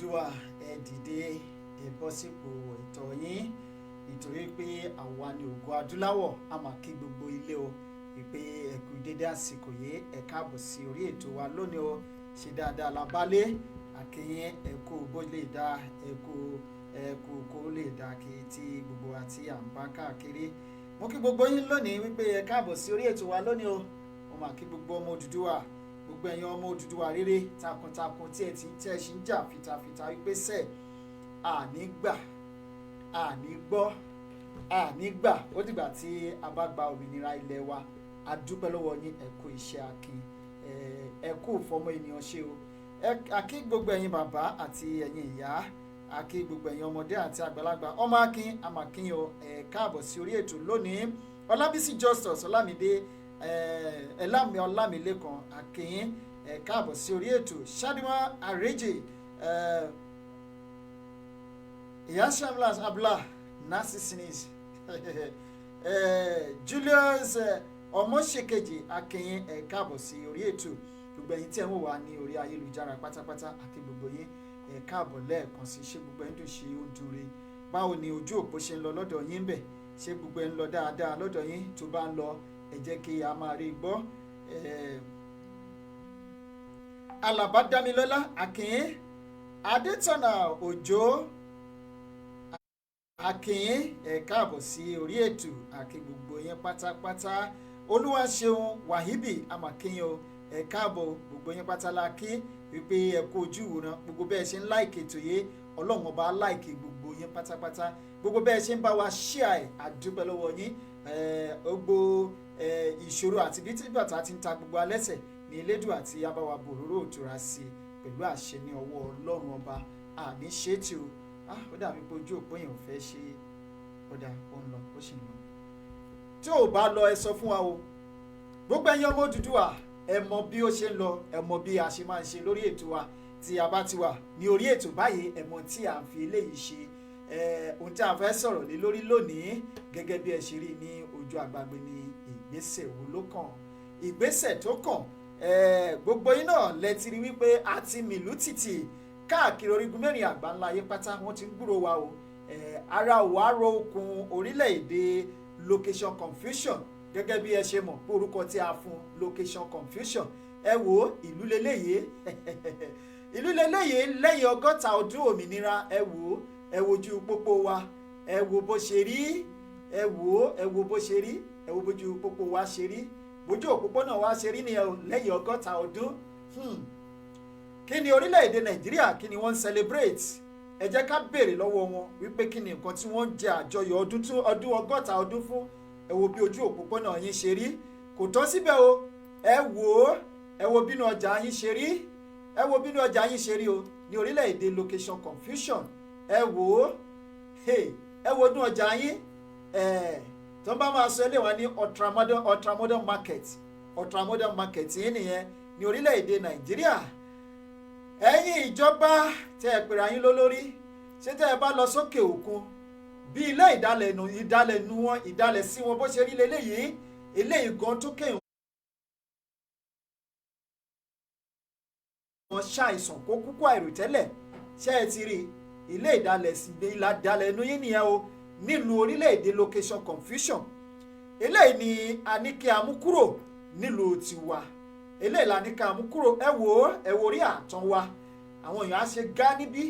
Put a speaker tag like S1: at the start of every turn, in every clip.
S1: Odùduwà ẹ dìde ẹ bọ́ sípò ẹ̀tọ́ yín nítorí pé àwa ni ògo adúláwọ̀ a máa kí gbogbo ilé o ìpè ẹ̀kú dédé àsìkò yìí ẹ káàbọ̀ sí orí ètò wa lónìí o ṣe dáadáa la bá lé àkíyín ẹ̀kú bó lè dá ẹ̀kú kó lè dá kí tí gbogbo àti à ń bá káàkiri mo kí gbogbo yín lónìí wípé ẹ káàbọ̀ sí orí ètò wa lónìí o mo máa kí gbogbo ọmọ Odùduwà gbogbo ẹ̀yin ọmọ Odùduwà rere takuntakun tí ẹ ṣì ń jà fitafita wípé sẹ́ẹ̀ àní gbà àní gbọ́ àní gbà ó dìgbà tí a bá gba òmìnira ilẹ̀ wa a dúpẹ́ lọ́wọ́ yín ẹ kú iṣẹ́ akin ẹ kú fọmọ ènìyàn ṣe o a kí gbogbo ẹ̀yin bàbá àti ẹ̀yin ìyá a kí gbogbo ẹ̀yin ọmọdé àti àgbàlagbà ọmọ akin amakin o káàbọ̀ sí orí ètò lónìí Ọlábísí Justus Ọlámídé ẹlámi Ọlámilékan akin káàbọ̀ sí orí ètò Ṣádìmọ́ Àrèjè ìyá Shamlas Abdullah Narcissus Julius Ọmọṣèkejì akin káàbọ̀ sí orí ètò gbogbo ẹ̀yin tí ẹ ń wò wá ní orí ayélujára pátápátá àti gbogbo yín káàbọ̀ lẹ́ẹ̀kan sí ṣé gbogbo ẹ̀ ń dùn ṣe ó ń dúre báwo ni ojú òpó ṣe ń lọ lọ́dọ̀ yín bẹ̀ ṣé gbogbo ẹ̀ ń lọ dáadáa lọ́dọ̀ yín tó bá ń lọ ẹ jẹ́ kí a máa rí gbọ́ Àlàbá Dámilọ́lá akin Adétọ̀nà Òjó akin káàbọ̀ sí orí ètò àkí gbogbo yín pátápátá Olúwaṣeun Wàhíbì amakin o káàbọ̀ gbogbo yín pátá la kí wípé ẹ kú ojú ìwòran gbogbo bẹ́ẹ̀ ṣe ń láìkè ètò yìí Ọlọ́run ọba láìkè gbogbo yín pátápátá gbogbo bẹ́ẹ̀ ṣe ń bá wa ṣíà ẹ̀ àdúpẹ́ lọ́wọ́ yín gbogbo ìṣòro àti bí tí bàtà ti ń ta gbogbo alẹ́sẹ̀ ní elédùn àti abáwa bòróró òtura sí i pẹ̀lú àṣẹ ní ọwọ́ Ọlọ́run ọba àní ṣe tí o ó dàbí pé ojú òpó yẹn ò fẹ́ ṣe ọ̀dà ó ń lọ ó sì ń lọ tí ò bá lọ ẹ sọ fún wa o gbogbo ẹ̀yin ọmọ Odùduwà ẹ mọ bí ó ṣe ń lọ ẹ mọ bí a ṣe máa ń ṣe lórí ètò wa tí a bá ti wà ní orí ètò báyìí ẹ mọ tí à ń fi eléyìí ṣe ohun tí a fẹ́ sọ̀rọ̀ lé lórí lónìí gẹ́gẹ́ bí ẹ ṣe rí ní ojú àgbàgbé ní ìgbésẹ̀ wo ló kàn ìgbésẹ̀ tó kàn gbogbo yín náà lẹ ti rí wípé a ti mìlú tìtì káàkiri orígun mẹ́rin àgbáńlá ayé pátá wọ́n ti ń gbúrò wa o ara òwò àrò okùn orílẹ̀-èdè location confusion gẹ́gẹ́ bí ẹ ṣe mọ̀ pé orúkọ tí a fún location confusion ẹ wo ìlú leléyè ìlú leléyè lẹ́yìn 60 ọdún òmìnira ẹ wojú pópó wa ẹ wo bó ṣe rí ẹ wo bó ṣe rí ẹ wo bójú pópó wa ṣe rí bójú òpópónà wa ṣe rí nìyẹn lẹ́yìn 60 ọdún kí ni orílẹ̀-èdè Nàìjíríà kí ni wọ́n ń celebrate ẹ jẹ́ ká béèrè lọ́wọ́ wọn wípé kí ni nǹkan tí wọ́n ń jẹ àjọyọ̀ ọdún 60 ọdún fún ẹ wo bí ojú òpópónà yín ṣe rí kò tán síbẹ̀ o ẹ wo bínú ọjà yín ṣe rí ẹ wo bínú ọjà yín ṣe rí o ní orílẹ̀-èdè location confusion ẹ wo inú ọjà yín tó ń bá máa sọ eléwọ̀n ní ultramodern market yín nìyẹn ní orílẹ̀-èdè Nàìjíríà ẹ̀yin ìjọba tẹ́ ẹ pèrè ayín lólórí ṣé tẹ́ ẹ bá lọ sókè òkun bí ilé ìdálẹ̀ sí wọn bó ṣe rí leléyìí eléyìí gan tó kéèyàn wọn ṣàìsàn kó kúkú àìròtẹ́lẹ̀ ṣé ẹ ti rí ilé ìdálẹ̀ inú yín nìyẹn o nílùú orílẹ̀-èdè location confusion eléyìí ni a ní kí a mú kúrò nílùú tiwa eléyìí la ní ká mú kúrò ẹ wo orí àtàn wa àwọn èèyàn á ṣe gá níbí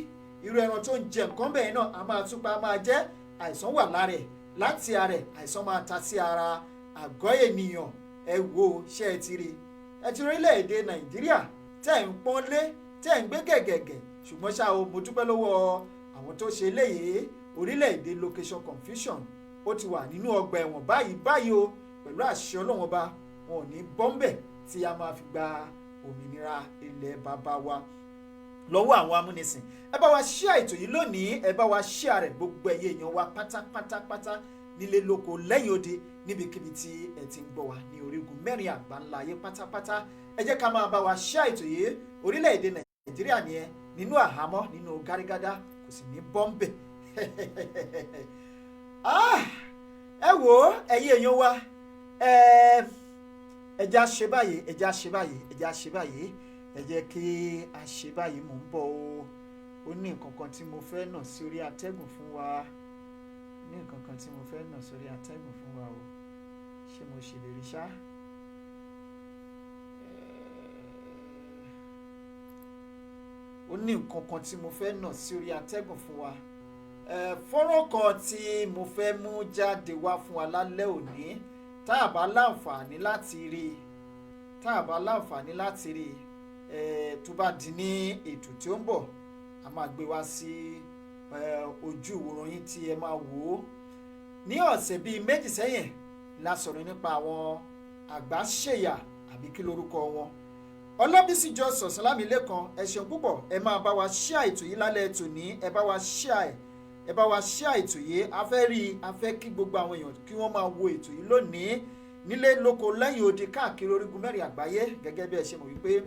S1: irú ẹran tó ń jẹ nǹkan bẹ́ẹ̀ náà a máa túpa máa jẹ́ àìsàn wà lára ẹ̀ láti ara ẹ̀ àìsàn máa ta sí ara àgọ́ ènìyàn ẹ wo ṣé ẹ ti rí orílẹ̀-èdè Nàìjíríà tẹ́ ẹ̀ ń pọ́n lé tẹ́ ẹ̀ ń gbé gẹ̀gẹ̀gẹ̀ ṣùgbọ́n ṣá o mo dúpẹ́ lọ́wọ́ àwọn tó ṣe léyìí orílẹ̀-èdè location confusion ó ti wà nínú ọgbà ẹ̀wọ̀n báyìí o pẹ̀lú àṣẹ Ọlọ́run ọba wọn ò ní bọ́m̀bẹ̀ tí a máa fi gba òmìnira ilẹ̀ bàbá wa lọ́wọ́ àwọn amúnisìn ẹ bá wa share ètò yìí lónìí ẹ bá wa share rẹ̀ gbogbo ẹ̀yẹ èèyàn wa pátápátá nílé lóko lẹ́yìn odi níbikíbi tí ẹ ti ń gbọ́ wa ní orígun mẹ́rin àgbáńlá ayé pátápátá ẹ jẹ́ ká máa bá wa share ètò yìí orílẹ̀-èdè Nàìjíríà nìyẹn nínú àhámọ́ nínú gárígádá kò sì ní bọ́m̀bẹ̀ ẹ wò ó ẹ̀yin èèyàn wa ẹja ṣe báyìí ẹ jẹ́ kí a ṣe báyìí mò ń bọ̀ o ó ní nǹkan kan tí mo fẹ́ nà sí orí atẹ́gùn fún wa, ní nǹkan kan tí mo fẹ́ nà sórí atẹ́gùn fún wa o, ṣé mo ṣèlérí ṣá? Ó ní nǹkan kan tí mo fẹ́ nà sí orí atẹ́gùn fún wa. Fọ́nrán kan tí mo fẹ́ mú jáde wá fún wa lálẹ́ òní, tá a bá láǹfààní láti rí tó bá di ní ètò tí ó ń bọ̀, a máa gbé wá sí ojú ìwòran yín tí ẹ máa wò ó. Ní ọ̀sẹ̀ bíi méjì sẹ́yìn la sọ̀rọ̀ nípa àwọn àgbàṣèyà àbí kí lórúkọ wọn. Ọlábísí Johnson Ọlámilékan, ẹ ṣeun púpọ̀, ẹ máa bá wa share ètò yìí lálẹ́ tòní, ẹ bá wa share ètò yìí. A fẹ́ kí gbogbo àwọn èèyàn kí wọ́n máa wo ètò yìí lónìí nílé lóko lẹ́yìn odi káàkiri orígun mẹ́rin àgbáyé. Gẹ́gẹ́ bí ẹ ṣe mọ̀ wípé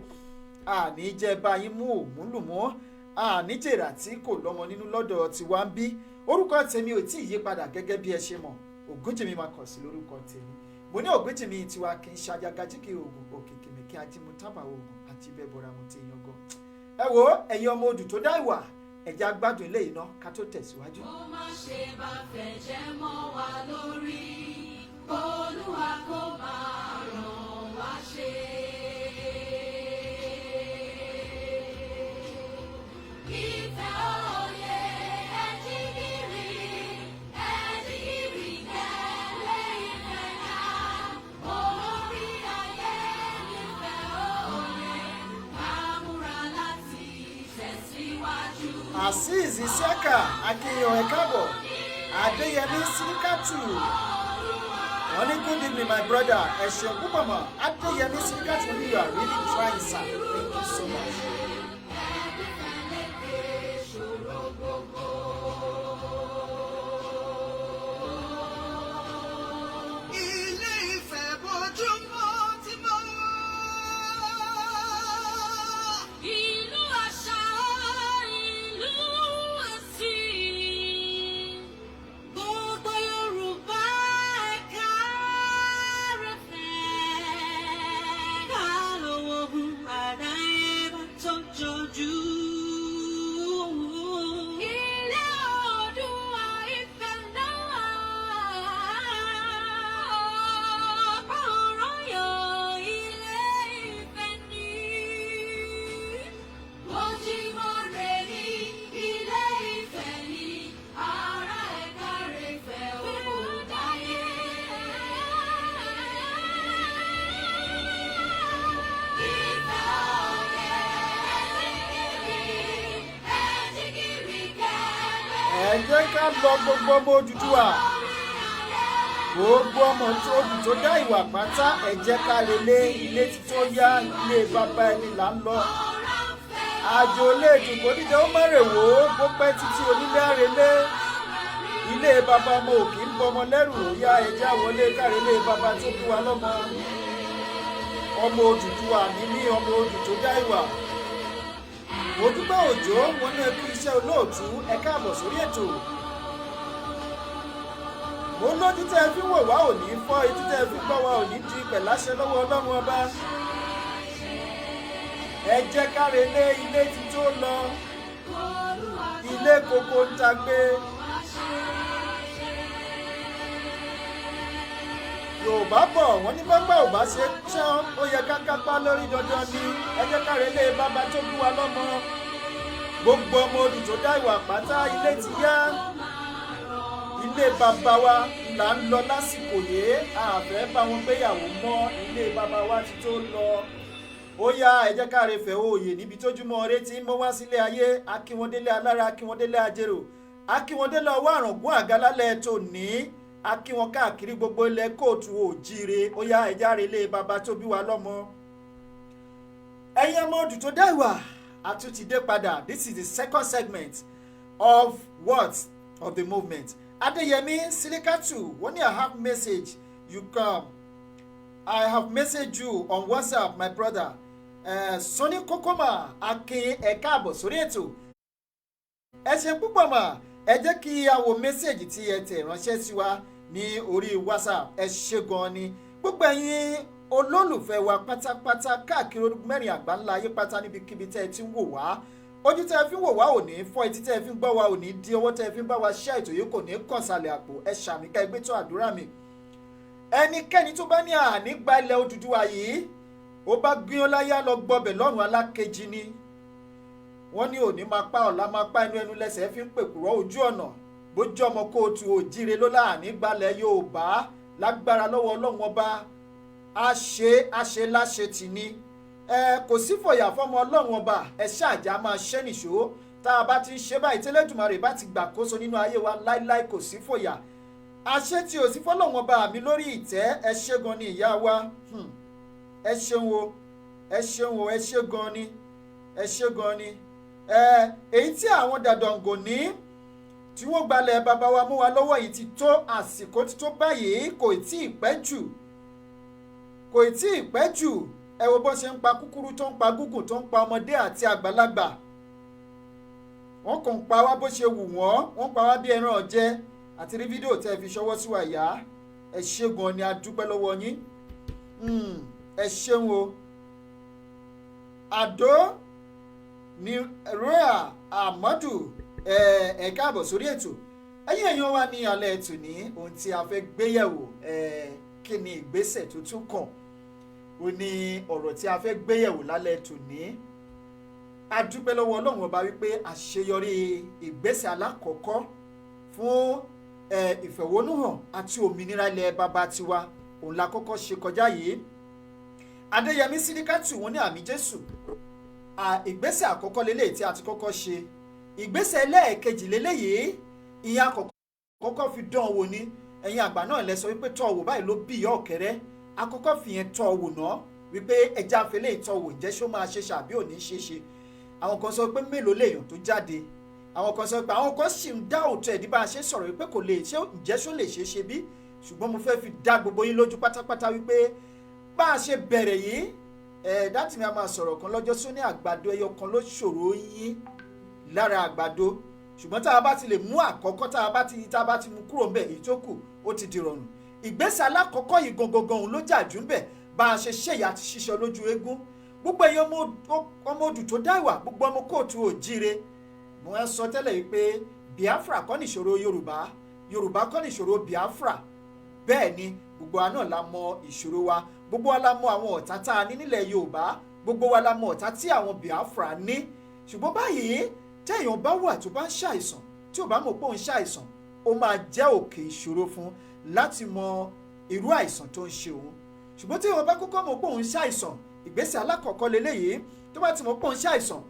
S1: àní jẹ́ báyìí mú òmùlùmọ́, àní jèrà tí kò lọ́mọ nínú lọ́dọ̀ tiwa ń bí. Orúkọ tèmi ò tí ì yí padà gẹ́gẹ́ bí ẹ ṣe mọ̀, Ògúnjìmí Marcus lórúkọ tèmi. Mo ní Ògúnjìmí tiwa kì í ṣàjàgàjìkì oògùn òkìkì mi kí ajímú tábà oògùn àti bẹ́ẹ̀ bọ́ra mo ti yan gan. Ẹ wo ẹ̀yin ọmọ odù tó dá ìwà, ẹ̀já gbádùn ilé iná ká tó tẹ̀síwájú.
S2: Ó má ṣe bá fẹ̀jẹ̀ mọ́ wa lórí, Olúwa kó máa ràn wá ṣe. Ìfẹ́ òye ẹ̀jìgìrì kẹ́lẹ́ ìfẹ́ yá, olórí ayé ìfẹ́ òye, àmúra láti tẹ̀síwájú.
S1: Azeez Isiaka Akínyàn, ẹ káàbọ̀. Adéyẹmí Síríkátù, wọ́n ní good evening my brother, ẹ ṣeun púpọ̀ mọ́. Adéyẹmí Síríkátù, you are really trying, sir. Thank you so much. Ẹ jẹ́ ká lọ gbogbo ọmọ Odùduwà, gbogbo ọmọ tó dá ìwà pátá, ẹ jẹ́ ká relé ilé tí tó yá, ilé bàbá ẹni là ń lọ. Àjò ilé ìtùkò dídẹ ó mẹ́rẹ̀ wò ó, bó pẹ́ títí onílé àrelé. Ilé bàbá ọmọ òkè ń bọmọ lẹ́rù, òyà ẹja wọlé kárelé bàbá tó bí wa lọ́mọ. Ọmọ Odùduwà ní ní ọmọ Odù tó dá ìwà. Òdúgbò Òjó, wọn ní ẹkú iṣẹ́ olóòtú, ẹ káàbọ̀ sórí ètò. Mo lójú tẹ́ ẹ fi wò wá òní fọ́, etí tẹ́ ẹ fi gbọ́ wa òní di pẹ̀láṣẹ lọ́wọ́ Ọlọ́run ọba. Ẹ jẹ́ ká relé ilé tí tó lọ, ilé koko ń tagbé. Yorùbá bọ̀ wọ́n ní bàbá ò bá ṣe ṣán, ó yẹ ká kápá lórí dandan ni. Ẹ jẹ́ ká relé bàbá tó bí wa lọ́mọ. Gbogbo ọmọ Odù tó dá ìwà pátá, ilé ti yá. Ilé bàbá wa là ń lọ lásìkò yìí, àfẹ́ bá wọn gbéyàwó mọ́, ilé bàbá wa ti tó lọ. Ó yá ẹ jẹ́ ká refẹ̀ òye níbi tójúmọ́ ire tí ń mọ́ wá sílé ayé. Akíwọ́ndélé alára, akíwọ́ndélé ajérò, akíwọ́ndélé ọwọ́ àrùngún àgálálẹ̀ tòní. Akíwọn káàkiri gbogbo ilẹ̀ kóòtù òjíire. Ó yá ẹ jẹ́ relé bàbá tó bí wa lọ́mọ. Ẹ̀yin ọmọ Odù tó dá ìwà, a tún ti dé padà. This is the second segment of what? Of the movement. Adéyẹmí Síríkátù, wọ́n ní I have message you come. I have messaged you on WhatsApp my brother. Sonny Kokoma Akin, ẹ káàbọ̀ sórí ètò. Ẹ ṣe púpọ̀ mà, ẹ jẹ́ kí a wo mẹ́sẹ̀gì tí ẹ tẹ̀ ránṣẹ́ sí wa ní orí WhatsApp. Ẹ ṣe gan ni. Gbogbo ẹ̀yin olólùfẹ́ wa pátápátá káàkiri orígun mẹ́rin àgbáńlá ayé pátá níbikíbi tẹ́ ẹ ti ń wò wá. ojú tẹ́ ẹ fi ń wò wá ò ní fọ́, etí tẹ́ ẹ fi ń gbọ́ wá ò ní di, ọwọ́ tẹ́ ẹ fi ń bá wa ṣe ètò yìí kò ní kàn sálẹ̀ àpò. Ẹ ṣàmì ká ẹgbẹ́ tó àdúrà mi. Ẹnikẹ́ni tó bá ní àní gba ilẹ̀ Odùduwà yìí, ó bá gbìyàn láyà lọ gbọbẹ̀ lọ́rùn alákejì ni. Wọ́n ní òní máa pa ọ̀la máa pa ẹnu lẹ́sẹ̀ fi ń pèkúrọ̀ ojú ọ̀nà. Bójú ọmọ kóòtù òjíire ló láàní gbalẹ̀ Yorùbá lágbára lọ́wọ́ Ọlọ́run ọba. Àṣe láṣẹ tì ní. Kò sí fòyà fọ́mọ Ọlọ́run ọba, ẹ ṣáàjà máa ṣẹ́ nìṣó. Tá a bá ti ń ṣe báyìí tẹ́lẹ̀dùmarè bá ti gbàkóso nínú ayé wa láíláí, kò sí fòyà. Àṣẹ tí ò sí fọ́lọ́run ọba mi lórí ìtẹ́. Ẹ ṣé gan ni ìyá wa. Ẹ ṣeun o, ẹ ṣeun o, ẹ ṣé gan ni, ẹ ṣé gan ni. Èyí tí àwọn Dàdàngò ní tí wọ́n gbalẹ̀ bàbá wa mú wa lọ́wọ́ yìí ti tó, àsìkò ti tó báyìí, kò tí ì pẹ́ jù, kò tí ì pẹ́ jù. Ẹ wo bó ṣe ń pa kúkúrú tó ń pa gúngùn tó ń pa ọmọdé àti àgbàlagbà. Wọ́n kàn ń pa wá bó ṣe wù wọ́n, wọ́n pa wá bí ẹran ọ̀jẹ̀. Àti rí fídíò tẹ́ fi ṣọwọ́ sí wa yá. Ẹ ṣé gan ni, a dúpẹ́ lọ́wọ́ yín. Ẹ ṣeun o. Àdó ní Royal Ahmadu, ẹ káàbọ̀ sórí ètò. Ẹ̀yin èèyàn wa ní alẹ́ ètò ní ohun tí a fẹ́ gbéyẹ̀wò, kí ni ìgbésẹ̀ tó tún kàn. Ó ní ọ̀rọ̀ tí a fẹ́ gbéyẹ̀wò lálẹ́ ètò ní. A dúpẹ́ lọ́wọ́ Ọlọ́run ọba wípé àṣeyọrí ìgbésẹ̀ alákọ̀ọ́kọ́ fún ìfẹ̀hónúhàn àti òmìnira ilẹ̀ bàbá tiwa òun la kọ́kọ́ ṣe kọjá yìí. Adéyẹmí Sídíkátù wọ́n ní àmì Jésù. Ìgbésẹ̀ àkọ́kọ́ lélẹ́yìí tí a ti kọ́kọ́ ṣe. Ìgbésẹ̀ ẹlẹ́ẹ̀kejì lélẹ́yìí, ìyẹn àkọ́kọ́ fi dán wò ní. Ẹ̀yin àgbà náà lẹ sọ wípé tọ́ wò báyìí ló bí ìyá ọ̀kẹ́rẹ́. Àkọ́kọ́ fi yẹn tọ́ wò ná wípé ẹja afẹ́lẹ́ ìtọ́ wò ǹjẹ́ ṣó máa ṣe ṣàbí ò ní ṣe ṣe. Àwọn kan sọ pé mélòó lèèyàn tó jáde. Àwọn kan sọ pé àwọn kan sì ń dá òótọ́ ẹ̀dí bá a ṣe sọ̀rọ̀ wípé kò lè ṣe, ǹjẹ́ ṣó lè ṣe ṣe bí. Ṣùgbọ́n mo fẹ́ fi dá gbogbo yín lójú pátápátá wípé bá a ṣe bẹ̀rẹ̀ yìí, dátì mi a máa sọ̀rọ̀ kan lọ́jọ́ sóní àgbàdo ẹyọ kan ló ṣòro yín lára àgbàdo. Ṣùgbọ́n tá a bá ti lè mú àkọ́kọ́, tá a bá ti mú kúrò ńbẹ̀, èyí tó kù ó ti di rọrùn. Ìgbésẹ̀ alákọ̀ọ́kọ́ yìí gangan òun ló jà jù ńbẹ̀. Bá a ṣe ṣèyà àti ṣíṣọ lójú eégún. Gbogbo ẹ̀yin ọmọ Odù tó dá ìwà, gbogbo ọmọ kóòtù òjíire. Mo ń sọ tẹ́lẹ̀ yìí pé Biafra kọ́ nìṣòro Yorùbá, Yorùbá kọ́ nìṣòro Biafra. Bẹ́ẹ̀ ni gbogbo wa náà la mọ ìṣòro wa, gbogbo wa la mọ àwọn ọ̀tá tá a ní nílẹ̀ Yorùbá, gbogbo wa la mọ ọ̀tá tí àwọn Biafra ní. Ṣùgbọ́n báyìí téèyàn bá wà tó bá ń ṣàìsàn, tí ò bá mọ̀ pé òun ṣàìsàn, ó máa jẹ́ òkè ìṣòro fún láti mọ irú àìsàn tó ń ṣe òun. Ṣùgbọ́n téèyàn bá kọ́kọ́ mọ̀ pé òun ṣàìsàn, ìgbésẹ̀ alákọ̀ọ́kọ́ leléyìí, tó bá ti mọ̀ pé òun ṣàìsàn,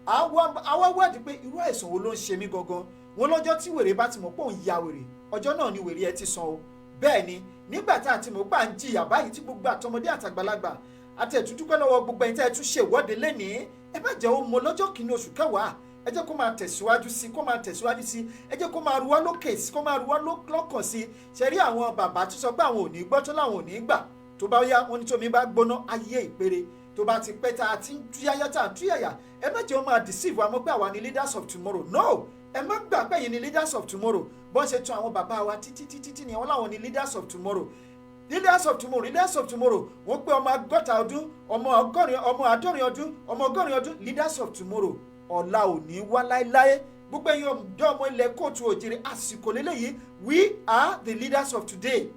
S1: àwa wádìí pé irú àìsàn wo ló ń ṣe mí gangan. Wọ́n lọ́jọ́ tí wèrè bá ti mọ̀ pé òun ya wèrè, ọjọ́ náà ni wèrè ẹ ti san o. Bẹ́ẹ̀ ni nígbà tá a ti mọ̀ pé à ń jìyà báyìí tí gbogbo àtọmọdé àtàgbàlagbà àtẹ̀túndúpẹ́ lọ́wọ́ gbogbo ẹ̀yin tẹ́ ẹ tún ṣe ìwọ́de lénìí, ẹ má jẹ́ ó mọ lọ́jọ́ kìíní oṣù kẹwàá. Ẹ jẹ́ kó máa tẹ̀síwájú sí, kó máa tẹ̀síwájú sí, ẹ jẹ́ kó máa ruwá lókè sí, kó máa ruwá lọ́kàn sí. Ṣe rí àwọn bàbá tó sọ pé àwọn ò ní gbọ́ tó láwọn ò ní gbà, tó bá yá wọn ní tómi bá gbóná ayé ìpèrè, tó bá ti pẹ́ tá a ti ń túyáyá tá a ń túyàyà. Ẹ má jẹ́ ó máa deceive wa mọ́ pé àwa ni leaders of tomorrow. No, ẹ má gbà pé ẹ̀yin ni leaders of tomorrow. Bọ́n ṣe tún àwọn bàbá wa títí ni wọ́n láwọn ni leaders of tomorrow. Leaders of tomorrow, leaders of tomorrow. Wọ́n pé ọmọ 60 ọdún, ọmọ 70 ọdún, ọmọ 80 ọdún, leaders of tomorrow. Ọ̀la ò ní wá láéláé. Gbogbo ẹ̀yin ọ̀dọ́ ọmọ ilẹ̀ kóòtù òjìrì, àsìkò lélẹ́yìí, we are the leaders of today.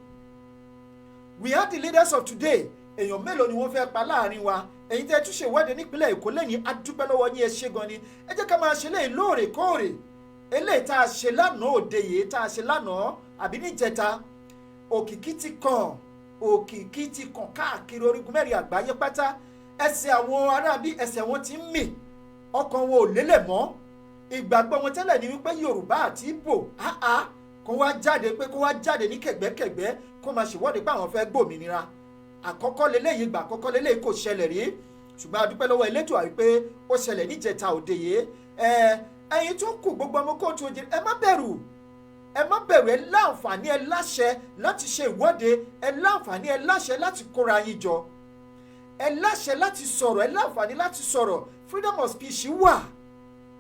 S1: We are the leaders of today. Èèyàn mélòó ni wọ́n fẹ́ pa láàrin wa? Ẹ̀yin tẹ́ ẹ tún ṣe ìwọ́de nípínlẹ̀ Èkó lẹ́yìn, a dúpẹ́ lọ́wọ́ yín, ẹ ṣé gan ni. Ẹ jẹ́ ká máa ṣe léyìn lóòrèkóòrè. Eléyìí tá a ṣe lánàá òde yìí, tá a ṣe lánàá àbí níjẹta, òkìkí ti kàn káàkiri orígun mẹ́rin àgbáyé pátá. Ẹsẹ̀ àwọn aráabí, ẹsẹ̀ wọn ti ń mì, ọkàn wọn ò lélẹ̀ mọ́. Ìgbàgbọ́ wọn tẹ́lẹ̀ ni wípé Yorùbá àti Ìgbò kó wá jáde ní kẹ̀gbẹ́kẹ̀gbẹ́ kó máa ṣèwọ́de pé àwọn fẹ́ gbòmìnira. Àkọ́kọ́ leléyìí, ìgbà àkọ́kọ́ leléyìí kò ṣẹlẹ̀ rí. Ṣùgbọ́n a dúpẹ́ lọ́wọ́ elétò wípé ó ṣẹlẹ̀ níjẹta òde yìí. Ẹ̀yin tó kù gbogbo ọmọ kóòtù òjìrì, ẹ má bẹ̀rù, ẹ láǹfààní, ẹ láṣẹ láti ṣe ìwọ́de, ẹ láǹfààní, ẹ láṣẹ láti kóra yín jọ, ẹ láṣẹ láti sọ̀rọ̀, ẹ láǹfààní láti sọ̀rọ̀. Freedom of speech wà.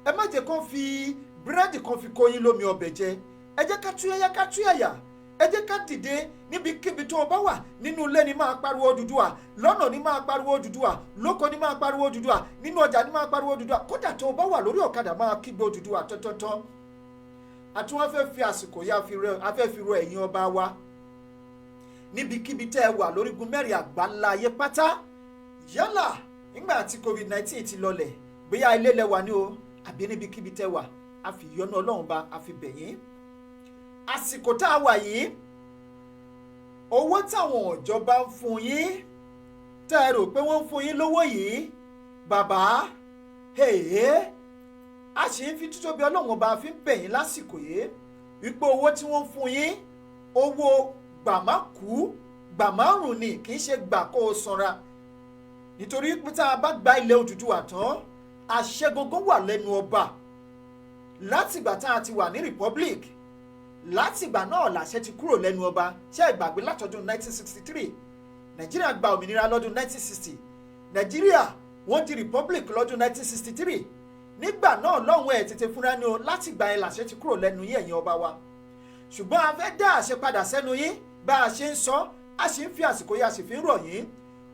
S1: Ẹ má jẹ́ kán fi búrẹ́dì kan fi kó yín lómi ọbẹ̀ jẹ. Ẹ jẹ́ ká túyáyá, ẹ jẹ́ ká dìde níbikíbi tó o bá wà, nínú ilé ni máa pariwo Odùduwà, lọ́nà ni máa pariwo Odùduwà, lóko ni máa pariwo Odùduwà, nínú ọjà ni máa pariwo Odùduwà, kódà tó o bá wà lórí ọ̀kadà máa kígbe Odùduwà tọ́tọ́tọ́. àti wọ́n fẹ́ fi àsìkò yá afẹ́ fi rọ ẹ̀yin ọba wa níbikíbi tẹ́ ẹ wà lórígun mẹ́rin àgbáńlá ayé pátá, yálà nígbà tí COVID-19 ti lọlẹ̀, bóyá ilé lẹ́wà ni o àbí níbikíbi tẹ́ wà, a fi ìyọ́nú Ọlọ́run bá a fi bẹ̀ yín. àsìkò tá a wà yìí, owó táwọn ìjọba ń fún yín, tẹ́ ẹ rò pé wọ́n ń fún yín lówó yìí, bàbá a sì ń fi títóbi Ọlọ́run ọba fi ń bẹ̀ yín lásìkò yìí wípé owó tí wọ́n ń fún yín, owó gbàmákú gbàmárùn ni, kì í ṣe gbà kó o sanra. nítorí pé tá a bá gba ilẹ̀ Odùduwà tán, àṣẹ gangan wà lẹ́nu ọba. látìgbà tá a ti wà ní republic, látìgbà náà làṣẹ ti kúrò lẹ́nu ọba. ṣé ìgbàgbé látọdún 1963 nàìjíríà gba òmìnira lọ́dún 1960, nàìjíríà wọ́n di republic lọ́dún 1963. nígbà náà lọ́hùn ẹ̀ tètè fúnra ní o, látìgbà yẹn làṣẹ ti kúrò lẹ́nu yín ẹ̀yin ọba wa. ṣùgbọ́n a fẹ́ dá àṣẹ padà sẹ́nu yín bá a ṣe ń sọ, a sì ń fi àsìkò yìí a sì fi ń rọ̀ yín.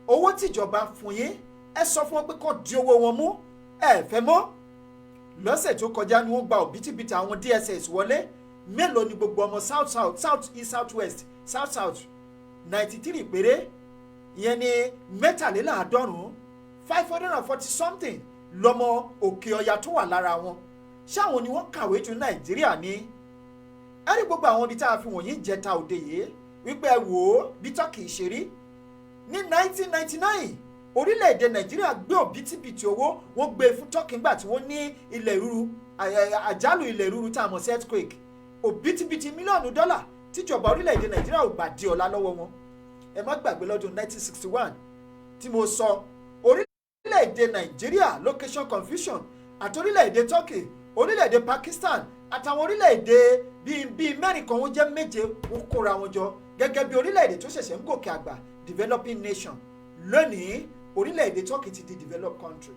S1: owó tìjọba fún yín, ẹ sọ fún wọn pé kó di owó wọn mú, ẹ fẹ́ mọ́. lọ́sẹ̀ tó kọjá ni wọ́n gba òbítíbitì àwọn DSS wọlé. mélòó ni gbogbo ọmọ south east south west south 93 péré, ìyẹn ni mẹ́tàléláàádọ́rùn-ún 540 something lọ́mọ òkè ọya tó wà lára wọn. ṣáwọn ni wọ́n kàwé ju nàìjíríà ní. ẹ rí gbogbo àwọn ibi tá a fi wọ̀nyí jẹta òde yìí wípé ẹ wò ó bí Turkey ṣe rí. ní 1999 orílẹ̀-èdè nàìjíríà gbé òbítíbitì owó wọ́n gbé fún Turkey nígbà tí wọ́n ní ilẹ̀ ríru, àjálù ilẹ̀ ríru tá a mọ̀ sí earthquake. òbítíbitì mílíọ̀nù dọ́là tíjọba orílẹ̀-èdè nàìjíríà ò gbà di ọ̀la lọ́wọ́ wọn. ẹ má gbàgbé lọ́dún 1961 tí mo sọ, orílẹ̀-èdè nàìjíríà location confusion àti orílẹ̀-èdè Turkey, orílẹ̀-èdè Pakistan àtàwọn orílẹ̀-èdè bíi mẹ́rin kan wọ́n jẹ́ méje ó kóra wọn jọ gẹ́gẹ́ bí orílẹ̀-èdè tó ṣẹ̀ṣẹ̀ ń gòkè àgbà, developing nation. lónìí orílẹ̀-èdè Turkey ti di developed country.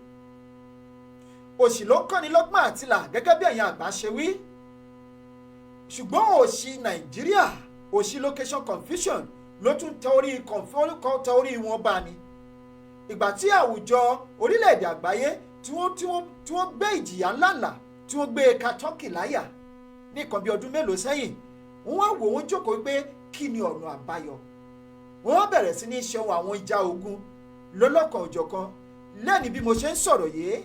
S1: òṣì ló ń kọ́ni lọ́gbọ́n àtìlà gẹ́gẹ́ bí ẹ̀yin àgbà ṣe wí. ṣùgbọ́n òṣì nàìjíríà, òṣì location confusion ló tún tẹ orí wọn bá ní. ìgbà tí àwùjọ orílẹ̀-èdè àgbáyé tí wọ́n gbé ìjìyà ńláńlá tí wọ́n gbé ẹ̀ka Turkey láyà ní nǹkan bí ọdún mélòó sẹ́yìn, wọ́n wò wọ́n jókòó pé kí ni ọ̀nà àbáyọ. wọ́n bẹ̀rẹ̀ sí ní ṣẹ́wọ̀n àwọn ìjà ogun lọ́lọ́kan òjọ̀kan. lẹ́ni bí mo ṣe ń sọ̀rọ̀ yìí,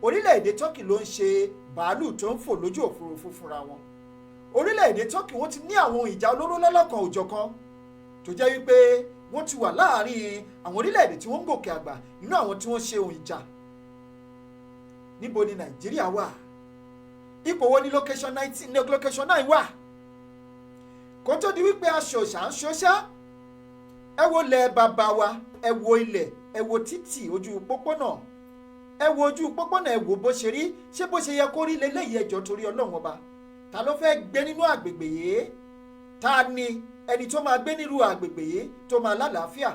S1: orílẹ̀-èdè Turkey ló ń ṣe bàálù tó ń fò lójú òfurufú fúnra wọn. orílẹ̀-èdè Turkey wọ́n ti ní àwọn ìjà olóró lọ́lọ́kan òjọ̀kan tó jẹ́ wípé wọ́n ti wà láàárín àwọn orílẹ̀-èdè tí wọ́n ń gòkè àgbà nínú àwọn tí wọ́n ṣe ohun ìjà. níbo ni nàìjíríà wà? ipò wo ni location 9 wà? kó tó di wípé aṣòṣà ń ṣoṣá, ẹ wo ilẹ̀ bàbá wa, ẹ wo ilẹ̀, ẹ wo títì ojú pópónà, ẹ wo ojú pópónà, ẹ wo bó ṣe rí. ṣé bó ṣe yẹ kó rí leléyìí? ẹjọ́ torí Ọlọ́run ọba, ta ló fẹ́ gbé nínú àgbègbè yìí? ta ni ẹni tó máa gbé nírú àgbègbè yìí tó máa lálàáfíà?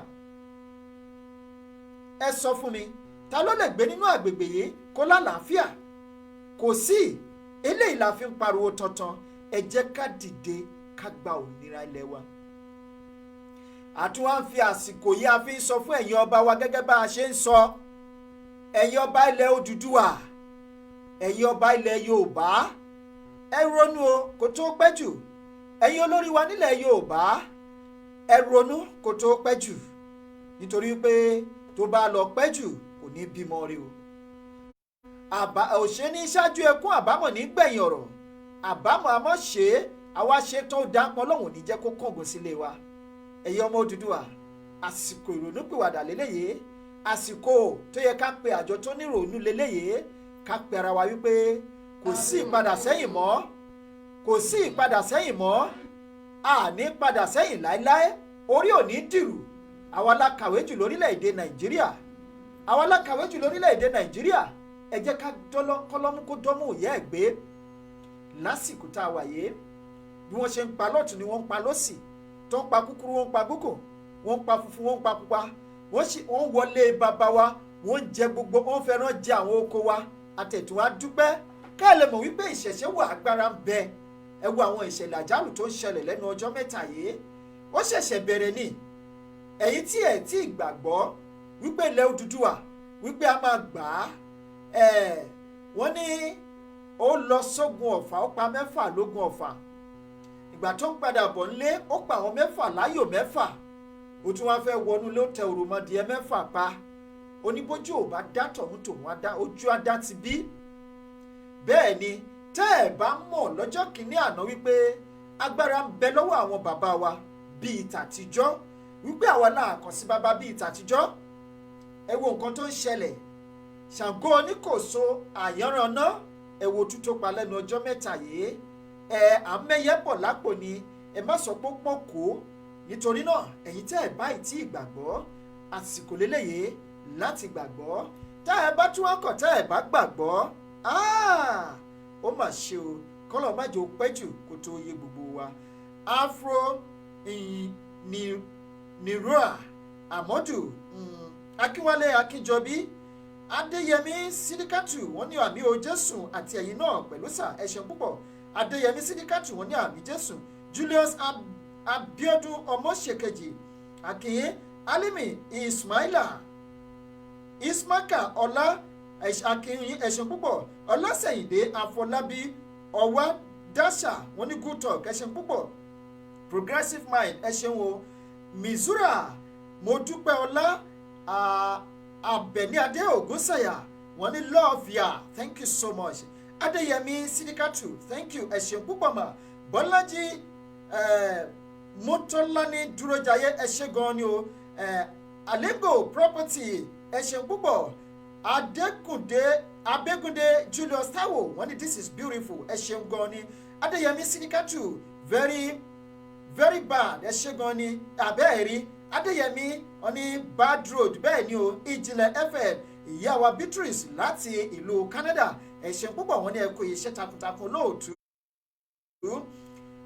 S1: ẹ sọ fún mi, ta ló lè gbé nínú àgbègbè yìí kó lálàáfíà? kò sí. eléyìí la fi ń pariwo tantan, ẹ jẹ́ ká dìde ká gba òmìnira ilẹ̀ wa. àtúwá ń fi àsìkò yìí a fi ń sọ fún ẹ̀yin ọba wa gẹ́gẹ́ bá a ṣe ń sọ, ẹ̀yin ọba ilẹ̀ Odùduwà, ẹ̀yin ọba ilẹ̀ Yorùbá, ẹ ronú o kó tó pẹ́ jù. ẹ̀yin olórí wa nílẹ̀ Yorùbá, ẹ ronú kó tó pẹ́ jù, nítorí pé tó bá lọ pẹ́ jù kò ní bímọ rí o. òṣè ní ṣáájú ẹkún, àbámọ̀ ní gbẹ̀yìn ọ̀rọ̀. àbámọ̀ àmọ́ ṣe é, àwa ṣe tó dápọ̀ lọ́hùn ní jẹ́ kó kángun sílé wa. ẹ̀yin ọmọ Odùduwà, àsìkò ìrònúpìwàdà lélẹ́yìí, àsìkò tó yẹ ká pe àjọ tó níròónú lélẹ́yìí, ká pe ara wa wípé kò sí ìpadà sẹ́yìn mọ́, kò sí ìpadà sẹ́yìn mọ́, àní padà sẹ́yìn láéláé. orí ò ní dìrù. àwa la kàwé jù lórílẹ̀‐èdè Nàìjíríà, àwa la kàwé jù lórílẹ̀‐èdè Nàìjíríà. ẹ jẹ́ ká kọ́lọ́mú kó dánmú ìyá ẹ̀ gbé. lásìkò tá a wà yìí, bí wọ́n ṣe ń pa lọ́tún ni wọ́n ń pa lọ́sì, tó ń pa kúkúrú wọ́n ń pa gúngùn, wọ́n ń pa funfun wọ́n ń pa pupa, wọ́n wọlé bàbá wa, wọ́n ń jẹ gbogbo, wọ́n fẹ́ràn jẹ àwọn oko wa. àtẹ̀tún á dúpẹ́ ká lè mọ̀ wípé ìṣẹ̀ṣẹ̀ wà, agbára ń bẹ ẹ wo àwọn ìṣẹ̀lẹ̀ àjálù tó ń ṣẹlẹ̀ lẹ́nu ọjọ́ mẹ́ta yìí ó ṣẹ̀ṣẹ̀ bẹ̀rẹ̀ ni ẹ̀yin tí ẹ̀ tí gbàgbọ́ wípé ilẹ̀ Odùduwà wípé a máa gbà á wọ́n ní ó lọ sógun Ọ̀fà ó pa 6 lógun Ọ̀fà ìgbà tó ń padà bọ̀ nílé ó pa àwọn 6 láyò 6 ó tún wá fẹ́ wọnú ló tẹ òròmọdìẹ 6 pa oníbójú ò bá dá tọ̀hún tòun adá ojú adá ti bí bẹ́ẹ̀ ni tẹ́ ẹ̀ bá mọ̀ lọ́jọ́ kìíní àná wípé agbára ń bẹ lọ́wọ́ àwọn bàbá wa bíi tàtijọ́ wípé àwa náà kàn sí bàbá bíi tàtijọ́ ẹ wo nǹkan tó ń ṣẹlẹ̀ Ṣàngó oníkòso àyànraná ẹ wo tú tó pa lẹ́nu ọjọ́ mẹ́ta yìí àmẹ́yẹ pọ̀ lápò ni ẹ má sọ pé ó pọ̀ kó nítorí náà ẹ̀yin tẹ́ ẹ̀ báyìí tí ìgbàgbọ́ àsìkò lélẹ́yìí láti gbàgbọ́ tá ẹ bá tún wákọ̀ tá ẹ bá gbàgbọ́ ó mà ṣe o kọ́lọ̀ má jẹ́ ó pẹ́ jù kó tó yé gbogbo wa Afro Nirua Amadu Akínwálé Akínjọbí Adéyẹmí Sídíkàtù wọ́n ní àmì o Jésù àti ẹ̀yin náà pẹ̀lú sà ẹ ṣeun púpọ̀ Adéyẹmí Sídíkàtù wọ́n ní àmì Jésù Julius Abiodun Ọmọṣèkejì Akínyìn Alimi Ismaila Ismaka Ọlá Akínyìn ẹ ṣeun púpọ̀ Ọlásẹ̀yìndé Afọlábí Ọwá Dasha wọ́n ní good talk ẹ ṣeun púpọ̀ Progressive Mind ẹ ṣeun o Mizura Modúpẹ́ Ọlá Abẹ̀ní Adé Ògúnsàyà wọ́n ní love ya thank you so much Adéyẹmí Sídíkàtù thank you ẹ ṣeun púpọ̀ mà Bọ́lájí Mọ́tọ́láni Dúrójayé ẹ ṣé gan ni o Alego Property ẹ ṣeun púpọ̀ Abẹ́gúndé Julius Taiwo wọ́n ní this is beautiful ẹ ṣeun gan ni Adéyẹmí Sídíkàtù very very bad ẹ ṣé gan ni abẹ́ẹ̀rí Adéyẹmí wọ́n ní bad road bẹ́ẹ̀ ni o Ìjìnlẹ̀ FM ìyá wa Beatrice láti ìlú Canada ẹ ṣeun púpọ̀ wọ́n ní ẹ kú iṣẹ́ takuntakun lóòtú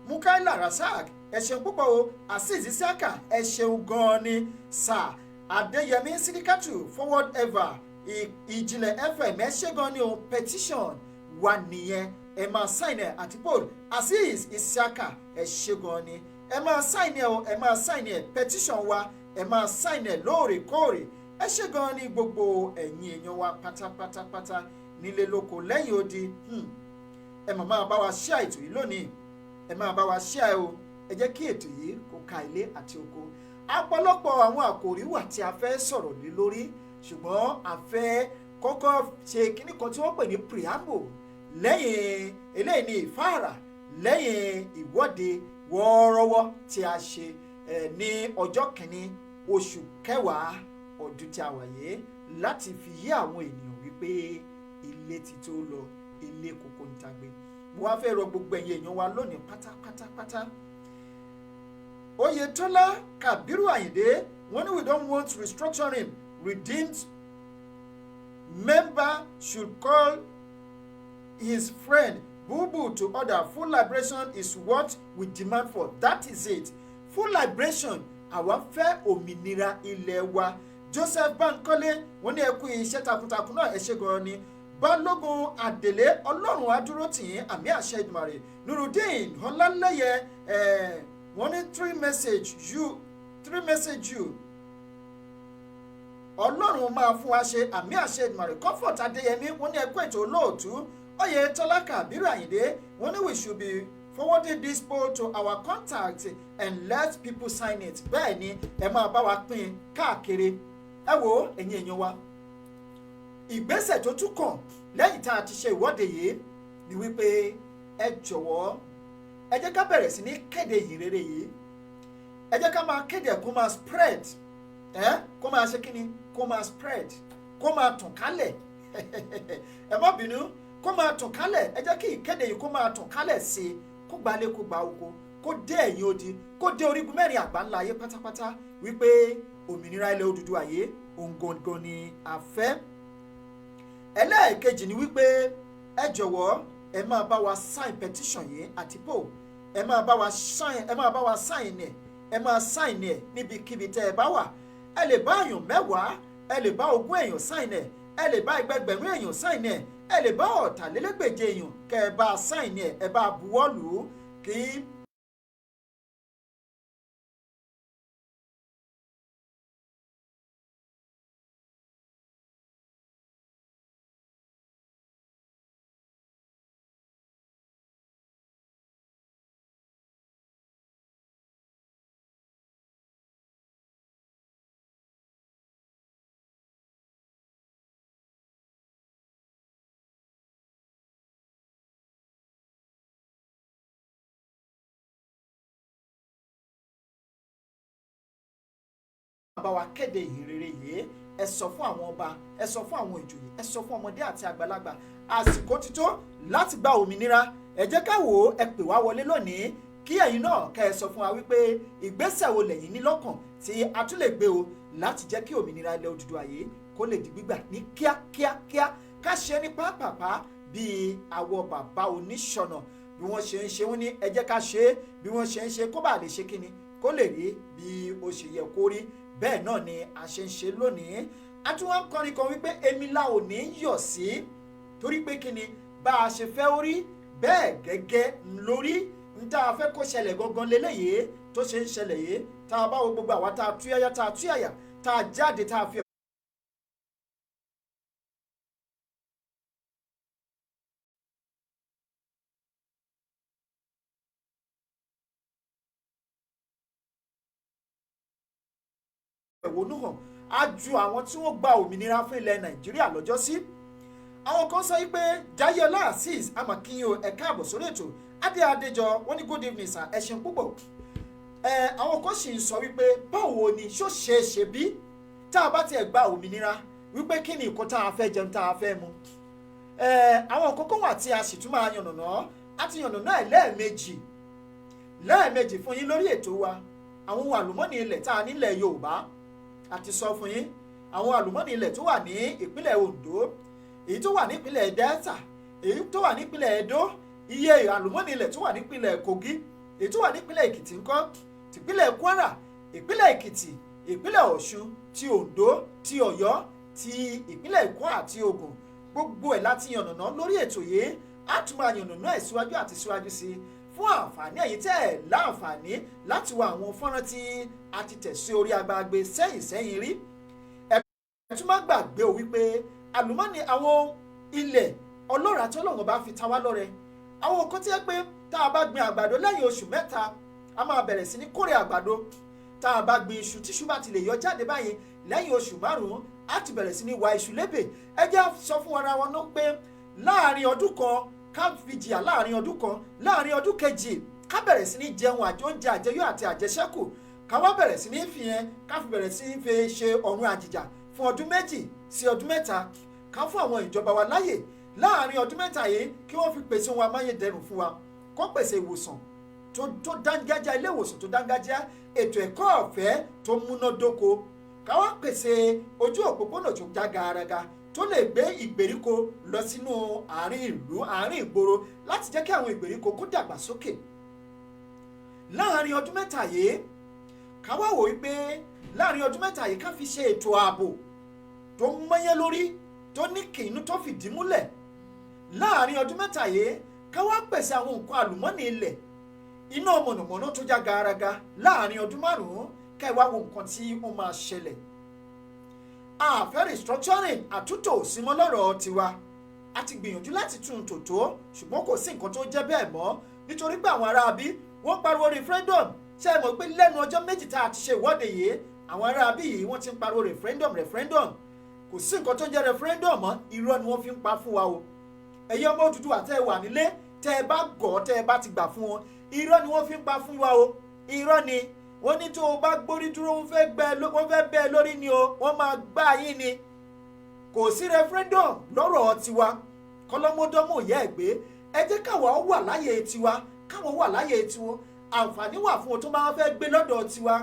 S1: Mukaila Rasak ẹ ṣeun púpọ̀ o Azeez Isiaka ẹ ṣeun gan ni Sir Adéyẹmí Sídíkàtù forward ever Ìjìnlẹ̀ FM ẹ ṣé gan ni o petition wà nìyẹn ẹ máa sign ẹ àti poll Azeez Isiaka ẹ ṣé gan ni ẹ máa sign ẹ o ẹ máa sign ẹ petition wa ẹ máa sign ẹ lóòrèkóòrè ẹ ṣé gan ni gbogbo ẹ̀yin èèyàn wa pátápátápátá nílé lóko lẹ́yìn odi ẹ máa bá wa share ètò yìí lónìí ẹ máa bá wa share o ẹ jẹ́ kí ètò yìí kó ka ilé àti oko ọ̀pọ̀lọpọ̀ àwọn àkòrí wà tí a fẹ́ sọ̀rọ̀ lé lórí ṣùgbọ́n a fẹ́ kọ́kọ́ ṣe kíní kan tí wọ́n pè ní preamble lẹ́yìn eléyìí ní ìfáàrà lẹ́yìn ìwọ́de wọ́ọ́rọ́wọ́ tí a ṣe ní ọjọ́ kìíní oṣù kẹwàá ọdún tí a wà yìí láti fi yé àwọn ènìyàn wípé ilé ti tó lọ ilé kókó ń tagbé mo wá fẹ́ rọ gbogbo ẹ̀yin èèyàn wa lónìí pátápátápátá Oyètọ́lá Kàbírù Àyìndé wọ́n ní we don't want restructuring redeemed member should call his friend Bubu to order. Full liberation is what we demand for. That is it. Full liberation àwa fẹ́ òmìnira ilẹ̀ wa. Joseph Bankole wọ́n ní ẹ kú iṣẹ́ takuntakun náà ẹ ṣé gan ni. Balógun Àdèlé Ọlọ́run adúró tì yín àmì àṣẹ Èdùmàrè. Nurudeen Ọlálẹ́yẹ wọ́n ní 3 message you Ọlọ́run máa fún wa ṣe àmì àṣẹ Èdùmàrè. Comfort Adéyẹmí wọ́n ní ẹ kú ètò olóòtú. Oyètọ́lá Kàbírù Àyìndé wọ́n ní we should be forwarding this poll to our contact and let people sign it. Bẹ́ẹ̀ ni ẹ máa bá wa pín káàkiri. Ẹ wo ẹ̀yin èèyàn wa ìgbésẹ̀ tó tún kàn lẹ́yìn tá a ti ṣe ìwọ́de yìí ni wípé ẹ jọ̀wọ́ ẹ jẹ́ ká bẹ̀rẹ̀ sí ní kéde ìhìnrere yìí ẹ jẹ́ ká máa kéde kó máa spread kó máa ṣe kíni kó máa spread kó máa tàn kálẹ̀ ẹ má bínú kó máa tàn kálẹ̀ ẹ jẹ́ kí ìkéde yìí kó máa tàn kálẹ̀ sí i kó gbalé kó gba oko kó dé ẹ̀yìn odi kó dé orígun mẹ́rin àgbáńlá ayé pátápátá wípé òmìnira ilẹ̀ Odùduwà yìí òun gangan ni a fẹ́. Ẹlẹ́ẹ̀kejì ni wípé ẹ jọ̀wọ́ ẹ máa bá wa sign petition yìí àti poll ẹ máa bá wa sign ẹ máa sign ẹ níbikíbi tẹ́ ẹ bá wà ẹ lè bá èèyàn 10 ẹ lè bá 20 èèyàn sign ẹ lè bá ẹgbẹgbẹ̀rún èèyàn sign ẹ ẹ lè bá ọ̀tàlélẹ́gbèje èèyàn kẹ́ ẹ bá sáìn ẹ̀ ẹ bá buwọ́ lù ú kí bá wa kéde ìhìnrere yìí. Ẹ sọ fún àwọn ọba, ẹ sọ fún àwọn ìjòyè, ẹ sọ fún ọmọdé àti àgbàlagbà. Àsìkò ti tó láti gba òmìnira. Ẹ jẹ́ ká wò ó, ẹ pè wá wọlé lónìí kí ẹ̀yin náà ká ẹ sọ fún wa wípé ìgbésẹ̀ wo lẹ̀yin ní lọ́kàn tí a tún lè gbé o láti jẹ́ kí òmìnira ilẹ̀ Odùduwà yìí kó lè di gbígbà ní kíákíákíá. Ká ṣe ní pápápá bíi àwọn bàbá oníṣọ̀nà bí wọ́n ṣe ń ṣe, wọ́n ní ẹ jẹ́ ká ṣe é bí wọ́n ṣe ń ṣe kó bá lè ṣe kíni kó lè rí bí ó ṣe yẹ kó rí. Bẹ́ẹ̀ náà ni a ṣe ń ṣe lónìí. A tún wá ń kọrin kan wípé èmi la ò ní yọ̀ sí torí pé kíni bá a ṣe fẹ́ orí bẹ́ẹ̀ gẹ́gẹ́ lórí. N tá a fẹ́ kó ṣẹlẹ̀ gangan leléyìí tó ṣe ń ṣẹlẹ̀ yìí. Tá a bá wo gbogbo àwa tá a túyáyá tá a túyàyà tá a jáde tá a fi ẹ̀wọ̀nú hàn á ju àwọn tí wọ́n gba òmìnira fún ilẹ̀ Nàìjíríà lọ́jọ́ sí. Àwọn kan sọ wípé Jayọlá Azeez amakinyo ẹ káàbọ̀ sórí ètò. Adé Adéjọ wọ́n ní good evening sir, ẹ ṣeun púpọ̀. Àwọn kan sì ń sọ wípé báwo ni ṣó ṣeé ṣe bí tá a bá tiẹ̀ gba òmìnira wípé kí ni nǹkan tá a fẹ́ jẹun tá a fẹ́ mu. Àwọn kókó wà tí a sì tún máa yànnàná á ti yànnàná ẹ̀ lẹ́ẹ̀mejì fún yín lórí ètò wa. Àwọn ohun àlùmọ́ọ́nì ilẹ̀ tá a nílẹ̀ Yorùbá àti sọ fún yín àwọn àlùmọ́ọ́nì ilẹ̀ tó wà ní ìpínlẹ̀ Ondo, èyí tó wà nípínlẹ̀ Delta, èyí tó wà nípínlẹ̀ Edo, iye àlùmọ́ọ́nì ilẹ̀ tó wà nípínlẹ̀ Kogi, èyí tó wà nípínlẹ̀ Èkìtì ńkọ́, tìpínlẹ̀ Kwara, ìpínlẹ̀ Èkìtì, ìpínlẹ̀ Ọ̀ṣun, ti Ondo, ti Ọ̀yọ́, ti ìpínlẹ̀ Èkó àti Ògùn. Gbogbo ẹ̀ láti yànnàná lórí ètò yìí. Á tún máa yànnàná ẹ̀ síwájú àti síwájú sí i fún àǹfààní ẹ̀yin tẹ́ ẹ̀ láǹfààní láti wo àwọn fọ́nrán tí a ti tẹ̀ sí orí agbágbé sẹ́yìn rí. Ẹ tún má gbàgbé o wípé àlùmọ́ọ́nì àwọn ilẹ̀ ọlọ́ràá tí Ọlọ́run bá fi ta wá lọ́rẹ. Àwọn kan tí ẹ pé tá a bá gbin àgbàdo lẹ́yìn oṣù mẹ́ta a máa bẹ̀rẹ̀ sí ní kórè àgbàdo. Tá a bá gbin iṣu tíṣu bá ti lè yọ jáde báyìí lẹ́yìn oṣù márùn-ún á ti bẹ̀rẹ̀ sí ní wa iṣu lébè. Ẹ jẹ́ sọ fún ara wọn náà pé láàárín ọdún kan ká fi jìyà láàrin ọdún kan, láàrin ọdún kejì ká bẹ̀rẹ̀ sí ní jẹun oúnjẹ àjẹyó àti àjẹṣẹ́kù. Ká wá bẹ̀rẹ̀ sí ní fi yẹn ká fi bẹ̀rẹ̀ sí ní fi ṣe ọ̀run àjìjà fún ọdún 2 sí ọdún 3. Ká fún àwọn ìjọba wa láyè láàrin ọdún 3 yìí kí wọ́n fi pèsè ohun amáyédẹrùn fún wa. Kó pèsè ìwòsàn tó dángájá, ilé ìwòsàn tó dángájá, ètò ẹ̀kọ́ ọ̀fẹ́ tó múnádóko. Ká wá pèsè ojú òpópónà tó já garaga tó lè gbé ìgbèríko lọ sínú àárín ìlú, àárín ìgboro láti jẹ́ kí àwọn ìgbèríko kó dàgbà sókè. Láàárín ọdún 3 yìí ká wá wò wípé láàárín ọdún 3 yìí ká fi ṣe ètò ààbò tó mọ́yán lórí tó ní kìnnú tó fìdí múlẹ̀. Láàárín ọdún 3 yìí ká wá pèsè àwọn nǹkan àlùmọ́ọ́nì ilẹ̀, iná mọ̀nàmọ́ná tó já garaga. Láàárín ọdún 5 ká ẹ wá wo nǹkan tí ó máa ṣẹlẹ̀. Àfẹ́ restructuring àtúntò símọ́ lọ́rọ̀ tiwa. A ti gbìyànjú láti tún tòótó ṣùgbọ́n kò sí nǹkan tó jẹ́ bẹ́ẹ̀ mọ́ nítorí pé àwọn aráabí wọ́n pariwo referendum. Ṣé ẹ mọ̀ pé lẹ́nu ọjọ́ 2 tá a ti ṣe ìwọ́de yìí àwọn aráabí yìí wọ́n ti ń pariwo referendum. Kò sí nǹkan tó jẹ́ referendum mọ́, irọ́ ni wọ́n fi ń pa fún wa o. Ẹ̀yin ọmọ Odùduwà tẹ́ ẹ wà nílé tẹ́ ẹ bá gọ̀ tẹ́ ẹ bá ti gbà fún wọn, irọ́ ni wọ́n fi ń pa fún wa o. Irọ́ ni wọ́n ní tó o bá gbórí dúró wọ́n fẹ́ bẹ́ẹ̀ lórí ni o, wọ́n máa gbá yín ni. Kò sí referendum lọ́rọ̀ tiwa. Kọ́lọ́mọdọ́mọ ìyá ẹ̀ gbé ẹ jẹ́ káwa wà láyé tiwa, káwọn wà láyé tiwọn. Àǹfààní wà fún wọn tó máa fẹ́ gbé lọ́dọ̀ tiwa.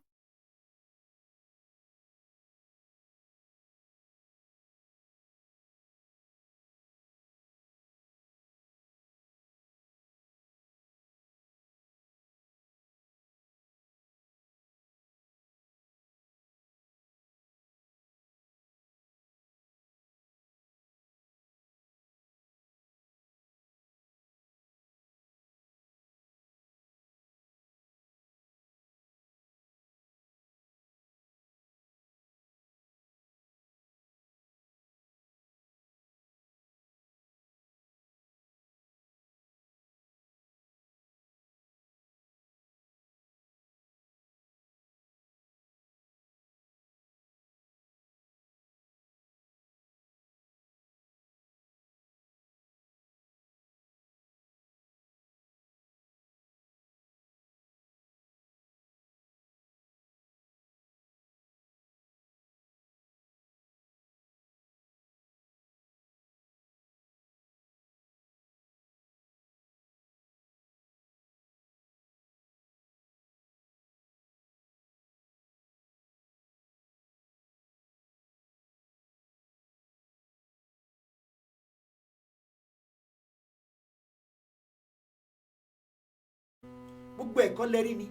S1: gbogbo ẹ̀kọ́ lẹ́rí ni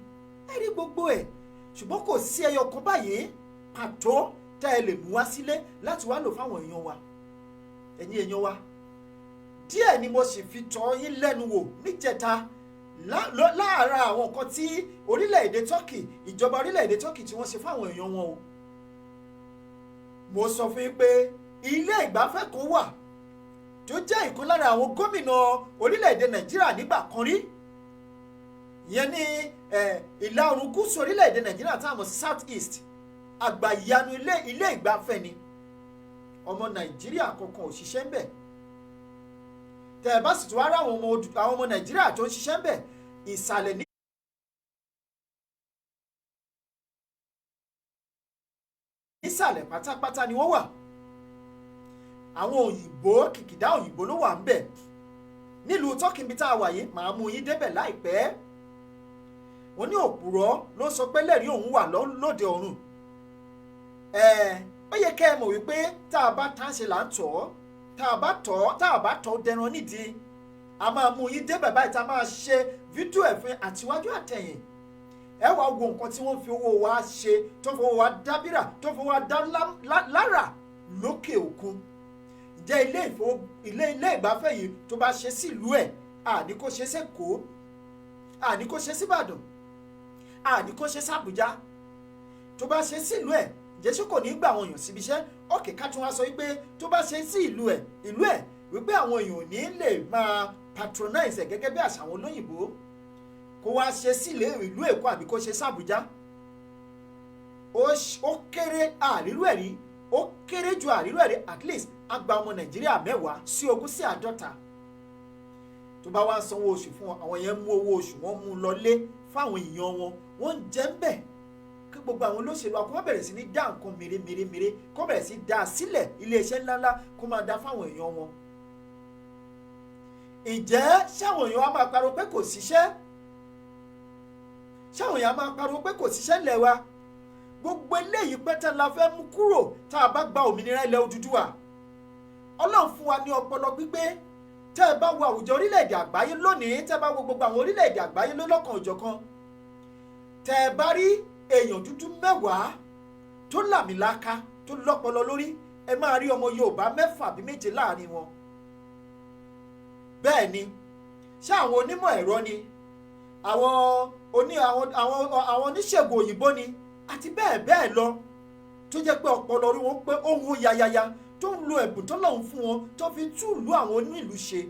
S1: ẹ rí gbogbo ẹ̀ ṣùgbọ́n kò sí ẹyọ kan báyìí pàtó tá ẹ lè mú wá sílé láti wá lò fáwọn èèyàn wa ẹ̀yin èèyàn wa díẹ̀ ni mo sì fi tọ́ yín lẹ́nu wò níjẹta láàárín àwọn nǹkan tí orílẹ̀-èdè Turkey ìjọba orílẹ̀-èdè Turkey tí wọ́n ṣe fáwọn èèyàn wọn o mo sọ fún yín pé ilé ìgbafẹ́ kan wà tó jẹ́ ìkan lára àwọn gómìnà orílẹ̀-èdè Nàìjíríà nígbà kan rí ìyẹn ní ìlà oòrùn gúúsù orílẹ̀-èdè Nàìjíríà tá a mọ̀ sí South East àgbàyanu ilé ìgbafẹ́ ni ọmọ Nàìjíríà kankan ò ṣiṣẹ́ ń bẹ̀ tẹ́ ẹ bá sì tún wá rá àwọn ọmọ Nàìjíríà tó ń ṣiṣẹ́ ń bẹ̀ ìsàlẹ̀ ní. nísàlẹ̀ pátápátá ni wọ́n wà àwọn òyìnbó kìkìdá òyìnbó ló wà ń bẹ̀ nílùú Turkey bí tá a wà yìí màá mú yín débẹ̀ láìpẹ́ wọ́n ní òpùrọ́ ló sọ pé lẹ́rìí òun wà lóde ọ̀run ó yẹ kẹ́ ẹ mọ̀ wípé tá a bá tá a ṣe là ń tọ́ tá a bá tọ́ dẹran nídìí a máa mú yín débẹ̀ báyìí tá a máa ṣe fídíò ẹ̀fín àtiwájú àtẹ̀yìn ẹ wá wo nǹkan tí wọ́n fi owó wa ṣe tó fi owó wa dábìrà tó fi owó wa dá lára lókè òkun ǹjẹ́ ilé ìgbafẹ́ yìí tó bá ṣe sílùú ẹ̀ àní kó ṣe sẹ́kọ̀ọ́ àní kó ṣe síbàdàn àní kó ṣe sàbújá tó bá ṣe sílùú ẹ̀ jésù kò ní gbà àwọn èèyàn síbi iṣẹ́ òkè ká tún wá sọ wípé tó bá ṣe sí ìlú ẹ̀ wípé àwọn èèyàn ò ní lè máa patronize ẹ̀ gẹ́gẹ́ bí àṣà àwọn olóyìnbó kó wá ṣe sílé ìlú èkó àbí kó ṣe sàbújá ó kéré àrírú ẹ̀ rí ó kéré ju àrírú ẹ̀ rí at least á gba ọmọ nàìjíríà 10 sí 20 sí 50 tó bá wá ń sanwó oṣù fún wọn àwọn yẹn mú owó oṣù wọn mú lọlé fáwọn èèyàn wọn wọ́n ń jẹ ń bẹ̀ kí gbogbo àwọn olóṣèlú àkọ́kọ́ bẹ̀rẹ̀ sí ní dá nǹkan mèremère kó bẹ̀rẹ̀ sí dá sílẹ̀ iléeṣẹ́ ńláńlá kó máa dá fáwọn èèyàn wọn. ǹjẹ́ ṣáwọn èèyàn á máa pariwo pé kò síṣẹ́ ṣáwọn èèyàn á máa pariwo pé kò síṣẹ́ ńlẹ̀ wa gbogbo eléyìí pẹ́tẹ́ la fẹ́ mú kúrò tá a bá gba òmìnira ilẹ̀ Odùduwà Ọlọ́run fún wa ní ọpọlọ gbígbé tẹ́ ẹ bá wo àwùjọ orílẹ̀-èdè àgbáyé lónìí tẹ́ ẹ bá wo gbogbo àwọn orílẹ̀-èdè àgbáyé lọ́lọ́kan òjọ̀kan tẹ́ ẹ bá rí èèyàn dúdú 10 tó làmìlaka tó lọ́pọlọ lórí ẹ máa rí ọmọ Yorùbá 6 àbí 7 láàrin wọn. bẹ́ẹ̀ ni ṣé àwọn onímọ̀ ẹ̀rọ ni àwọn oníṣègùn òyìnbó ni àti bẹ́ẹ̀ bẹ́ẹ̀ lọ tó jẹ́ pé ọpọlọ orí wọn pé ohun yayaya tó ń lo ẹ̀bùn tó lọ́hùn fún wọn tó fi túlù àwọn onílù ṣe.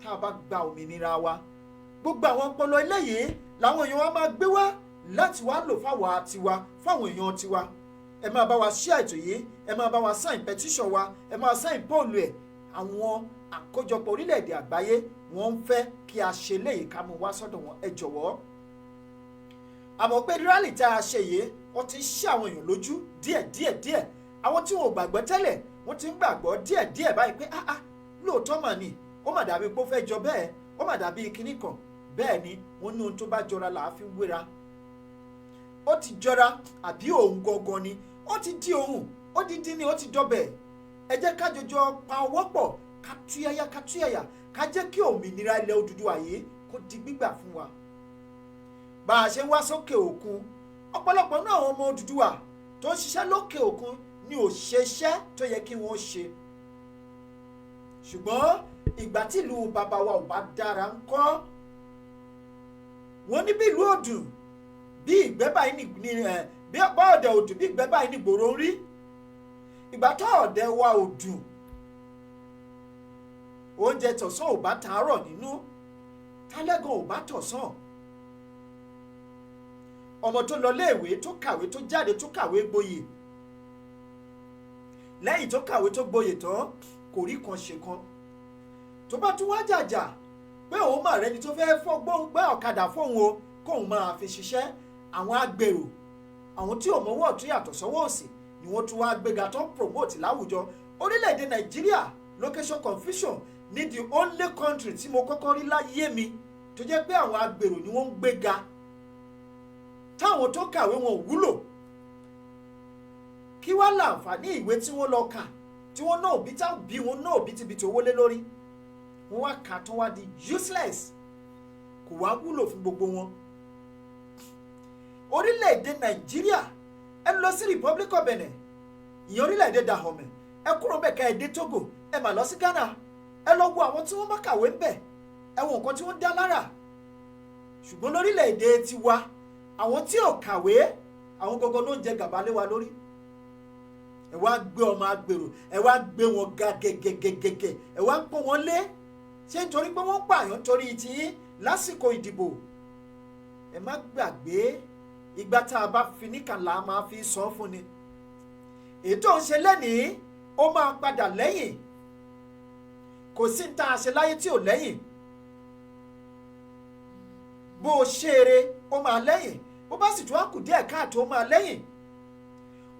S1: tá a bá gba òmìnira wa gbogbo àwọn ọpọlọ eléyìí làwọn èèyàn wa máa gbé wá láti wá lò fáwọn tiwa fáwọn èèyàn tiwa ẹ máa bá wa share ètò yìí ẹ máa bá wa sign petition wa ẹ máa sign pọ́ọ̀lù ẹ̀ àwọn àkójọpọ̀ orílẹ̀-èdè àgbáyé wọ́n ń fẹ́ kí a ṣe léyìí ká mú wá sọ́dọ̀ wọn ẹ jọ̀wọ́. àmọ́ pé rally tá a ṣe yìí wọ́n ti ń ṣe àwọn èèyàn lójú díẹ̀ àwọn tí wọn ò gbàgbọ́ tẹ́lẹ̀ wọ́n ti ń gbàgbọ́ díẹ̀ báyìí pé lóòótọ́ mà ní ó mà dàbí pé ó fẹ́ jọ bẹ́ẹ̀ ó mà dàbí kinní kan bẹ́ẹ̀ ni wọ́n ní ohun tó bá jọra là á fi wéra ó ti jọra àbí òun gangan ni ó ti di ohun ó di dín ní ó ti dọbẹ̀ ẹ jẹ́ ká jọjọ pa ọwọ́ pọ̀ ká túyàyà ká jẹ́ kí òmìnira ilẹ̀ Odùduwà yìí kó di gbígbà fún wa. bá a ṣe ń wá sókè òkun ọ̀pọ̀lọpọ̀ náà àwọn ọmọ Odùduwà tó ń ṣiṣẹ́ lókè òkun ni ò ṣe iṣẹ́ tó yẹ kí wọ́n ṣe. ṣùgbọ́n ìgbà tí ìlú bàbá wa ò bá dára ńkọ́ wọ́n ní bí ìlú òdùn bí ìgbẹ́ báyìí ní bí ọ̀pá ọ̀dẹ̀ òdùn bí ìgbẹ́ báyìí ní gbòòrò rí ìgbà tó ọ̀dẹ̀ wa òdùn oúnjẹ tọ̀sán ò bá tàárọ̀ nínú tálẹ́gàn ò bá tọ̀sán ọmọ tó lọ léèwé tó kàwé tó jáde tó kàwé gboyè lẹ́yìn tó kàwé tó gboyè tán kò rí kan ṣe kan tó bá tún wá jàjà pé òun mà rẹni tó fẹ́ fọ́gbọ́n gbé ọ̀kadà fóun o kóun máa fi ṣiṣẹ́ àwọn agbèrò àwọn tí ò mọ́wọ́ tó yàtọ̀ sọ́wọ́ òsì ni wọ́n tún wá gbéga tó ń promote láwùjọ orílẹ̀-èdè Nàìjíríà location confusion ní the only country tí mo kọ́kọ́ rí láyé mi tó jẹ́ pé àwọn agbèrò ni wọ́n ń gbéga táwọn tó kàwé wọn ò wúlò kí wá láǹfààní ìwé tí wọ́n lọ kà tí wọ́n náà bí wọn náà bìtìbìtì owó lé lórí wọ́n wá kà tó wá di useless kò wá wúlò fún gbogbo wọn. orílẹ̀-èdè Nàìjíríà ẹ lọ sí Republic of Benin, ìyẹn orílẹ̀-èdè Dahomey, ẹ kúrò bẹ́ẹ̀ ká ẹ dé Togo, ẹ mà lọ sí Ghana, ẹ lọ wo àwọn tí wọ́n bá kàwé ń bẹ̀, ẹ wo nǹkan tí wọ́n dá lára. ṣùgbọ́n lórílẹ̀-èdè tiwa àwọn tí ò kàwé àwọn gọgọ ló ń jẹ gàba lé wa lórí. ẹ wá gbé ọmọ agbèrò, ẹ wá gbé wọn ga gẹ́gẹ́gẹ́gẹ́, ẹ wá pọ́n wọn lé. ṣé nítorí pé wọ́n pààyàn torí tiyín lásìkò ìdìbò? ẹ má gbàgbé ìgbà tá a bá fi níkànlá máa fi sọ fún ni. èyí tó ń ṣe lẹ́nìí ó máa padà lẹ́yìn. kò sí ní tá a ṣe láyé tí ò lẹ́yìn. bó o ṣe eré ó máa lẹ́yìn, bó bá sì tún á kù díẹ̀ káàtó ó máa lẹ́yìn.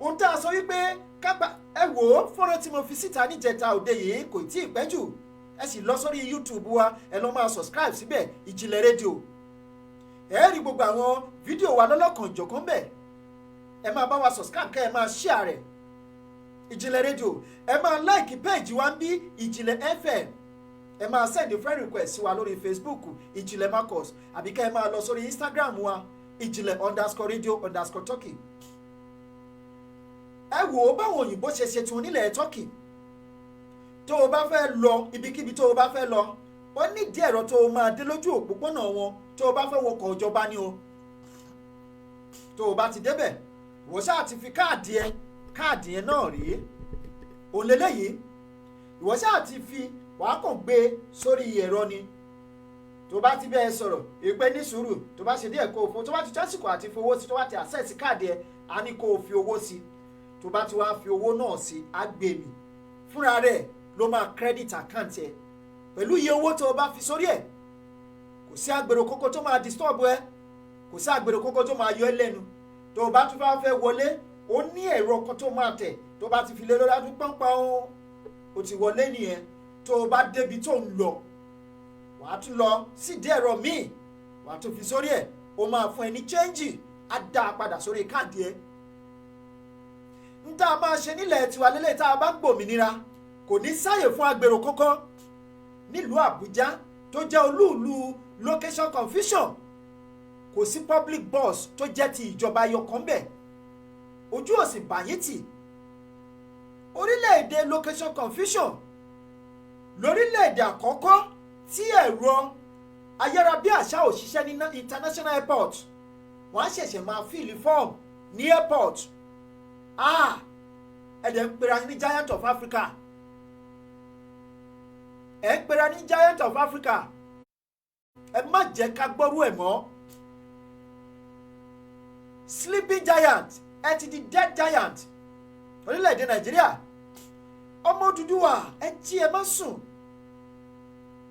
S1: ohun tá a sọ wípé kápá ẹ wò ó fọ́nrán tí mo fi síta níjẹta òde yìí kò tí ì pẹ́ jù. ẹ sì lọ sórí YouTube wa, ẹ lọ máa subscribe síbẹ̀, Ìjìnlẹ̀ rédíò. ẹ rí gbogbo àwọn fídíò wa lọ́lọ́kan ìjọ̀kan bẹ̀. ẹ máa bá wa subscribe kẹ́ ẹ máa share rẹ̀. Ìjìnlẹ̀ rédíò, ẹ máa like page wa ń bí Ìjìnlẹ̀ FM. ẹ máa send friend request sí wa lórí Facebook Ìjìnlẹ̀ Marcus, àbí kẹ́ ẹ máa lọ sórí Instagram wa Ìjìnlẹ̀_radio_Turkey. ẹ wò ó báwọn òyìnbó ṣe ṣe tún nílẹ̀ Turkey. tó o bá fẹ́ lọ ibikíbi tó o bá fẹ́ lọ, ó nídìí ẹ̀rọ tó o máa dé lójú òpópónà wọn tó o bá fẹ́ wọkọ̀ ìjọba ni o. tó o bá ti débẹ̀ wọ́n ṣáà ti fi káàdì yẹn náà rí òun lélẹ́yìí. ìwọ ṣáà ti fi wàá kàn gbé sórí ẹ̀rọ ni. tó bá ti bẹ́ẹ̀ sọ̀rọ̀ ìpè ní sùúrù, tó bá ṣe díẹ̀ kó o fún, tó bá ti jásìkò àti fowó sí, tó bá ti access káàdì ẹ á ní kó o fi owó sí. tó bá ti wá fi owó náà sí á gbé mi fúnra rẹ̀ ló máa credit account ẹ pẹ̀lú iye owó tó o bá fi sórí ẹ̀. kò sí àgbèrò kókó tó máa disturb ẹ, kò sí àgbèrò kókó tó máa yọ ẹ lẹ́nu. tó o bá tún bá fẹ́ wọlé ó ní ẹ̀rọ kan tó máa tẹ̀, tó bá ti fi lé lórí adún pọ́npọ́n o ti wọlé nìyẹn. tó o bá débi tó ń lọ wàá tún lọ sídìí ẹ̀rọ míì, wàá tún fi sórí ẹ̀, ó máa fún ẹ ní chẹ́ńjì, á dá a padà sórí káàdì ẹ. ń tá a máa ṣe nílẹ̀ tiwa lélẹ̀ tá a bá gbòmìnira, kò ní sáyè fún agbèrò kankan. nílùú Àbújá tó jẹ́ olúùlú location confusion, kò sí public bus tó jẹ́ ti ìjọba ayọ̀kan bẹ̀. ojú òsì bàyìntì. orílẹ̀-èdè location confusion lórílẹ̀-èdè àkọ́kọ́ tí ẹ̀rọ ayárabíàṣá ò ṣiṣẹ́ ní international airport. wọ́n á ṣẹ̀ṣẹ̀ máa fíìlì fọ́ọ̀mù ní airport. ẹ̀dẹ̀ ń pera ní Giant of Africa. ẹ̀ ń pera ní Giant of Africa. ẹ má jẹ́ ká gbọ́rú ẹ̀ mọ́. Sleeping Giant ẹ ti di dead giant. orílẹ̀-èdè Nàìjíríà, ọmọ Odùduwà ẹ jí ẹ má sùn.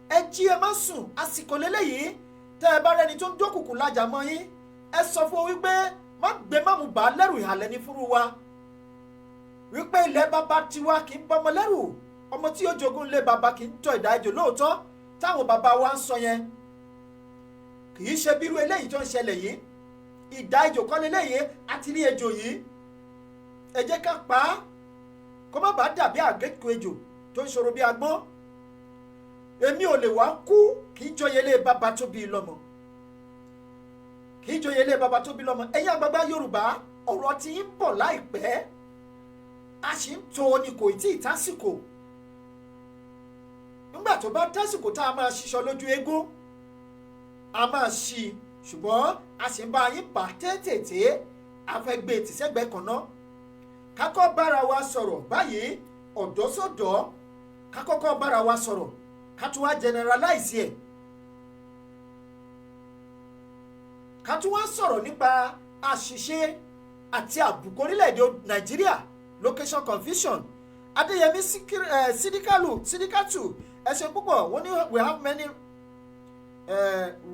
S1: ẹ jí ẹ má sùn, àsìkò lélẹ́yìí. tẹ́ ẹ bá rẹni tó ń dókùnkùn lájà mọ́ yín, ẹ sọ fún ọ wípé má gbé mámú bá lẹ́rù ìhàlẹ̀ ní fúru wa. wípé ilẹ̀ bàbá tiwa kì í bọ́mọ lẹ́rù. ọmọ tí ó jogún lé bàbá kì í tọ́ ìdá ejò lóòótọ́ táwọn bàbá wa ń sọ yẹn. kì í ṣe bírú eléyìí tó ń ṣẹlẹ̀ yìí. ìdá ejò kọ́ lélẹ́yìí, àti rí ejò yìí. ẹ jẹ́ ká pa á kó má bàa dàbí àgékù ejò tó ń ṣòro bí agbọ́n. èmi ò lè wá kú kì í jọyè lé bàbá tó bí lọ́mọ. kì í jọyè lé bàbá tó bí lọ́mọ. ẹ̀yin àgbààgbà Yorùbá, ọ̀rọ̀ tí ń bọ̀ láìpẹ́. a sì ń tó ni kò tí ì tásìkò. nígbà tó bá tásìkò tá a máa ṣiṣọ́ lójú eégún, a máa ṣí i, ṣùgbọ́n a sì ń bá yín bà tètè a fẹ́ gbé tìṣẹ́gbẹ́ kan náà. kákọ́ bára wa sọ̀rọ̀ báyìí, ọ̀dọ́ sọ̀dọ́, kákọ́kọ́ bára wa sọ̀rọ̀ ká tún wá generalize ẹ̀. ká tún wá sọ̀rọ̀ nípa àṣìṣe àti àbùkù orílẹ̀-èdè Nàìjíríà location confusion. Adéyẹmí Sídíkàtù ẹ ṣé púpọ̀, wọ́n ní we have many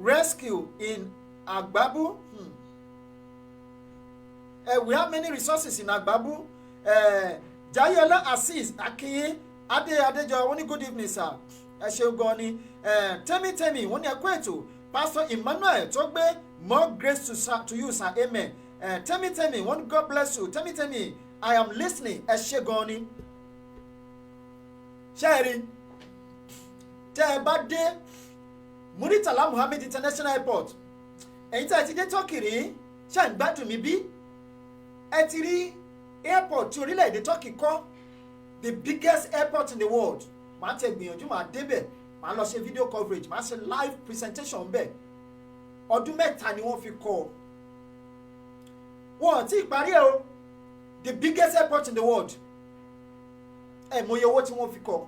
S1: rescue in Agbabu. We have many resources in Agbabu. Jayola Azeez Akinye Adéjọ wọ́n ní good evening sir. ẹ ṣeun gan ni. Tẹ́mítẹ́mí wọ́n ní ẹ kú ètò. Pastor Emmanuel tó gbé more grace to you sir, amen. Tẹ́mítẹ́mí wọ́n ní God bless you. Tẹ́mítẹ́mí I am listening, ẹ ṣé gan ni. ṣé ẹ rí tẹ́ ẹ bá dé Muritala Muhammed International Airport. Ẹ̀yin tí ẹ ti dé Turkey rí ṣe ń gbádùn mi bí? Ẹ ti rí airport tí orílẹ̀-èdè Turkey kọ́, the biggest airport in the world. Màá tẹ gbìyànjú, màá débẹ̀, màá lọ ṣe video coverage, màá ṣe live presentation bẹ́ẹ̀. Ọdún 3 ni wọ́n fi kọ́. Wọ́n ti parí ẹ̀ o. The biggest airport in the world. Ẹ mọ iye owó tí wọ́n fi kọ́.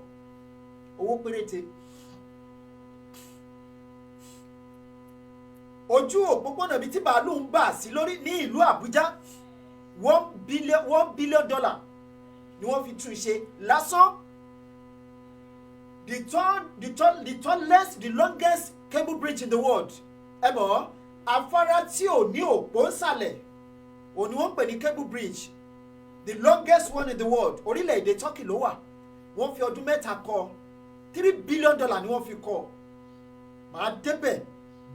S1: Owó péréte. Ojú òpópónà bíi tí bàálù ń bà sí lórí ní ìlú Àbújá $1 billion ni wọ́n fi tún ṣe lásán. The longest cable bridge in the world. Ẹ mọ̀, afárá tí ò ní òpó nsàlẹ̀ ò ní wọ́n pè ní cable bridge. The longest one in the world. Orílẹ̀-èdè Turkey ló wà. Wọ́n fi ọdún 3 kọ́. $3 billion ni wọ́n fi kọ́. Màá débẹ̀,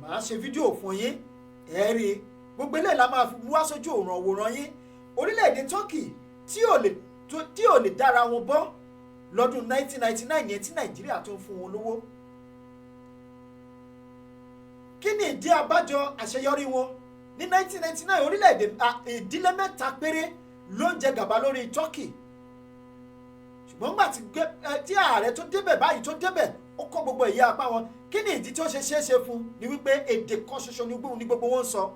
S1: màá ṣe fídíò fún yín. Ẹ rí gbogbo eléyìí la máa fi wá sójú òwòrán yín. Orílẹ̀-èdè Turkey tí ò lè dára wọn bọ́ lọ́dún 1999 yẹn tí Nàìjíríà tó ń fún wọn lówó. Kí ni ìdí abájọ àṣeyọrí wọn? Ní 1999 orílẹ̀-èdè ìdílé 3 péré ló ń jẹ gàba lórí Turkey. Ṣùgbọ́n nígbà tí ààrẹ tó débẹ̀ báyìí tó débẹ̀ ó kọ́ gbogbo ìyá apá wọn. Kí ni ìdí tí ó ṣe ṣeéṣe fún ni wípé èdè kan ṣoṣo ní gbogbo wọn ń sọ.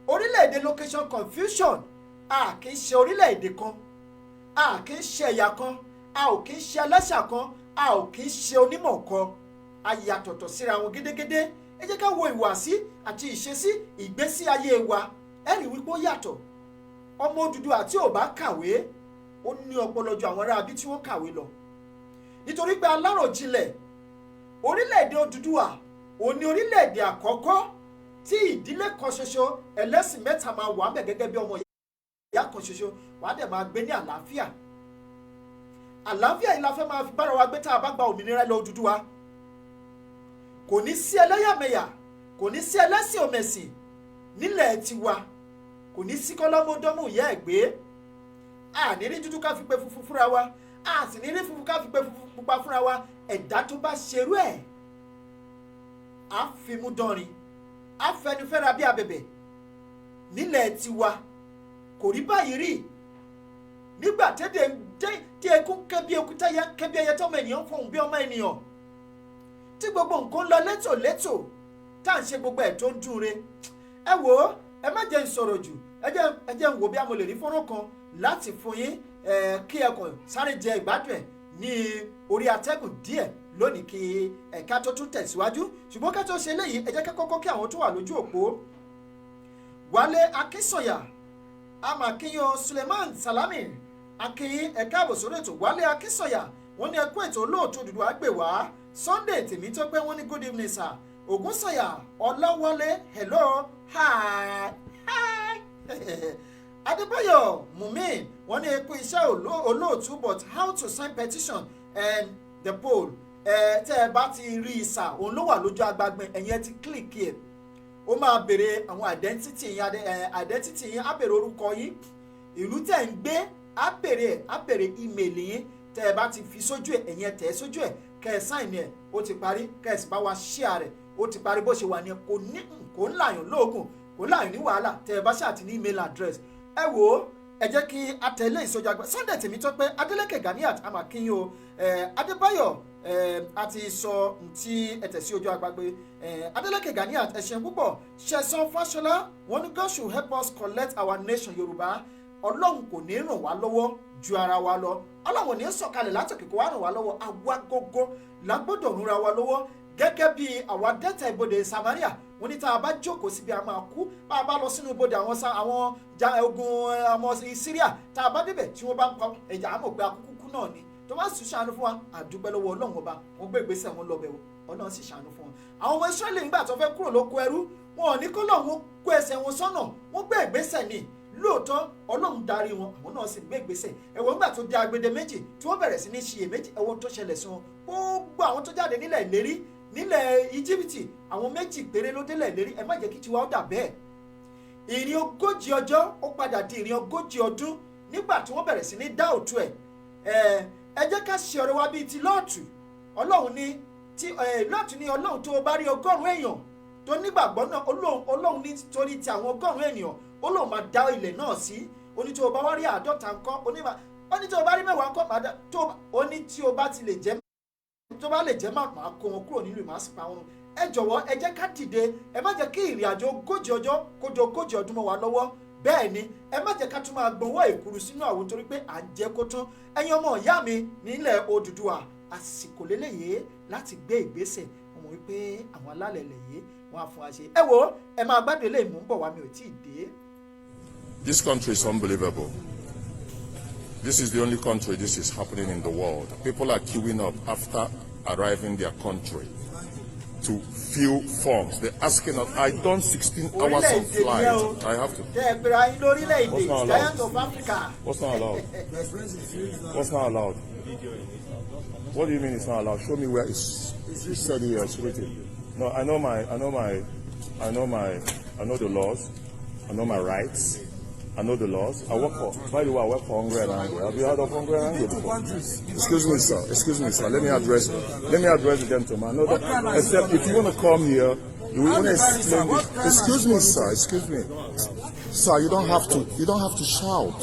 S1: Orílẹ̀-èdè location confusion. A kì í ṣe orílẹ̀-èdè kan, a kì í ṣe ẹ̀yà kan, a ò kì í ṣe ẹlẹ́ṣà kan, a ò kì í ṣe onímọ̀ kan. A yàtọ̀tọ̀ síra wọn gédégédé. Ẹ jẹ́ ká wo ìwàsí àti ìṣesí ìgbésí ayé wa. Ẹ rí wípé ó yàtọ̀. Ọmọ Odùduwà tí ò bá kàwé ó ní ọpọlọ ju àwọn ará abí tí wọ́n kàwé lọ. Nítorí pé aláròjinlẹ̀ orílẹ̀-èdè Odùduwà òun ni orílẹ̀-èdè àkọ́kọ́ tí ìdílé kan ṣoṣo ẹlẹ́sìn 3 máa wà ńbẹ̀ gẹ́gẹ́ bí ọmọ ìyá kan ṣoṣo, wàá dẹ̀ máa gbé ní àlàáfíà. Àlàáfíà yìí la fẹ́ máa fi bára wa gbé tá a bá gba òmìnira ilẹ̀ Odùduwà. Kò ní sí ẹlẹ́yàmẹ̀yà, kò ní sí ẹlẹ́sìn òmẹ̀sìn nílẹ̀ tiwa, kò ní sí kọ́lọ́mọdọ́mù ìyá ẹ̀gbé. A ní rí dúdú ká fi pé funfun fúnra wa, a sì ní rí funfun ká fi pé pupa fúnra wa. Ẹ̀dá tó bá ṣerú ẹ̀ á fi mú dánrin, á fẹnufẹ́ra bí abẹ̀bẹ̀. Nílẹ̀ tiwa kò rí báyìí rí. Nígbà tí ekú ké bí ekú táyà ké bí ẹyẹ tọ́mọ ènìyàn fọhùn bí ọmọ ènìyàn, tí gbogbo nǹkan lọ létòlétò tá à ń ṣe gbogbo ẹ̀ tó ń dùn re. Ẹ wò ó, ẹ má jẹ́ n sọ̀rọ̀ jù, ẹ jẹ́ n wò bí a mo lè rí fọ́nrán kan láti fún yín kí ẹ kàn sáré jẹ ìgbádùn ẹ̀ ní orí atẹ́gùn díẹ̀ lónìí kí ẹ̀ka tó tún tẹ̀síwájú. Ṣùgbọ́n ká tó ṣe léyìí, ẹ jẹ́ ká kọ́kọ́ kí àwọn tó wà lójú òpó. Wálé Akínsọ̀yà, Amakinyo Suleiman Salami, Akin ẹ káàbọ̀ sórí ètò. Wálé Akínsọ̀yà wọ́n ní ẹkú ètò olóòtú Odùduwà gbè wá. Sunday Tèmítọ́pẹ́ wọ́n ní good evening sir. Ògúnsọ̀yà Ọláwálé hello hi. Adébáyọ̀ Mumin wọ́n ní ẹkú iṣẹ́ olóòtú but how to sign petition and the poll. Tẹ́ ẹ bá ti rí ìsà òun ló wà lójú agbágbẹ́ ẹ̀yìn ẹ ti click here. Ó máa bèrè àwọn identity yín, á bèrè orúkọ yín, ìlú tẹ́ ń gbé, á bèrè email yín. Tẹ́ ẹ bá ti fi sójú ẹ̀ ẹ̀yìn ẹ tẹ̀ sójú ẹ̀ kẹ́ ẹ sign ẹ̀ ó ti parí, kẹ́ ẹ sì bá wa share rẹ̀ ó ti parí. Bó ṣe wà ní kò ń láyàn lóògùn, kò ń láyàn ní wàhálà. Tẹ́ ẹ bá ṣáà ti ní email address. Ẹ wò ó, ẹ jẹ́ kí a tẹ̀lé ìsọjí àgbà. Sunday Tèmítọ́pẹ́, Adélékè Ganiat Amakinyo, Adébáyọ̀ àti sọ tí ẹ tẹ̀ sí ojú agbágbé. Adélékè Ganiat ẹ ṣeun púpọ̀. Ṣẹ̀san Fáṣọlá wọ́n ní God should help us collect our nation Yorùbá. Ọlọ́run kò ní ràn wá lọ́wọ́ ju ara wa lọ. Ọlọ́run ní sọ̀kalẹ̀ látòkè kó wá ràn wá lọ́wọ́. Àwa gógó la gbọ́dọ̀ rúnra wa lọ́wọ́. Gẹ́gẹ́ bí àwa dẹ́tà ibodè Samaria wọ́n ní tá a bá jókòó síbi a máa kú. Bá a bá lọ sínú ibodè àwọn ogun ọmọ Syria tá a bá débẹ̀ tí wọ́n bá ń pa ẹ̀jẹ̀ àmọ̀ pé akúkú náà ni. Tó bá sì ṣàánú fún wa àdúpẹ́ lọ́wọ́ Ọlọ́run ọba, wọ́n gbé ìgbésẹ̀ wọn lọ bẹ̀ wò, Ọlọ́run sì ṣàánú fún wọn. Àwọn ọmọ Ísírẹ́lì nígbà tó fẹ́ kúrò lóko ẹrú wọn ò ní kó lọ́run kó ẹsẹ̀ wọn sọ́nà, wọ́n gbé ìgbésẹ̀ ni. Lóòótọ́ Ọlọ́run darí wọn, àwọn náà sì gbé ìgbésẹ̀. Ẹ̀wọ̀n nígbà tó dé agbede méjì tí wọ́n bẹ̀rẹ̀ sí ní ṣiyèméjì, ẹ̀wọ̀n tó ṣẹlẹ̀ sí wọn. Gbogbo àwọn tó jáde nílẹ̀ ìlérí nílẹ̀ Íjíbítì àwọn 2 péré ló délẹ̀ ìlérí. Ẹ má jẹ́ kí tiwa ó dà bẹ́ẹ̀. Ìrìn 40 ọjọ́ ó padà di ìrìn 40 ọdún nígbà tí wọ́n bẹ̀rẹ̀ sí ní dá òtún ẹ̀. Ẹ jẹ́ ká ṣe ọ̀rọ̀ wa bíi ti Lọ́ọ̀tù. Ọlọ́run ní tí láti ní Ọlọ́run tó bá rí 100 èèyàn tó nígbàgbọ́ náà Ọlọ́run nítorí ti àwọn 100 ènìyàn Ọlọ́run máa dá ilẹ̀ náà sí. Ó ní tí o bá wá rí 50 ńkọ́ ó ní tí o bá rí 10 ńkọ́ máa dá ó ní tí o bá ti lè jẹ́ tó bá lè jẹ́ máa kó wọn kúrò nílùú ìmọ̀ àsìpá wọn. Ẹ jọ̀wọ́ ẹ jẹ́ ká dìde, ẹ má jẹ́ kí ìrìn àjò 40 ọjọ́ kójọ 40 ọdún mọ́ wa lọ́wọ́. Bẹ́ẹ̀ ni ẹ má jẹ́ ká tún máa gbọ́wọ́ ìkúrú sínú àwọn torí pé à ń jẹ́ kó tán. Ẹ̀yin ọmọ ìyá mi nílẹ̀ Odùduwà, àsìkò lélẹ́yìí láti gbé ìgbésẹ̀. Wọ́n mọ̀ wípé àwọn alálẹ̀ lẹ̀yẹ wọ́n á fún wa ṣe. Ẹ wo ẹ máa gbádùn eléyìí mú bọ̀ wá, mi ò tí ì dé.
S3: This country is unbelievable. This is the only country this is happening in the world. People are queuing up after arriving their country to fill forms. They're asking us, I done 16 hours of flight. I have to. What's not allowed? What's not allowed? What's not allowed? What do you mean it's not allowed? Show me where it's said here, it's written. No, I know the laws. I know my rights. I know the laws. I work for, by the way, I work for Hungry and Angry. Have you heard of Hungry and Angry before? Excuse me, sir. Let me address the gentleman. No, except if you want to come here, you want to explain this. Excuse me, sir. Sir, you don't have to shout.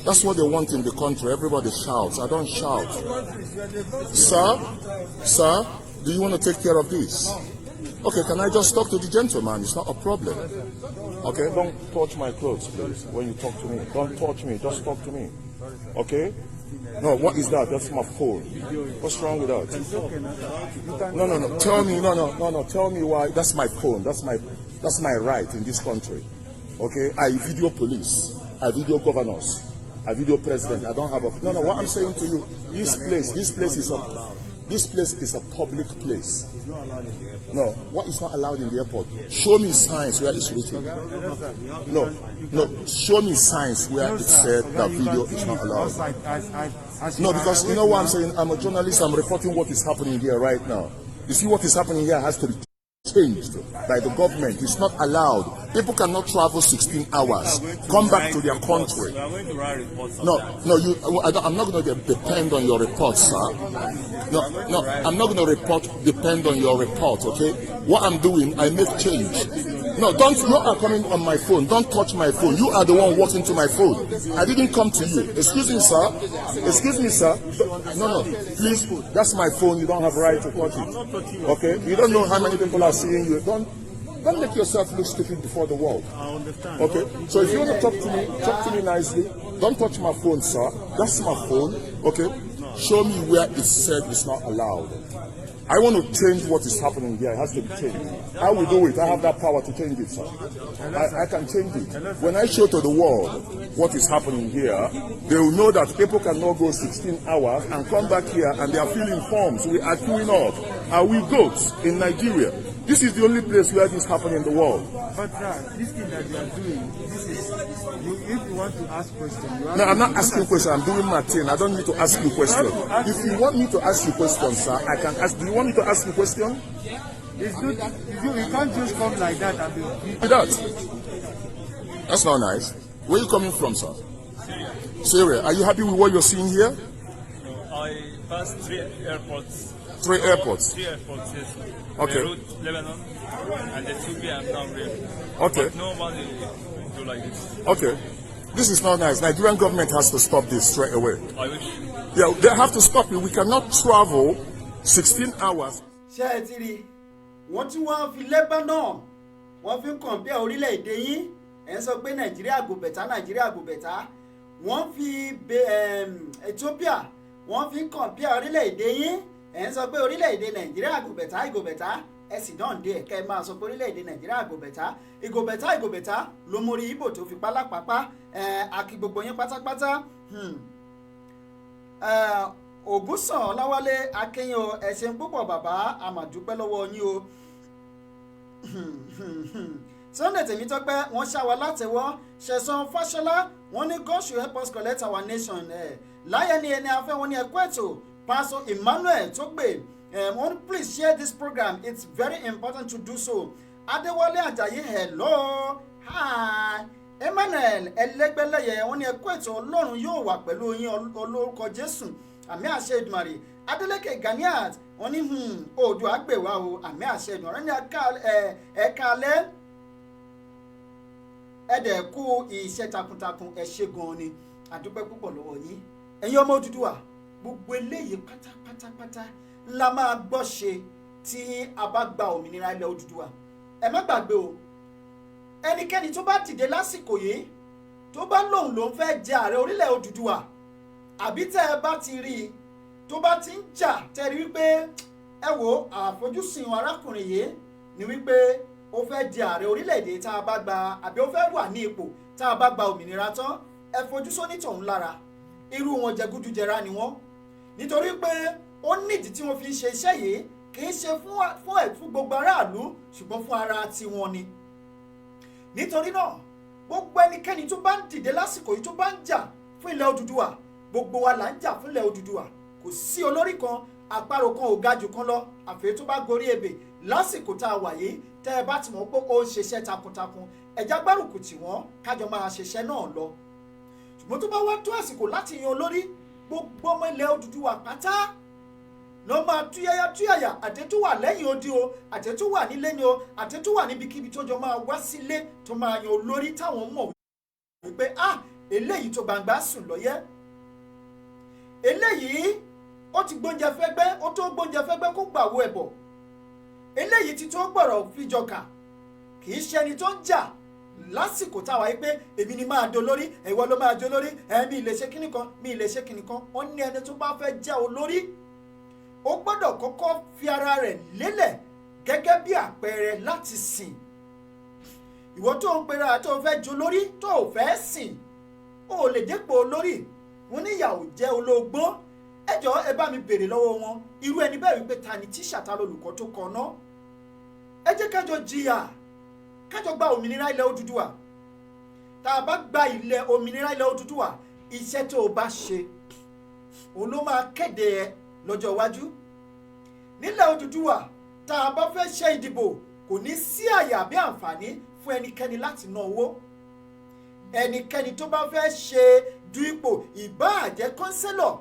S3: That's what they want in the country. Everybody shouts. I don't shout. Sir, do you want to take care of this? Okay, can I just talk to the gentleman? It's not a problem. Okay, don't touch my clothes, please, when you talk to me. Don't touch me, just talk to me. Okay? No, what is that? That's my phone. What's wrong with that? No. Tell me, no. Tell me why. That's my phone. That's my right in this country. Okay? I video police. I video governors. I video president. I don't have a... No, what I'm saying to you, this place is a public place. No, what is not allowed in the airport? Show me signs where it's written. No. Show me signs where it said that video is not allowed. No, because you know what I'm saying? I'm a journalist. I'm reporting what is happening here right now. You see what is happening here has to be changed by the government. It's not allowed. People cannot travel 16 hours, come back to their country. No, I'm not going to depend on your report, sir. No, I'm not going to depend on your report, okay? What I'm doing, I make change. No, you are coming on my phone. Don't touch my phone. You are the one walking to my phone. I didn't come to you. Excuse me, sir. No. Please, that's my phone. You don't have right to touch it. Okay? You don't know how many people are seeing you. Don't make yourself look stupid before the world.
S4: I understand.
S3: Okay? So if you want to talk to me nicely. Don't touch my phone, sir. That's my phone. Okay? Show me where it said it's not allowed. I want to change what is happening here. It has to be changed. I will do it. I have that power to change it, sir. I can change it. When I show to the world what is happening here, they will know that people cannot go 16 hours and come back here and they are filling forms. We are queuing up. Are we goats in Nigeria? This is the only place where this happens in the world.
S4: But this thing that you are doing, if you want to ask questions...
S3: No, I'm not asking questions. I'm doing my thing. I don't need to ask you questions. If you want me to ask you questions, sir, I can ask. Do you want me to ask you questions?
S4: It's good. You can't just come like that and be...
S3: That's not nice. Where are you coming from, sir? Syria. Are you happy with what you're seeing here?
S5: I passed 3 airports.
S3: 3 airports?
S5: 3 airports, yes.
S3: Okay.
S5: Beirut, Lebanon, and Ethiopia and now here.
S3: Okay.
S5: But nobody do like this.
S3: Okay. This is not nice. Nigerian government has to stop this straight away.
S5: I wish.
S3: Yeah, they have to stop it. We cannot travel 16 hours.
S1: Ṣé ẹ ti rí wọ́n tí wọ́n fi Lebanon wọ́n fi ń compare orílẹ̀-èdè yín ẹ̀ ń sọ pé Nàìjíríà go better wọ́n fi Ethiopia wọ́n fi ń compare orílẹ̀-èdè yín ẹ̀ ń sọ pé orílẹ̀-èdè Nàìjíríà go better ẹ sì dán dé ẹ̀ka ẹ máa sọ pé orílẹ̀-èdè Nàìjíríà go better ló mórí Ìgbò tó fi pálápàpá àkí gbogbo yín pátápátá. Ògúnsàn Ọláwálé Akínyìn o ẹ ṣeun púpọ̀ bàbá a máa dúpẹ́ lọ́wọ́ yín o. Sunday Tèmítọ́pẹ́ wọ́n ṣá wa látẹ̀wọ́ Ṣẹ̀san Fáṣọlá wọ́n ní God should help us collect our nation. Láyé ni ẹni afẹ́ wọn ní ẹ̀kọ́ ètò Pastor Emmanuel Tógbè please share this program, it's very important to do so. Adéwálé Àjàyí hello hi Emmanuel Ẹlẹ́gbẹ́lẹ́yẹ wọ́n ní ẹ̀kọ́ ètò Ọlọ́run yóò wà pẹ̀lú yín olórúkọ Jésù àmì àṣẹ Èdùmàrè. Adélékè Ganiat wọ́n ní Oòduà gbèwà o àmì àṣẹ ìdùnnú ní ẹ̀ka alẹ́ ẹ̀dẹ̀ kú iṣẹ́ takuntakun ẹ ṣé gan ni àdúpẹ́ púpọ̀ lọ́wọ́ yín ẹ̀yin ọmọ Odùduwà gbogbo eléyìí pátápátápátá la máa gbọ́ ṣe tí a bá gba òmìnira ilẹ̀ Odùduwà ẹ má gbàgbé o ẹnikẹ́ni tó bá dìde lásìkò yìí tó bá lóun ló ń fẹ́ jẹ ààrẹ orílẹ̀ Odùduwà àbí tẹ́ ẹ bá ti rí i tó bá ti ń jà tẹ́ rí wípé ẹ wo àfojúsùn arákùnrin yìí ni wípé ó fẹ́ di ààrẹ orílẹ̀-èdè tá a bá gba àbí ó fẹ́ wà ní ipò tá a bá gba òmìnira tán ẹ fojú sónítọ̀hún lára irú wọn jẹgúdújẹrá ni wọ́n nítorí pé ó nídìí tí wọ́n fi ń ṣe iṣẹ́ yìí kì í ṣe fún gbogbo aráàlú ṣùgbọ́n fún ara tiwọn ni nítorí náà gbogbo ẹnikẹ́ni tó bá ń dìde lásìkò yìí tó bá ń jà fún ilẹ̀ Odùduwà gbogbo wa là ń jà fún ilẹ̀ Odùduwà kò sí olórí kan àparò kan ò ga jù kan lọ àfẹ́ tó bá gorí ebè lásìkò tá a wà yìí tẹ́ ẹ bá ti mọ̀ pé ó ń ṣiṣẹ́ takuntakun ẹ̀já gbárùkù tì wọ́n kájọ máa ṣiṣẹ́ náà lọ ṣùgbọ́n tó bá wá tó àsìkò láti yan olórí gbogbo ọmọ ilẹ̀ Odùduwà pátá lọ́ máa túyáyá àtẹ́tù wà lẹ́yìn odi o àtẹ́tù wà nílé ni o àtẹ́tù wà níbikíbi tó jọ máa wá sílé tó máa yan olórí táwọn mọ̀ wípé eléyìí tó gbangba sùn lọ́yẹ́ eléyìí ó ti gbóúnjẹ fẹ́gbẹ́ ó tó gbóúnjẹ fẹ́gbẹ́ kó gbàwó ẹ̀bọ̀ eléyìí ti tó gbọ̀rọ̀ fíjọkà kì í ṣe ẹni tó ń jà lásìkò táwa yìí pé èmi ni máa dolórí ìwọ ló máa dolórí mi lè ṣe kíní kan mi lè ṣe kíní kan wọ́n ní ẹni tó bá fẹ́ jẹ́ olórí ó gbọ́dọ̀ kọ́kọ́ fi ara rẹ̀ lélẹ̀ gẹ́gẹ́ bí àpẹẹrẹ láti sìn ìwọ tó ń pera tó fẹ́ jolórí tó fẹ́ sìn ó lè dépò olórí wọn níyàwó jẹ́ olóògbó ẹ jọ̀ọ́ ẹ bá mi béèrè lọ́wọ́ wọn irú ẹni bẹ́ẹ̀ wípé ta ni tíṣà ta lolùkọ́ tó kọ́ ná ẹ jẹ́ kájọ jìyà kájọ gba òmìnira ilẹ̀ Odùduwà tá a bá gba ilẹ̀ òmìnira ilẹ̀ Odùduwà iṣẹ́ tó o bá ṣe òun ló máa kéde ẹ lọ́jọ́ iwájú nílẹ̀ Odùduwà tá a bá fẹ́ ṣe ìdìbò kò ní sí àyè àbí àǹfààní fún ẹnikẹ́ni láti ná owó ẹnikẹ́ni tó bá fẹ́ ṣe du ipò ìbáà jẹ́ kọ́ńsẹ́lọ̀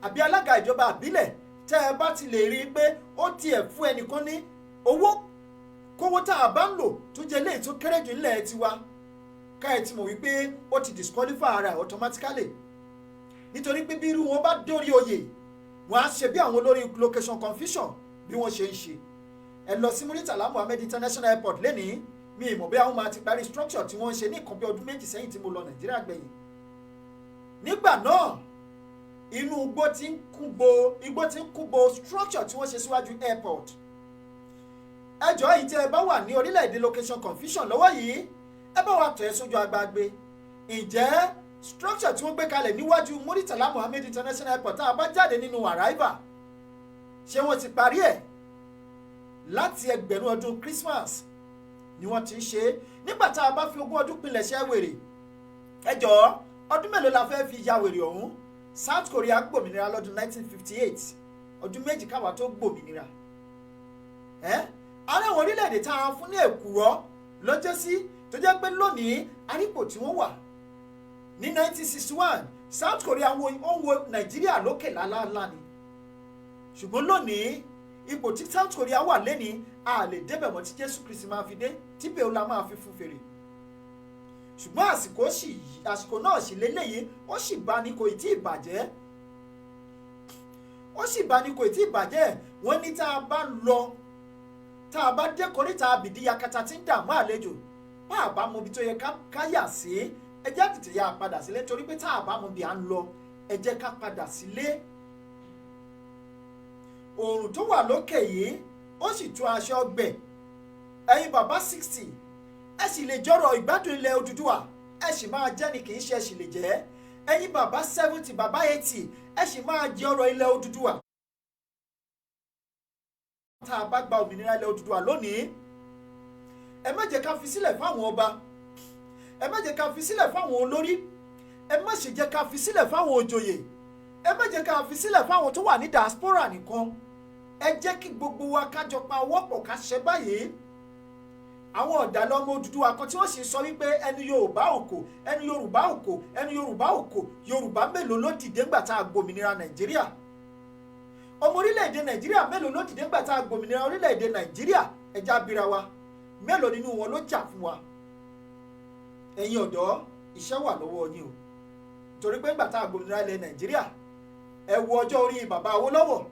S1: àbí alága ìjọba àbílẹ̀ tẹ́ ẹ bá ti lè rí i pé ó tiẹ̀ fún ẹnìkan ní owó kówó tá a bá ń lò tó jẹ́ léyìí tó kéré jù nílẹ̀ tiwa ká ẹ ti mọ̀ wípé ó ti disqualify ara automatically nítorí pé bí irú wọn bá dórí oyè wọn á ṣe bí àwọn olórí location confusion bí wọ́n ṣe ń ṣe ẹ lọ sí Muritala Muhammed International Airport lẹ́nìí mi ì mọ̀ bí àwọn máa ti parí structure tí wọ́n ń ṣe ní nǹkan bí ọdún méjì sẹ́yìn tí mo lọ Nàìjíríà gbẹ̀yìn nígbà náà inú igbó tí ń kúbo structure tí wọ́n ṣe síwájú airport ẹjọ́ yìí tí ẹ bá wà ní orílẹ̀-èdè location confusion lọ́wọ́ yìí ẹ bá wa tẹ̀ ẹ́ sójú agbágbé ǹjẹ́ structure tí wọ́n gbé kalẹ̀ níwájú Muritala Muhammed International Airport tá a bá jáde nínú arrival ṣé wọ́n ti parí ẹ̀ láti ẹgbẹ̀rún ọdún Christmas ni wọ́n ti ń ṣe nígbà tá a bá fi 20 ọdún pilẹ̀ṣẹ̀ wèrè ẹjọ́ ọdún mélòó la fẹ́ fi ya wèrè ọ̀hún South Korea gbòmìnira lọ́dún 1958 ọdún méjì káwa tó gbòmìnira àwọn orílẹ̀-èdè tá a fún ní èkùrọ́ lọ́jọ́ sí tó jẹ́ pé lónìí arípò tí wọ́n wà ní 1961 South Korea ó ń wo Nàìjíríà lókè lálálá ni ṣùgbọ́n lónìí ipò tí South Korea wà lẹ́nìí a lè débẹ̀ mọ́ tí Jésù Kristi máa fi dé tí bẹ́ẹ̀ la máa fi fún fèrè ṣùgbọ́n àsìkò náà sì lélẹ́yìí ó sì bá ní kò tí ì bàjẹ́ wọ́n ní tá a bá lọ tá a bá dé koríta àbìdí yakata tí ń dààmú àlejò bá a bá mọ ibi tó yẹ ká yà sí ẹ jẹ́ tètè yà padà sílé torí pé tá a bá mọ ibi à ń lọ ẹ jẹ́ ká padà sílé oòrùn tó wà lókè yìí ó sì tú aṣọ ọgbẹ̀ ẹ̀yin bàbá 60 ẹ sì lè jọrọ̀ ìgbádùn ilẹ̀ Odùduwà ẹ sì máa jẹ́ ni kì í ṣe ẹ sì lè jẹ́ ẹ̀yin bàbá 70 bàbá 80 ẹ sì máa jẹ ọrọ̀ ilẹ̀ Odùduwà tá a bá gba òmìnira ilẹ̀ Odùduwà lónìí ẹ má jẹ́ ká fi sílẹ̀ fáwọn ọba ẹ má jẹ́ ká fi sílẹ̀ fáwọn olórí ẹ má sì jẹ́ ká fi sílẹ̀ fáwọn òjòyè ẹ má jẹ́ ká fi sílẹ̀ fáwọn tó wà ní diaspora nìkan ẹ jẹ́ kí gbogbo wa kájọ pa ọwọ́ pọ̀ ká ṣe báyìí àwọn ọ̀dàlẹ̀ ọmọ Odùduwà kan tí wọ́n sì sọ wípé ẹnu Yorùbá òkò ẹnu Yorùbá òkò ẹnu Yorùbá òkò Yorùbá mélòó ló dìde ńgbà tá a gbòmìnira Nàìjíríà ọmọ orílẹ̀-èdè nàìjíríà mélòó ló dìde nígbà tá a gbòmìnira orílẹ̀-èdè nàìjíríà ẹja abira wa mélòó nínú wọn ló jà fún wa. ẹ̀yin ọ̀dọ́ iṣẹ́ wà lọ́wọ́ yín o torí pé nígbà tá a gbòmìnira ilẹ̀ nàìjíríà ẹ wo ọjọ́ orí bàbá Awólọ́wọ̀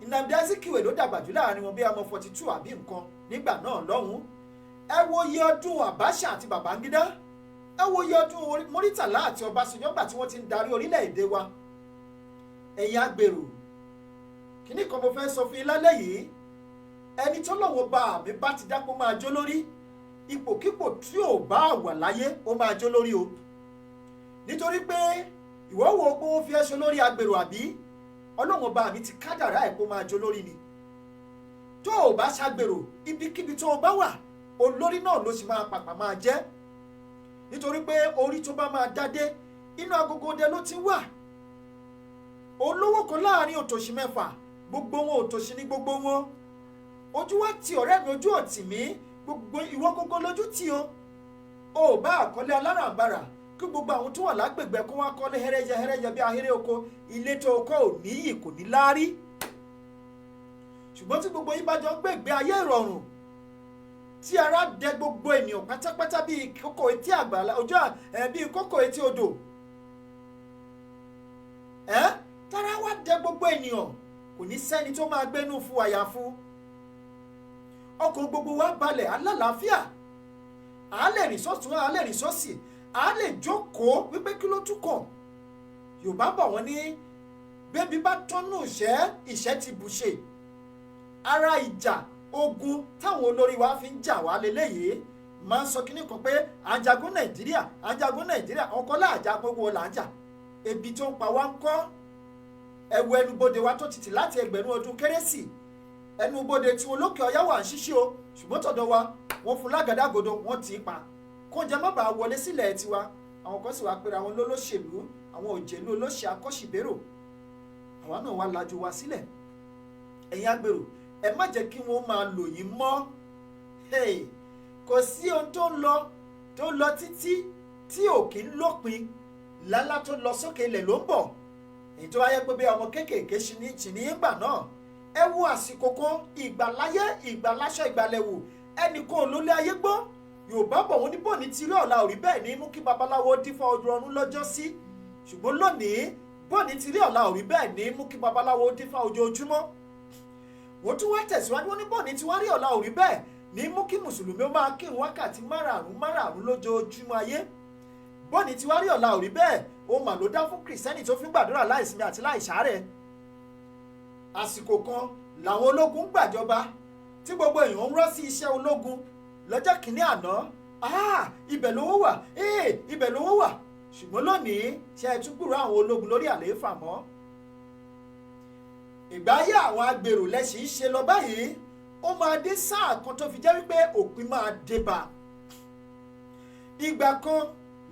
S1: Nnamdi Azikiwe ló dàgbà jù láàrin wọn bí ọmọ 42 àbí nǹkan nígbà náà lọ́hùn-ún. ẹ wo iye ọdún Abacha àti Babangida, ẹ wo iye ọdún Muritala àti Ọbásanjọ́ gbà tí wọ́n ti ń darí orílẹ̀-èdè wa. ẹ̀yin agbèrò kíní kan mo fẹ́ sọ fún yín lálẹ́ yìí, ẹni tó lọ́wọ́ bá mi bá ti dápò máa jó lórí, ipòkípò tí ò bá wà láyé ó máa jó lórí o. nítorí pé ìwọ wo pé ó fi ẹṣọ lórí agbèrò àbí ọlọ́wọ́n bá mi ti kádàrá ẹ̀ kó máa jó lórí ni. tó o bá ṣàgbèrò ibikíbi tó o bá wà olórí náà ló sì máa pàpà máa jẹ́, nítorí pé orí tó bá máa dádé inú agogo dé ló ti wà. olówó kan láàrin òtòṣì 6 gbogbo wọn òtòṣì ní gbogbo wọn. ojú wa ti ọ̀rẹ́ mi ojú ọ̀tì mi gbogbo ìwọ gbogbo lójú tì o. o bá àkọlé alárànbarà kí gbogbo àwọn tó wà lágbègbè kó wá kọ́lé hẹ́rẹ́yẹ bí ahéré oko, ilé tó kọ́ ò níyì kò ní láárí. ṣùgbọ́n tí gbogbo yín bá jọ ń gbègbè ayé ìrọ̀rùn tí ara dẹ gbogbo ènìyàn pátápátá bíi kókó etí àgbàlá ojú bíi kókó etí odò, tára wá dẹ gbogbo ènìyàn kò ní sẹ́ni tó máa gbénú fún àyàfu. ọkàn gbogbo wa balẹ̀ alálàáfíà, à lè rìn sọ́tún à lè rìn sọ́sì, à lè jókòó wípé kí ló tún kàn. Yorùbá bọ̀ wọ́n ní bébí bá tọ́nú ìṣẹ́ ti bùṣe. ara ìjà ogun táwọn olórí wa fi ń jà wá lélẹ́yìí máa ń sọ kínní kan pé àjagun nàìjíríà ọkọ láàjà gbogbo là ń jà, ebi tó ń pa wá ń kọ́. ẹ̀wù ẹnubodè wa tó ti tì láti ẹgbẹ̀rún ọdún kérésì, ẹnubodè tí olókè ọ̀yá wà ń ṣíṣí o, ṣùgbọ́n tọ̀dọ̀ wa wọ́n fún lágàdàgodo wọ́n tì í pa kóúnjẹ má bàa wọlé sílẹ̀ tiwa. àwọn kan sì wá pera wọn lólóṣèlú, àwọn òjèlú olóṣè akọ́ṣìbérò, àwa náà wá lajú wa sílẹ̀. ẹ̀yin agbèrò ẹ má jẹ́ kí wọ́n máa lò yín mọ́. kò sí ohun tó ń lọ títí tí ò kí ń lópin, lálá tó lọ sókè ilẹ̀ ló ń bọ̀. èyí tó wáyé pé bí ọmọ kéékèèké ṣì ní ìgbà náà, ẹ wo àsìkò kan ìgbàláyé ìgbàláṣọ ìgbàlẹ̀wò ẹnì kan olólé ayé gbọ́. Yorùbá bọ̀ wọ́n ní bọ̀ ní tìrí ọ̀la òrí bẹ́ẹ̀ ní mú kí babaláwo dífá ojú ọ̀run lọ́jọ́ sí, ṣùgbọ́n lónìí bọ̀ ní tìrí ọ̀la òrí bẹ́ẹ̀ ní mú kí babaláwo dífá ojoojúmọ́. wọ́n tún wá tẹ̀síwájú wọ́n ní bọ̀ ní tiwárí ọ̀la òrí bẹ́ẹ̀ ní mú kí mùsùlùmí ó máa kírun wákàtí márààrún lójoojúmọ́ ayé. bọ̀ ní tiwárí ọ̀la òrí bẹ́ẹ̀ ó mà ló dá fún kìrìsìtẹ́nì tó fi ń gbàdúrà láìsinmi àti láìsàárẹ̀. àsìkò kan làwọn ológun gbàjọba tí gbogbo èèyàn ń rọ́ sí iṣẹ́ ológun lọ́jọ́ kìíní àná. ibẹ̀ lówó wà, ibẹ̀ lówó wà, ṣùgbọ́n lónìí ṣe é tún gbúròó àwọn ológun lórí àlééfà mọ́. ìgbà ayé àwọn agbèrò lẹ́sìn ṣe lọ báyìí, ó máa dé sáà kan tó fi jẹ́ wípé òpin máa dé bá. ìgbà kan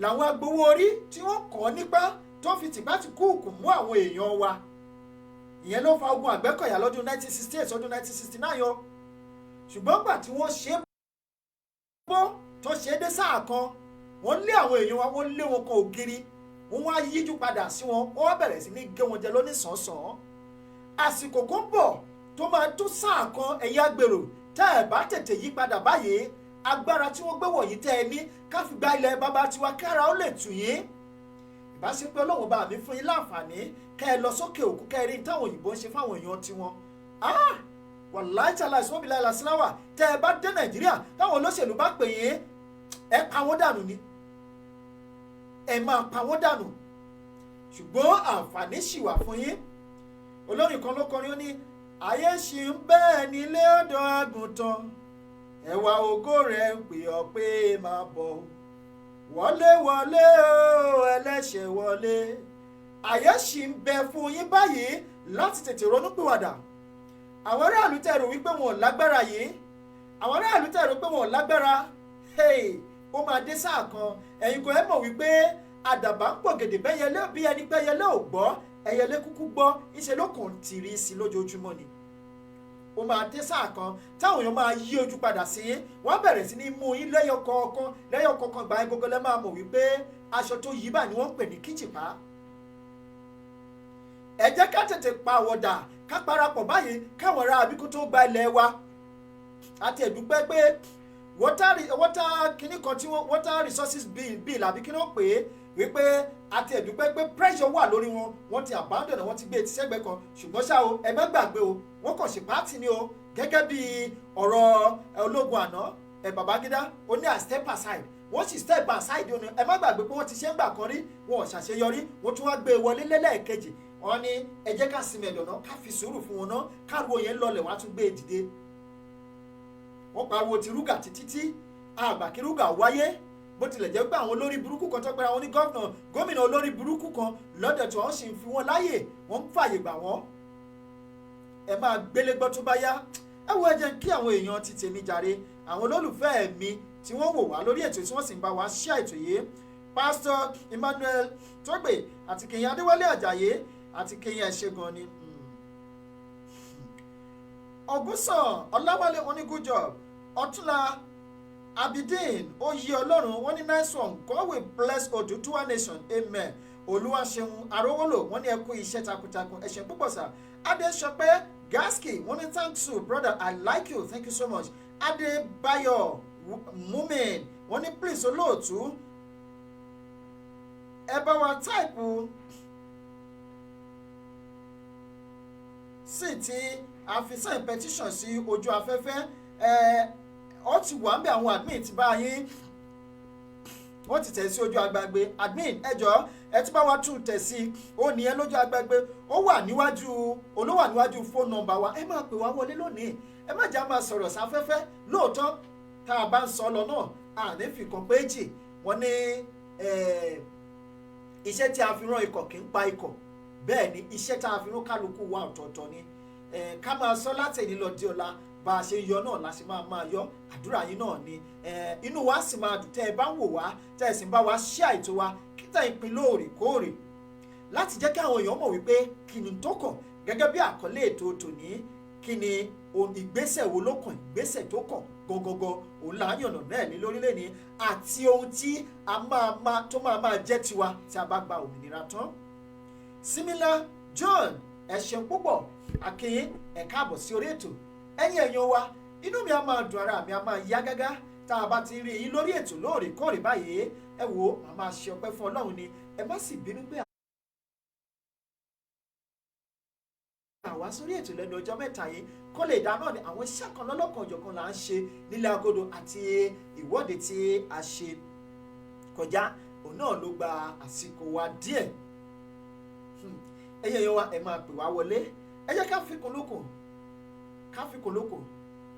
S1: làwọn agbowó orí tí wọ́n kàn nípa tó fi tìpátìkúùkù mú àwọn èèyàn wa. ìyẹn ló fa ogun Àgbẹ̀kọ̀yà lọ́dún 1968 ọdún 1969 yọ. ṣùgbọ́n gbà tí wọ́n ṣe tó ṣe é dé sáà kan, wọ́n lé àwọn èèyàn wa, wọ́n lé wọn kan ògiri, wọ́n wá yíjú padà sí wọn, wọ́n wá bẹ̀rẹ̀ sí ní gé wọn jẹ lónìsànsàn. àsìkò kan bọ̀ tó máa tó sáà kan, ẹ̀yin agbèrò tẹ́ ẹ̀ bá tètè yí padà báyìí, agbára tí wọ́n gbé wọ̀nyí tẹ́ ẹ ní ká fi gba ilẹ̀ bàbá tiwa kára ó lè tù yín. ìbáṣepẹ́ Ọlọ́run bá mi fún yín láǹfààní kẹ́ ẹ lọ sókè òkú kẹ́ ẹ rí táwọn òyìnbó ń ṣe fáwọn èèyàn tiwọn. wàláì tàlà ìsọ́bìlà ìlàsíláwà tẹ́ ẹ bá dé Nàìjíríà táwọn olóṣèlú bá pè yín, ẹ pa wọ́n dànù ni, ẹ máa pa wọ́n dànù. ṣùgbọ́n àǹfààní ṣì wà fún yín. olórin kan ló kọrin ó ní ayé ṣì ń bẹ́ẹ̀ nílé ọ̀dọ́ àgùntàn, ẹwà ògo rẹ̀ ń pè ọ́ pé máa bọ̀, wọlé wọlé o ẹlẹ́ṣẹ̀ wọlé. ayé ṣì ń bẹ fún yín báyìí láti tètè ronúpìwàdà. àwọn aráàlú tẹ̀rù wípé wọn ò lágbára yìí, àwọn aráàlú tẹ̀rù pé wọn ò lágbára, ó máa dé sáà kan ẹ̀yin kò ẹ́ mọ̀ wípé àdàbà ń pò gèdè bẹ́yẹlé bí ẹni pé ẹyẹlé ò gbọ́, ẹyẹlé kúkú gbọ́, ìṣe ló kàn tìrì sí lójoojúmọ́ ni. ó máa dé sáà kan táwọn èèyàn máa yí ojú padà sí yín, wọ́n bẹ̀rẹ̀ sí ní mú yín lẹ́yọ kọ̀ọ̀kan gbà yín gbogbo lẹ́ máa mọ̀ wípé aṣọ tó yí bá ni wọ́n ń pè ní kíjìpá. ẹ jẹ́ ká tètè pa àwọ̀dà ká parapọ̀ báyìí káwọn ará àbíkú tó gba ilẹ̀ wa. Àti ẹ̀dúpẹ́ pé water kìíní kan tí water resources bill àbí kí ló pè é wípé àti ẹ̀dúpẹ́ pé pressure wà lórí wọn, wọ́n ti abandon, wọ́n ti gbé etí sẹ́gbẹ̀ẹ́ kan. Ṣùgbọ́n ṣá o, ẹ má gbàgbé o, wọ́n kàn ṣe pàtì ni o, gẹ́gẹ́ bí ọ̀rọ̀ ológun àná Babangida ó ní I step aside, wọ́n sì step aside ó ní ẹ má gbàgbé pé wọ́n ti ṣe ń gbà kan rí, wọn ò ṣàṣeyọrí, wọ́n tún wá gbé e wọlé lẹ́lẹ́ẹ̀kejì. Wọ́n ní ẹ jẹ́ ká sinmi ẹ̀dọ̀ náà, ká fi sùúrù fún wọn náà, káàró yẹn lọlẹ̀ wọ́n á tún gbé e dìde. Wọ́n pariwo ti rúgà títí àgbà kí rúgà wáyé, bó tilẹ̀ jẹ́ pé àwọn olórí burúkú kan tó pẹ́ra wọn ní gómìnà olórí burúkú kan lọ́dọ̀ tí wọ́n sì ń fi wọ́n láyè, wọ́n ń fàyè gbà wọ́n. Ẹ máa gbélé gbọ́ tó bá yá. Ẹ wo ẹ jẹ́ kí àwọn èèyàn ti tèmi jàre, àwọn olólùfẹ́ mi tí wọ́n wò wá lórí ètò tí wọ́n sì ń bá wa ṣe ètò yìí, Pastor Emmanuel Tógbè àti Kìnyìn Adéwálé Àjàyí àti Kìnyìn ẹ̀ṣẹ̀ gan ni. Ògúnsàn Ọláwálé wọ́n ní good job. Ọ̀túnla Abidin Oyè Ọlọ́run wọ́n ní nice one, God will bless Oduduwa nation, amen. Olúwaṣeun Arówólò wọ́n ní ẹ kú iṣẹ́ takuntakun, ẹ ṣé púpọ̀ sà. Adéṣọpẹ́ Gaski wọ́n ní thank you brother, I like you, thank you so much. Adébáyọ̀ Mumin wọ́n ní please olóòtú ẹ bá wa táìpù sí tí a fi sign petition sí ojú afẹ́fẹ́. Ó ti wà ń bẹ, àwọn admin ti bá yín, wọ́n ti tẹ̀ sí ojú agbágbé. Admin ẹ jọ̀ọ́ ẹ tún bá wa tún tẹ̀ sí, ó ní ẹ lójú agbágbé, ó wà níwájú, olówà níwájú phone number wa. Ẹ máa pè wá wọlé lónìí, ẹ má jà máa sọ̀rọ̀ sáfẹ́fẹ́. Lóòótọ́ tá a bá ń sọ lọ náà àní fìkan péjì. Wọ́n ní iṣẹ́ tí a fi rán ikọ̀ kì í pa ikọ̀, bẹ́ẹ̀ ni iṣẹ́ tá a fi rán kálukú wa ọ̀tọ̀ọ̀tọ̀ ni. Ká máa sọ láti èní lọ di ọ̀la, bá a ṣe yọ náà la ṣe máa yọ. Àdúrà yín náà ni inú wa sì máa dùn tẹ́ ẹ bá ń wò wá, tẹ́ ẹ sì ń bá wa ṣí àìtó wa, kíta ìpín lóòrèkóòrè láti jẹ́ kí àwọn èèyàn mọ̀ wípé kí ni tó kàn. Gẹ́gẹ́ bí àkọlé ètò tòní, kí ni ìgbésẹ̀ wo ló kàn, ìgbésẹ̀ tó kàn gangan òun là ń yànnà náà ní lórílẹ̀ ní, àti ohun tí a tó máa jẹ́ tiwa tí a bá gba òmìnira tán. Simila John ẹ ṣeun púpọ̀, akínyìn ẹ káàbọ̀ sí orí ètò. Ẹ̀yin èèyàn wa, inú mi á máa dùn, ara mi á máa yá gágá tá a bá ti rí yín lórí ètò lóòrèkóòrè báyìí. Ẹ wò ó, máa ṣe ọpẹ́ fún Ọlọ́run ni, ẹ má sì bínú pé àwa sórí ètò lẹ́nu ọjọ́ mẹ́ta yìí kó lè dá náà ni àwọn iṣẹ́ kan lọ́lọ́kan ọ̀jọ̀kan là ń ṣe nílẹ̀ agodo àti ìwọ́de tí a ṣe kọjá, òun náà ló gba àsìkò wa díẹ̀. Ẹ̀yin èèyàn wa, ẹ máa pè wá wọlé, ẹ jẹ́ ká fikùn lókun.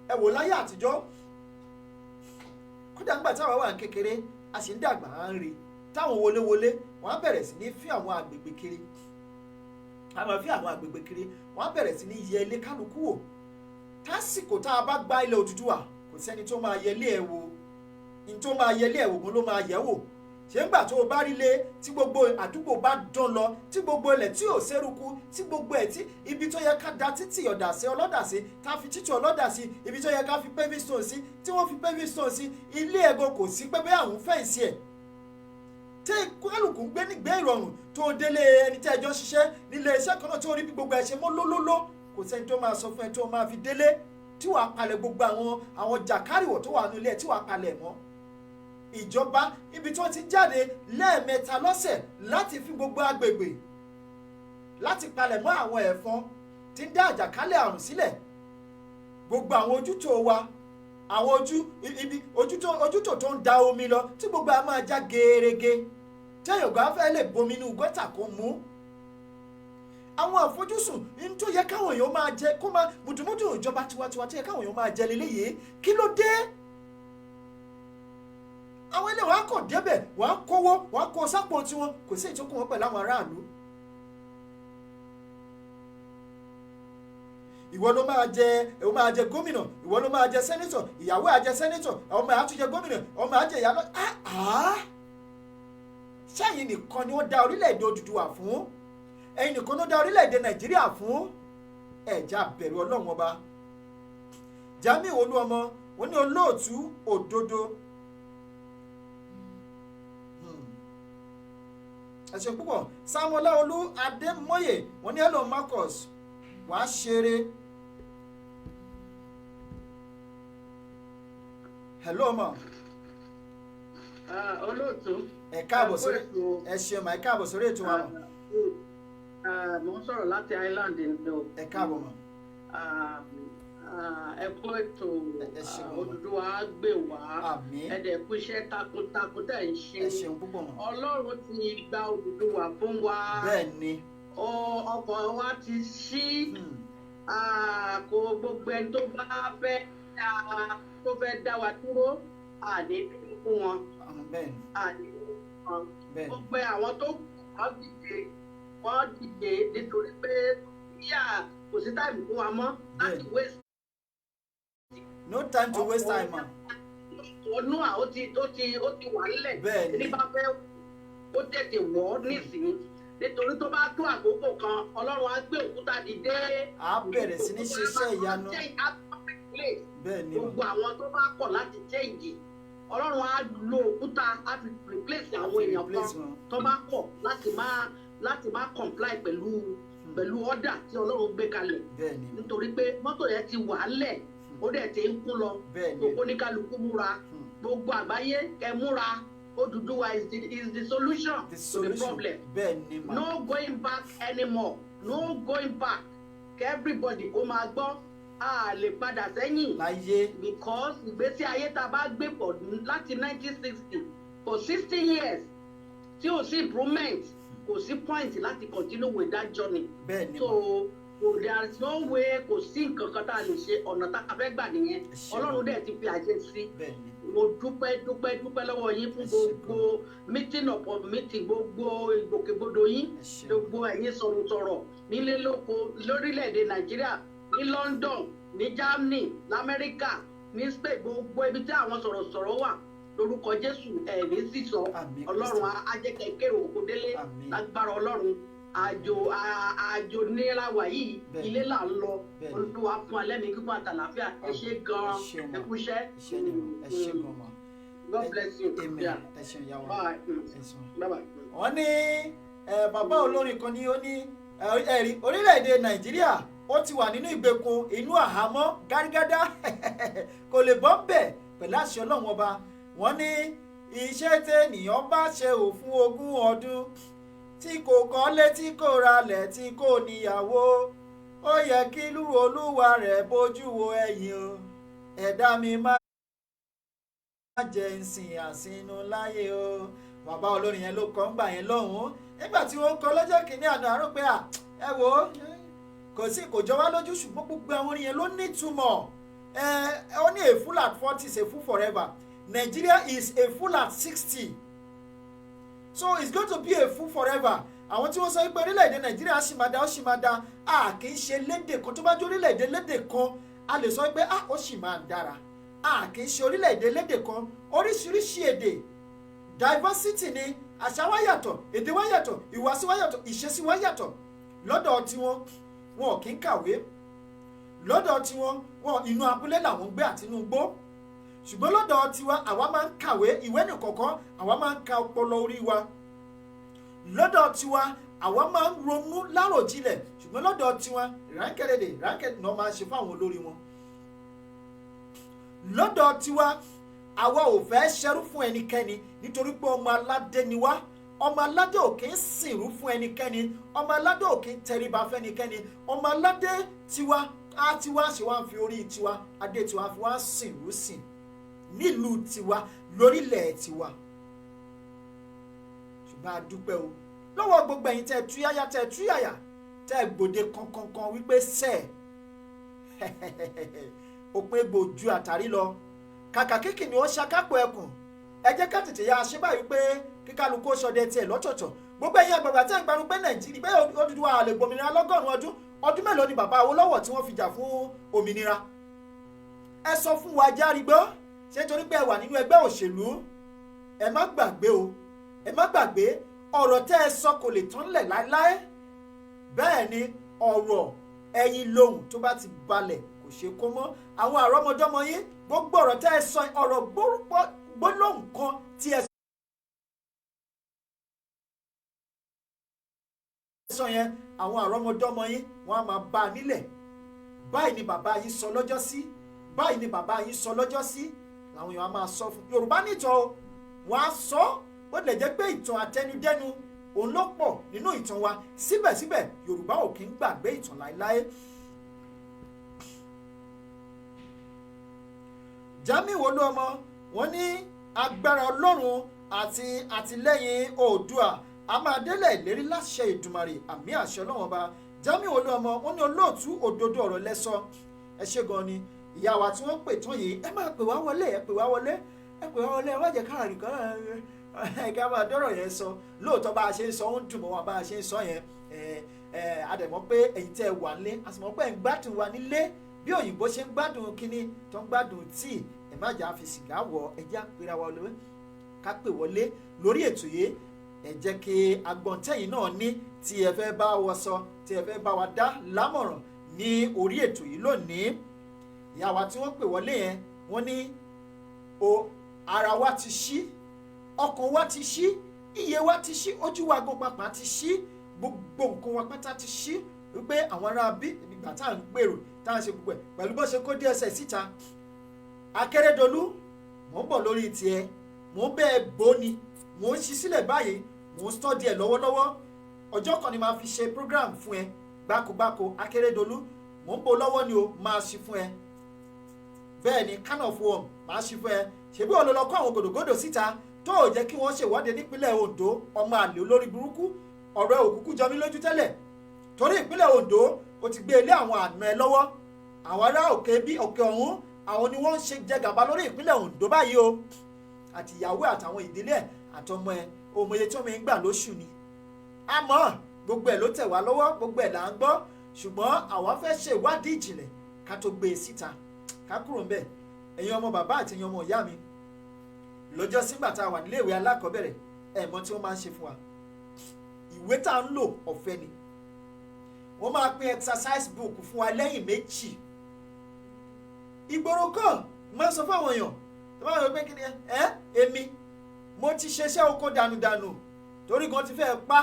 S1: Ẹ wò láyé àtijọ́, kódà nígbà táwọn wà ní kékeré, a sì ń dàgbà à ń rí táwọn wọléwọlé wọ́n á bẹ̀rẹ̀ sí ní fi àwọn àgbègbè kiri, wọ́n á bẹ̀rẹ̀ sí ní yẹ ilé kálukú wò. Tásìkò tá a bá gba ilẹ̀ Odùduwà, kò sẹ́ni tó máa yẹ ilé ẹ̀ wò, ní tó máa yẹ ilé ẹ̀ wò gan ló máa yẹ̀ wò. Ṣé ńgbà tó o bá rí ilé tí gbogbo àdúgbò bá dán lọ, tí gbogbo ilẹ̀ tí ò séruku, tí gbogbo ẹ̀ tí ibi tó yẹ ká da títì ọ̀dà sí ọlọ́dà sí, tá fi títì ọlọ́dà sí, ibi tó yẹ ká fi paving stone sí, tí wọ́n fi paving stone sí, ilé ẹ̀gọ́ kò sí pé bẹ́ẹ̀ àwọn fẹ́ǹsì ẹ̀. Tí kálukú gbé nígbé ìrọ̀rùn tó délé ẹni tí ẹjọ́ ṣiṣẹ́ nílé iṣẹ́ kan náà tó rí bí gbogbo ẹ̀ ṣe mọ́ lólóló, kò sẹ́ni tó máa sọ fún ẹ tó máa fi délé tí wàá palẹ̀ gbogbo àwọn jàkárìwọ̀ tó wà nílé ẹ̀ tí wàá palẹ̀ mọ́. Ìjọba ibi tí wọ́n ti jáde lẹ́ẹ̀mẹ́ta lọ́sẹ̀ láti fi gbogbo agbègbè láti palẹ̀ mọ́ àwọn ẹ̀fọn tí ń dá àjàkálẹ̀ àrùn sílẹ̀. Gbogbo àwọn ojútò wa, àwọn ojútò tó ń da omi lọ tí gbogbo a máa já gerege tẹ́yọ̀ gbà fẹ́ lè bomi inú gọ́tà kó mú. Àwọn àfojúsùn ní tó yẹ káwọn èèyàn máa jẹ, kó máa mùdùmùdù ìjọba tiwantiwa tó yẹ káwọn èèyàn máa jẹ lélẹ́yìí, kí ló dé? Àwọn ilé wa kò débẹ̀, wọ́n á kówó, wọ́n á kó sápò tiwọn, kò sí ìtókùn wọn pẹ̀lú àwọn aráàlú. Ìwọ ló máa jẹ gómìnà, ìwọ ló máa jẹ sẹ́nítọ̀, ìyàwó á jẹ sẹ́nítọ̀, ọmọ á tún jẹ gómìnà, ọmọ á jẹ ìyálọ́. Ṣẹ́yìn nìkan ni wọ́n dá orílẹ̀-èdè Odùduwà fún? Ẹ̀yin nìkan ló dá orílẹ̀-èdè Nàìjíríà fún? Ẹ̀já bẹ̀rù Ọlọ́run ọba. Jamiu Olúọmọ wọ́n ní olóòtú òdodo. Ẹ ṣé púpọ̀. Samuel Olú Adémọ́yè wọ́n ní hello Marcus, wàá ṣeré. hello ma.
S6: olóòtú.
S1: ẹ káàbọ̀ sórí ẹ ṣeun ma ẹ káàbọ̀ sórí ètò wa mọ̀.
S6: mo ń sọ̀rọ̀ láti Ireland ní o.
S1: ẹ káàbọ̀ mọ̀.
S6: ẹ kú ètò Odùduwà á gbè wá.
S1: àmín.
S6: ẹ dẹ̀ kú iṣẹ́ takuntakun tẹ̀ ń ṣe.
S1: ẹ ṣeun púpọ̀ mọ̀.
S6: Ọlọ́run ti gba Odùduwà fún wa.
S1: bẹ́ẹ̀ ni.
S6: ọkọ̀ wa ti ṣí. kò gbogbo ẹni tó bá fẹ́ dá wa dúró àní fún wọn.
S1: bẹ́ẹ̀ ni.
S6: àní fún wọn.
S1: bẹ́ẹ̀ ni.
S6: gbogbo àwọn tó wọ́n dìde nítorí pé yíyà kò sí táìmù fún wa mọ́ láti waste.
S1: no time to waste time ma.
S6: ọ̀nù à ó ti wà nílẹ̀.
S1: bẹ́ẹ̀ ni.
S6: ní bá fẹ́ ó tètè wọ́ nísìnyí nítorí tó bá tó àkókò kan Ọlọ́run á gbé òkúta dìde.
S1: a bẹ̀rẹ̀ sí ní ṣiṣẹ́ ìyanu. bẹ́ẹ̀ ni.
S6: gbogbo àwọn tó bá kọ̀ láti change Ọlọ́run á lo òkúta á fi replace àwọn èèyàn kan tó bá kọ̀ láti má comply pẹ̀lú order tí Ọlọ́run gbé kalẹ̀.
S1: bẹ́ẹ̀ ni.
S6: nítorí pé mọ́tò yẹn ti wà á lẹ̀ ó dẹ̀ ti ń kún lọ.
S1: bẹ́ẹ̀ ni.
S6: gbogbo oníkálukú múra gbogbo àgbáyé ẹ múra. Odùduwà is the solution to the problem.
S1: bẹ́ẹ̀ ni ma.
S6: No going back anymore. No going back. Everybody kó máa gbọ́ a lè padà sẹ́yìn.
S1: láyé.
S6: because ìgbésí ayé tá a bá gbé pọ̀ láti 1960 for 60 years tí ò sí improvement kò sí point láti continue with that journey.
S1: bẹ́ẹ̀ ni ma.
S6: so there is no way kò sí nǹkan kan tá a lè ṣe ọ̀nà tá a fẹ́ gbà nìyẹn. Ọlọ́run dẹ̀ ti fi àṣẹ sí.
S1: bẹ́ẹ̀ ni.
S6: mo dúpẹ́ lọ́wọ́ yín fún gbogbo meeting upon meeting gbogbo ìgbòkègbodò yín gbogbo ẹ̀yin sọ̀rọ̀sọ̀rọ̀ nílé lóko lórílẹ̀‐èdè Nàìjíríà ní London ní Germany l'Amẹ́ríkà ní Spain gbogbo ibi tí àwọn sọ̀rọ̀sọ̀rọ̀ wà lórúkọ Jésù ẹ̀mí sísọ Ọlọ́run ajẹ́kẹ̀kẹ́ òkú délé lágbára Ọlọ́run àjò nira wà yìí ilé là ń lọ Olúwa fún alẹ́ mi kíkún àtàlàfíà ẹ ṣé gan-an ẹ kú iṣẹ́.
S1: ẹ ṣé gan ma.
S6: God bless you.
S1: amen. ẹ ṣeun yà wá.
S6: Bye bye.
S1: wọ́n ní bàbá olórin kan ní ó ní ẹ̀rí orílẹ̀-èdè Nàìjíríà ó ti wà nínú ìgbèkùn inú àhámọ́ gárígádá kò lè bọ́ bẹ̀ pẹ̀lú àṣẹ Ọlọ́run ọba. wọ́n ní iṣẹ́ tènìyàn bá ṣe ò fún 20 ọdún tí kò kọ́lé tí kò ralẹ̀ tí kò níyàwó ó yẹ kí Olúwa rẹ̀ bójú wo ẹ̀yìn o ẹ̀dá mi má jẹ́ ń sìn àsínú láyé o. bàbá olórin yẹn ló kọ́ ń gbà yẹn lọ́hùn-ún nígbà tí wọ́n kọ́ lọ́jọ́ kìíní àná àárọ̀ pé ẹ wò ó kò jọ wá lójú ṣùgbọ́n gbogbo àwọn orin yẹn ló nítumọ̀. ó ní a fool at 40 is a fool forever. Nigeria is a fool at 60. So it's going to be a fool forever. àwọn tí wọ́n sọ pé orílẹ̀-èdè Nàìjíríà ṣì máa da a kì í ṣe lédè kan tó bá jẹ́ orílẹ̀-èdè lédè kan a lè sọ pé ó ṣì máa dára a kì í ṣe orílẹ̀-èdè lédè kan oríṣiríṣi èdè diversity ni àṣà wa yàtọ̀ èdè wa yàtọ̀ ìwàsí wa yàtọ̀ ìṣesí wa yàtọ̀ lọ́dọ̀ tiwọn wọn kì í kàwé lọ́dọ̀ tiwọn wọn inú abúlé làwọn gbé àti inú igbó ṣùgbọ́n lọ́dọ̀ tiwa àwa máa ń kàwé ìwé nìkọ̀ọ̀kan àwa máa ń ka ọpọlọ orí wa lọ́dọ̀ tiwa àwa máa ń ronú láròjinlẹ̀ ṣùgbọ́n lọ́dọ̀ tiwa ránkẹ́rẹ́dẹ̀ náà máa ń ṣe fáwọn olórí wọn lọ́dọ̀ tiwa àwa ò fẹ́ ṣẹrú fún ẹnikẹ́ni nítorí pé ọmọ aládé ni wá ọmọ aládé ò kì í sìnrú fún ẹnikẹ́ni ọmọ aládé ò kì í tẹríba fẹ́nikẹ́ni ọmọ aládé tiwa á tiwa ṣe wá ń fi orí tiwa adé tiwa fi wá sìnrú sìn nílùú tiwa lórílẹ̀ tiwa ṣùgbọ́n a dúpẹ́ o lọ́wọ́ gbogbo ẹ̀yin tẹ́ túyàyà tẹ́ gbòde kankankan wípé sẹ́ẹ̀ òpin egbò ju àtàrí lọ kàkà kíkì ni ó ṣakápò ẹkùn ẹ jẹ́ ká tètè ya ṣe báyìí pé kíkálukú ó ṣọdẹ tiẹ̀ lọ́tọ̀ọ̀tọ̀ gbogbo ẹ̀yin àgbàgbà tẹ́ ń gbarun pé Nàìjíríà pé Odùduwà lè gbòmìnira lọ́gọ́rùn-ún ọdún mélòó ni bàbá Awólọ́wọ̀ tí wọ́n fi jà fún òmìnira ẹ sọ fún wa járe gbọ́ ṣé torí pé ẹ wà nínú ẹgbẹ́ òṣèlú ẹ má gbàgbé o ẹ má gbàgbé ọ̀rọ̀ tẹ́ ẹ sọ kò lè tán lẹ̀ láéláé bẹ́ẹ̀ ni ọ̀rọ̀ ẹyin lohùn tó bá ti balẹ̀ kò ṣe kó mọ́ àwọn àrọ́mọdọ́mọ yín gbogbo ọ̀rọ̀ tẹ́ ẹ sọ ọ̀rọ̀ gbólóhùn kan tí ẹ sọ yẹn àwọn àrọ́mọdọ́mọ yín wọ́n á máa bá a nílẹ̀. Báyìí ni bàbá yín sọ lọ́jọ́ sí, báyìí ni bàbá yín sọ lọ́jọ́ sí, làwọn èèyàn á máa sọ fún. Yorùbá nìtàn o, wọ́n á sọ bó tilẹ̀ jẹ́ pé ìtàn àtẹnudẹ́nu òun ló pọ̀ nínú ìtàn wa, síbẹ̀síbẹ̀ Yorùbá ò kí ń gbàgbé ìtàn láéláé. Jamiu Olúọmọ wọ́n ní agbára Ọlọ́run àti àtìlẹ́yìn Oòduà a máa délẹ̀ ìlérí láṣẹ Èdùmàrè, àmì àṣẹ Ọlọ́run ọba. Jamiu Olúọmọ wọ́n ní olóòtú òdodo ọ̀rọ̀ lẹ́sọ. Ẹ ṣé gan ni ìyá wa tí wọ́n pè tán yìí, ẹ máa pè wá wọlé, ẹ pè wá wọlé, ẹ pè wá wọlé, ẹ má jẹ́ káàrí kan ẹ̀ka máa dọ́rọ̀ yẹn sọ. Lóòótọ́ bá a ṣe ń sọ ó ń dùn mọ́ wa bá a ṣe ń sọ yẹn, adẹ̀mọ́ pé ẹ̀yin tẹ́ ẹ wà nílé, a sì mọ̀ pé ẹ̀ ń gbádùn wa nílé bí òyìnbó ṣe ń gbádùn kínní tó ń gbádùn tíì. Ẹ má jà fi sìgá wọ, ẹ jẹ́ àpèrà wa lórí ká pè wọlé lórí ètò yìí. Ẹ jẹ́ kí agbọ̀ntẹ́yìn náà ní tí ẹ fẹ́ bá wa sọ, tí ẹ fẹ́ bá wa dá lámọ̀ràn ní orí ètò yìí lónìí. Ìyá wa tí wọ́n pè wọlé yẹn wọ́n ní ara wa ti ṣí, ọkàn wa ti ṣí, iye wa ti ṣí, ojú wa gan pàpà ti ṣí, gbogbo nǹkan wa pátá ti ṣí wípé àwọn ará bí ìgbà tá à ń gbèrò tá à ń ṣe gbogbo ẹ̀ pẹ̀lú bó ṣe kó DSS síta. Akérédolú mò ń bọ̀ lórí tiẹ̀, mò ń bẹ́ẹ̀ bóni, mò ń ṣí sílẹ̀ báyìí, mò ń study ẹ̀ lọ́wọ́lọ́wọ́. Ọjọ́ kan ni màá fi ṣe program fún ẹ gbákogbáko. Akérédolú mò ń bọ̀ lọ́wọ́ ni o, máa ṣí fún ẹ. Bẹ́ẹ̀ ni can of worm máa ṣí fún ẹ. Ṣèbí ò lọ lọ kó àwọn gòdògòdò síta tó ò jẹ́ kí wọ́n ṣèwọ́de nípínlẹ̀ Ondo, ọmọ àlè olórí burúkú. Ọ̀rọ̀ ẹ̀ òkúkú jọ mí lójú tẹ́lẹ̀ torí ìpínlẹ̀ Ondo ó ti gbé ilé àwọn àna ẹ lọ́wọ́. Àwọn ará òkè bí òkè ọ̀hún àwọn ni wọ́n ń ṣe jẹgàba lórí ìpínlẹ̀ Ondo báyìí o, àti ìyàwó àtàwọn ìdílé ẹ̀ àtọmọ ẹ̀, òmòye tí wọ́n mi ń gbà lóṣù ni. Àmọ́ gbogbo ẹ̀ ló tẹ̀ wá lọ́wọ́, gbogbo ẹ̀ là ń gbọ́, ṣùgbọ́n àwa fẹ́ ṣe ìwádìí ìjìnlẹ̀ ká tó gbé e síta ká kúrò ńbẹ̀. Ẹ̀yin ọmọ bàbá àti ẹ̀yin ọmọ ìyá mi, lọ́jọ́ sígbà tá a wà nílé ìwé alákọ̀ọ́bẹ̀rẹ̀, ẹ̀ mọ̀ tí wọ́n máa ń ṣe fún wa, ìwé tá a ń lò ọ̀fẹ́ ni. Wọ́n máa pín exercise book fún wa lẹ́yìn méjì. Ìgboro kan máa sọ fún àwọn èèyàn tó bá wọ pé kí ni èmi mo ti ṣeṣẹ́ oko dànùdànù torí gan ti fẹ́ pa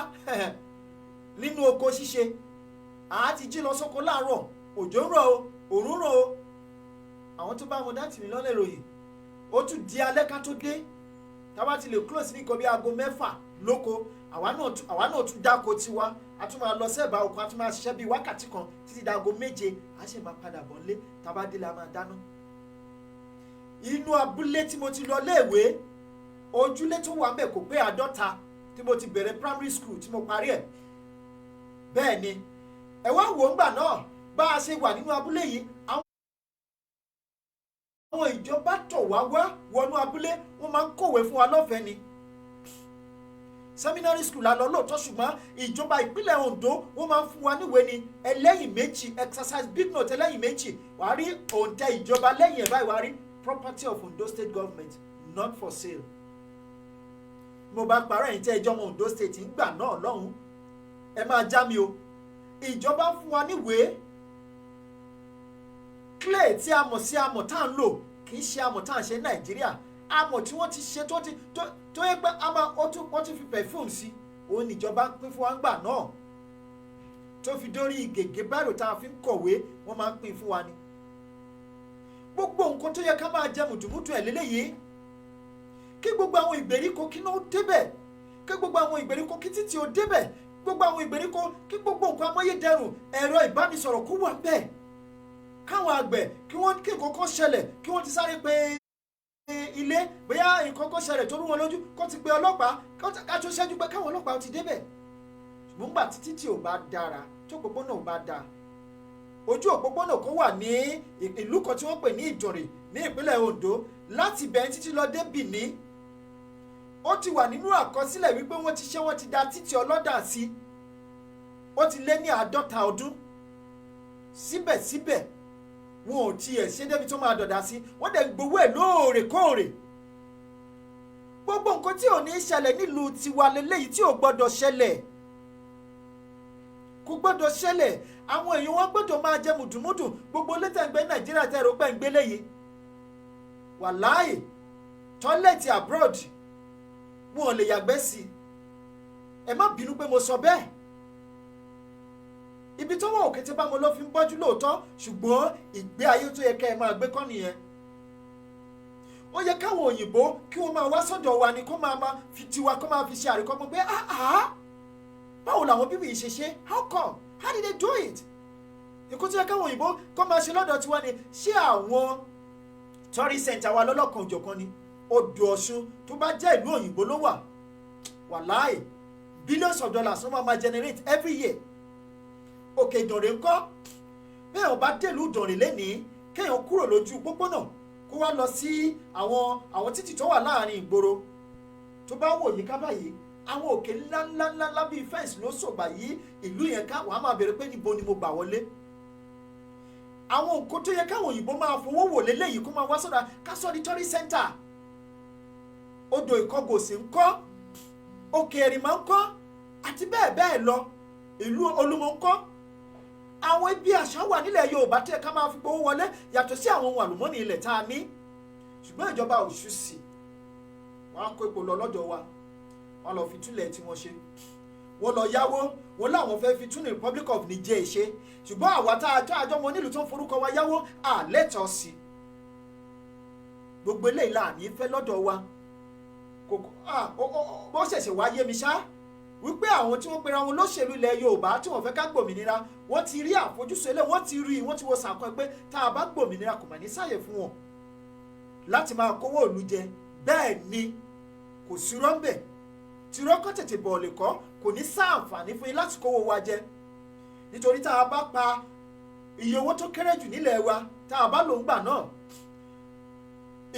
S1: nínú oko ṣíṣe. Àá ti jí lọ sóko láàárọ̀, òjò ń rọ̀ o, òòrùn ń rọ̀ o. Àwọn tó bá wọn dáàtì mi lọ́lẹ̀ ròyìn ó tún di alẹ́ ká tó dé, táwa ti lè close ní nǹkan bí aago 6 lóko. Àwa náà tún dáko tiwa, a tún máa lọ sẹ́ẹ̀bà oko, a tún máa ṣiṣẹ́ bíi wákàtí kan títí di aago 7, a sì máa padà bọ̀ nílé, táwa délé a máa dáná. Inú abúlé tí mo ti lọ léèwé, ojúlé tó wà ńbẹ̀ kò pé 50 tí mo ti bẹ̀rẹ̀ primary school tí mo parí ẹ̀. Bẹ́ẹ̀ ni ẹ wá wò ó ńgbà náà bá a ṣe wà nínú abúlé yìí, àwọn ìjọba tọ̀ wá wọnú abúlé, wọ́n máa ń kọ̀wé fún wa lọ́fẹ̀ẹ́ ni. Seminary school la lọ lóòótọ́, ṣùgbọ́n ìjọba ìpínlẹ̀ Ondo wọ́n máa ń fún wa níwèé ni ẹlẹ́yìn méjì, exercise big note ẹlẹ́yìn méjì. Wàá rí òǹtẹ̀ ìjọba lẹ́yìn ẹ̀ báyìí, wàá rí property of Ondo State Government not for sale. Mo bá parọ́ ẹ̀yìn tẹ́ ẹjọ́ ọmọ Ondo State ń gbà náà lọ́hùn, ẹ máa já mi o. Ìjọba ń fún wa níwèé. Clay tí a mọ̀ sí amọ̀ tá à ń lò kì í ṣe amọ̀ tá à ń ṣe ní Nàìjíríà. Amọ̀ tí wọ́n ti ṣe tó yẹ pé wọ́n ti fi perfume sí, òun níjọba ń pín fún wa ńgbà náà. Tó fi dórí gègé báyìí tá a fi ń kọ̀wé, wọ́n máa ń pín fún wa ni. Gbogbo nǹkan tó yẹ ká máa jẹ mùtùmùtù ẹ̀ lélẹ́yìí. Kí gbogbo àwọn ìgbèríko kí náà débẹ̀, kí gbogbo àwọn ìgbèríko kí títì ó débẹ̀, gbogbo àwọn ìgbèríko kí gbogbo nǹkan amáyédẹrùn ẹ̀rọ ìbánisọ̀rọ̀ kó wà bẹ́ẹ̀. Káwọn àgbẹ̀ kí nǹkan kan ṣẹlẹ̀ kí wọ́n ti sáré pé ilé bóyá nǹkan kan ṣẹlẹ̀ tó rú wọn lójú kó ti pe ọlọ́pàá ká tó ṣẹ́jú pé káwọn ọlọ́pàá ti débẹ̀. Ṣùgbọ́n gbà tí títì ò bá dára, tó òpópónà ò bá dáa, ojú òpópónà kan wà ní ìlú kan tí wọ́n pè ní Ìjọ̀rè ní ìpínlẹ̀ Ondo, láti bẹ̀rẹ̀ títí lọ dé Benin. Ó ti wà nínú àkọsílẹ̀ wípé wọ́n ti da títì ọlọ́dà sí, ó ti lé ní 50 ọdún. Síbẹ̀síbẹ̀ wọn ò tiẹ̀ ṣe débi tó máa dọ̀dà sí, wọ́n dẹ̀ gbowó ẹ̀ lóòrèkóòrè. Gbogbo nǹkan tí ò ní ṣẹlẹ̀ nílùú tiwa lélẹ́yìí tí ò gbọ́dọ̀ ṣẹlẹ̀, kò gbọ́dọ̀ ṣẹlẹ̀. Àwọn èèyàn wọn gbọ́dọ̀ máa jẹ mùdùmùdù. Gbogbo létẹ̀gbẹ́ Nàìjíríà tẹ̀rọ pẹ̀ ń gbé léyìí, wàláhì tọ́lẹ̀tì abroad wọn ò lè yàgbẹ́ sí. Ẹ má bínú pé mo sọ bẹ́ẹ̀. ibi tó wà òkété bá mo ló fi ń bọ́jú lóòótọ́, ṣùgbọ́n ìgbé ayé tó yẹ kẹ́ ẹ máa gbé kọ́ nìyẹn. Ó yẹ káwọn òyìnbó kí wọ́n máa wá sọ́dọ̀ wa ni kó máa fi tiwa kó máa fi ṣe àríkọ́gbọ́n pé báwo làwọn bíbí yìí ṣe ṣe, how come, how did they do it? Ìkó tó yẹ káwọn òyìnbó kó máa ṣe lọ́dọ̀ tiwa ni ṣé àwọn tourist center wa lọ́lọ́kan òjọ̀kan ni. Odò Ọ̀ṣun tó bá jẹ́ ìlú òyìnbó ló wà, wàláì billions of dollars wọ́n máa generate every year. Òkè Ìdànrè ńkọ́, bẹ́ẹ̀ ò bá délùú Ìdànrè lénìí kéèyàn kúrò lójú pópónà kó wá lọ sí àwọn títì tó wà láàrin ìgboro, tó bá wò yíká báyìí àwọn òkè ńláńláńlá bíi fẹ́ǹsì ló sọ̀gbà yí ìlú yẹn ká, wàá máa bèrè pé níbo ni mo gbà wọlé. Àwọn nǹkan tó yẹ káwọn òyìnbó máa fowó wò léléyìí kó máa wá sọ́dọ̀ ká sọ ní tourist center. Odò Ìkọgòsì ńkọ́, Òkè Èrìmà ńkọ́, àti bẹ́ẹ̀ bẹ́ẹ̀ lọ, ìlú Olúmọ ńkọ́. Àwọn ibi àṣà wà nílẹ̀ Yorùbá tó yẹ ká máa fi gbowó wọlé yàtọ̀ sí àwọn ohun àlùmọ́ọ́nì ilẹ̀ tá a ní. Ṣùgbọ́n ìjọba ò ṣú sí i, wọ́n á kó epo lọ lọ́dọ̀ wa, wọ́n lọ fi túlẹ̀ tí wọ́n ṣe, wọ́n lọ yáwó, wọ́n láwọn fẹ́ fi tún ní Republic of Niger ṣe, ṣùgbọ́n àwa tá a jọ àjọmọ nílùú tó ń forúkọ wa yáwó àlẹ́tọ̀ sí. Gbogbo eléyìí là ní fẹ́ lọ́dọ̀ wa. Bó ṣẹ̀ṣẹ̀ wá yé mi ṣá wípé àwọn tí wọ́n pera wọn lóṣèlú ilẹ̀ Yorùbá tí wọ́n fẹ́ ká gbòmìnira, wọ́n ti rí àfojúsùn ilé, wọ́n ti rí, wọ́n ti wo sàkọ́ pé tá a bá gbòmìnira kò mà ní sáyè fún wọn láti máa kówó ìlú jẹ. Bẹ́ẹ̀ ni kò sí rọ́ńbẹ̀ tí rọ́kọ̀ tètè bọ̀ lè kọ́, kò ní sáǹfààní fún yín láti kówó wa jẹ, nítorí tá a bá pa iye owó tó kéré jù nílẹ̀ wa tá a bá lò ń gbà náà,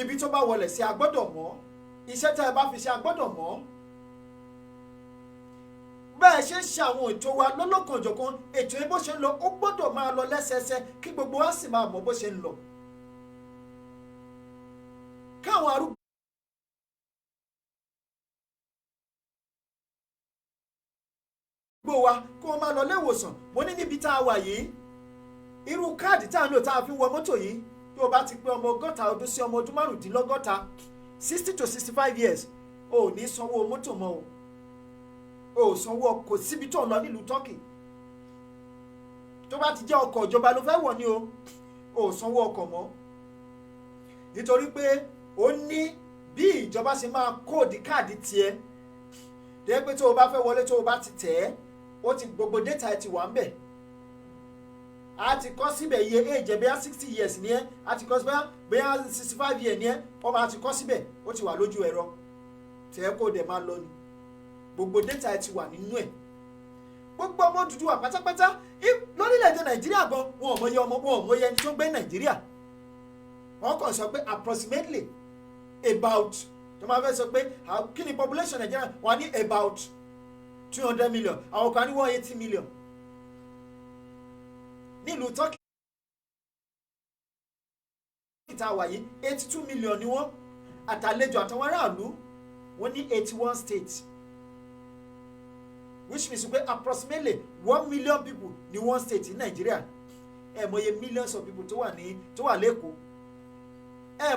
S1: ibi tó bá wọlé sí a gbọ́dọ̀ mọ̀, iṣẹ́ tá ẹ bá fi ṣe a gbọ́dọ̀ mọ̀. Bẹ́ẹ̀ ṣe ń ṣe àwọn ètò wa lọ́lọ́kanòjọ̀kan, ètò yẹn bó ṣe ń lọ ó gbọ́dọ̀ máa lọ lẹ́sẹẹsẹ kí gbogbo wa sì máa mọ̀ bó ṣe ń lọ. Káwọn arúgbó wa kó wọ́n máa lọ léwòsàn. Mo ní níbi tá a wà yìí, irú káàdì tá a ń lò tá a fi ń wọ mọ́tò yìí, tó o bá ti pé ọmọ 60 ọdún sí ọmọ ọdún 65, 60 to 65 years, o ò ní sanwó mọ́tò mọ́ o. O sanwó kò síbi tó ń lọ nílùú Turkey. Tó bá ti jẹ́ ọkọ̀ ìjọba ló fẹ́ wọ̀ ni o sanwó ọkọ̀ mọ́, nítorí pé ó ní bí ìjọba ṣe máa kóòdì káàdì tiẹ̀ dé pé tó o bá fẹ́ wọlé, tó o bá ti tẹ̀ ẹ́, ó ti gbogbo data ẹ ti wà ń bẹ̀. A ti kọ́ síbẹ̀ iye age bóyá 60 years ni ẹ́, a ti kọ́ síbẹ̀ bóyá 65 years ni ẹ́, ọmọ a ti kọ́ síbẹ̀, ó ti wà lójú ẹ̀rọ tẹ̀ ẹ́ kó dẹ̀ máa lọ ni. Gbogbo data ẹ ti wà nínú ẹ̀. Gbogbo ọmọ Odùduwà pátápátá lórílẹ̀‐èdè Nàìjíríà gan, wọn ò mọye ọmọ, wọn ò mọye ẹni tó ń gbé Nàìjíríà. Wọ́n kàn sọ pé approximately about, tó máa fẹ́ sọ pé kí ni population Nàìjíríà, wọ́n ní about 200 million, àwọn kan ní 180 million. Nílùú Turkey ìta wà yìí 82 million ni wọ́n, àtàlejò àtàwọn aráàlú wọ́n ní 81 states, which means pé approximately 1 million people ní one state in Nigeria. Ẹ mọye millions of people tó wà lẹ́kọ̀ọ́, ẹ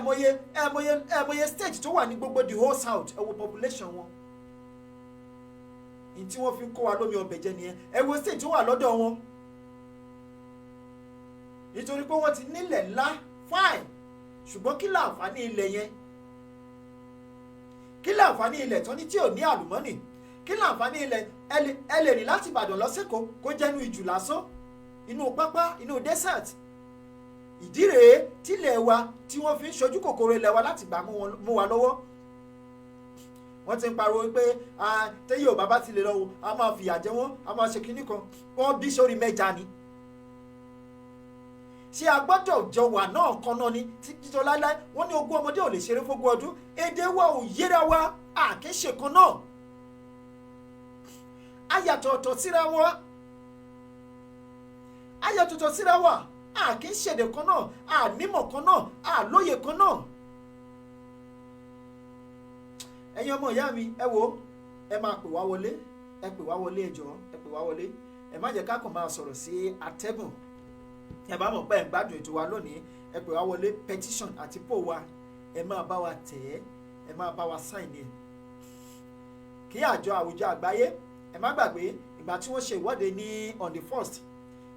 S1: mọye state tó wà ní gbogbo the whole south, ẹ wo population wọn. Ní tí wọ́n fi ń kó wa lómi ọbẹ̀ jẹ nìyẹn. Ẹ wo state tó wà lọ́dọ̀ wọn, nítorí pé wọ́n ti nílẹ̀ ńlá fine, ṣùgbọ́n kí láǹfààní ilẹ̀ yẹn, kí láǹfààní ilẹ̀ tó ní tí ò ní àlùmọ́nì, kí láǹfààní ilẹ̀ ẹ lè rìn láti Ìbàdàn lọ sẹ́kọ̀ọ́ kó jẹ́nu ìjù lásán, inú pápá, inú desert. Ìdí rèé tílẹ̀ wa tí wọ́n fi ń ṣojú kòkòrò ilẹ̀ wa láti gbà mú wa lọ́wọ́. Wọ́n ti ń pariwo pé tẹ́yẹ̀ ò bàbá ti lè lọ́wọ́, a máa fìyà jẹ wọ́n, a máa ṣe kinní kan, wọ́n bí sórí mẹ́ja ni. Ṣé a gbọ́dọ̀ jọ wà náà kan náà ni títọ́ láíláí? Wọ́n ní ogún ọmọdé ò lè ṣeré fógún ọdún, èdè wa ò yéra wa, àkéṣe kan náà. Ayàtọ̀ọ̀tọ̀ síra wa, àkéṣèdè kan náà, ànímọ̀ kan náà, àlóye kan náà. Ẹ̀yin ọmọ ìyá mi, ẹ wo, ẹ máa pè wá wọlé, ẹ pè wá wọlé, ẹ jọ̀ọ́, ẹ pè wá wọlé. Ẹ má jẹ́ ká kàn máa sọ̀rọ̀ sí atẹ́gùn. Ẹ bá mọ̀ pé ẹ̀ ń gbádùn ètò wa lónìí, ẹ pè wá wọlé, petition àti poll wa, ẹ máa bá wa tẹ̀ ẹ́, ẹ máa bá wa sign ẹ̀. Kí àjọ àwùjọ àgbáyé, ẹ má gbàgbé ìgbà tí wọ́n ṣe ìwọ́de ní on the 1st,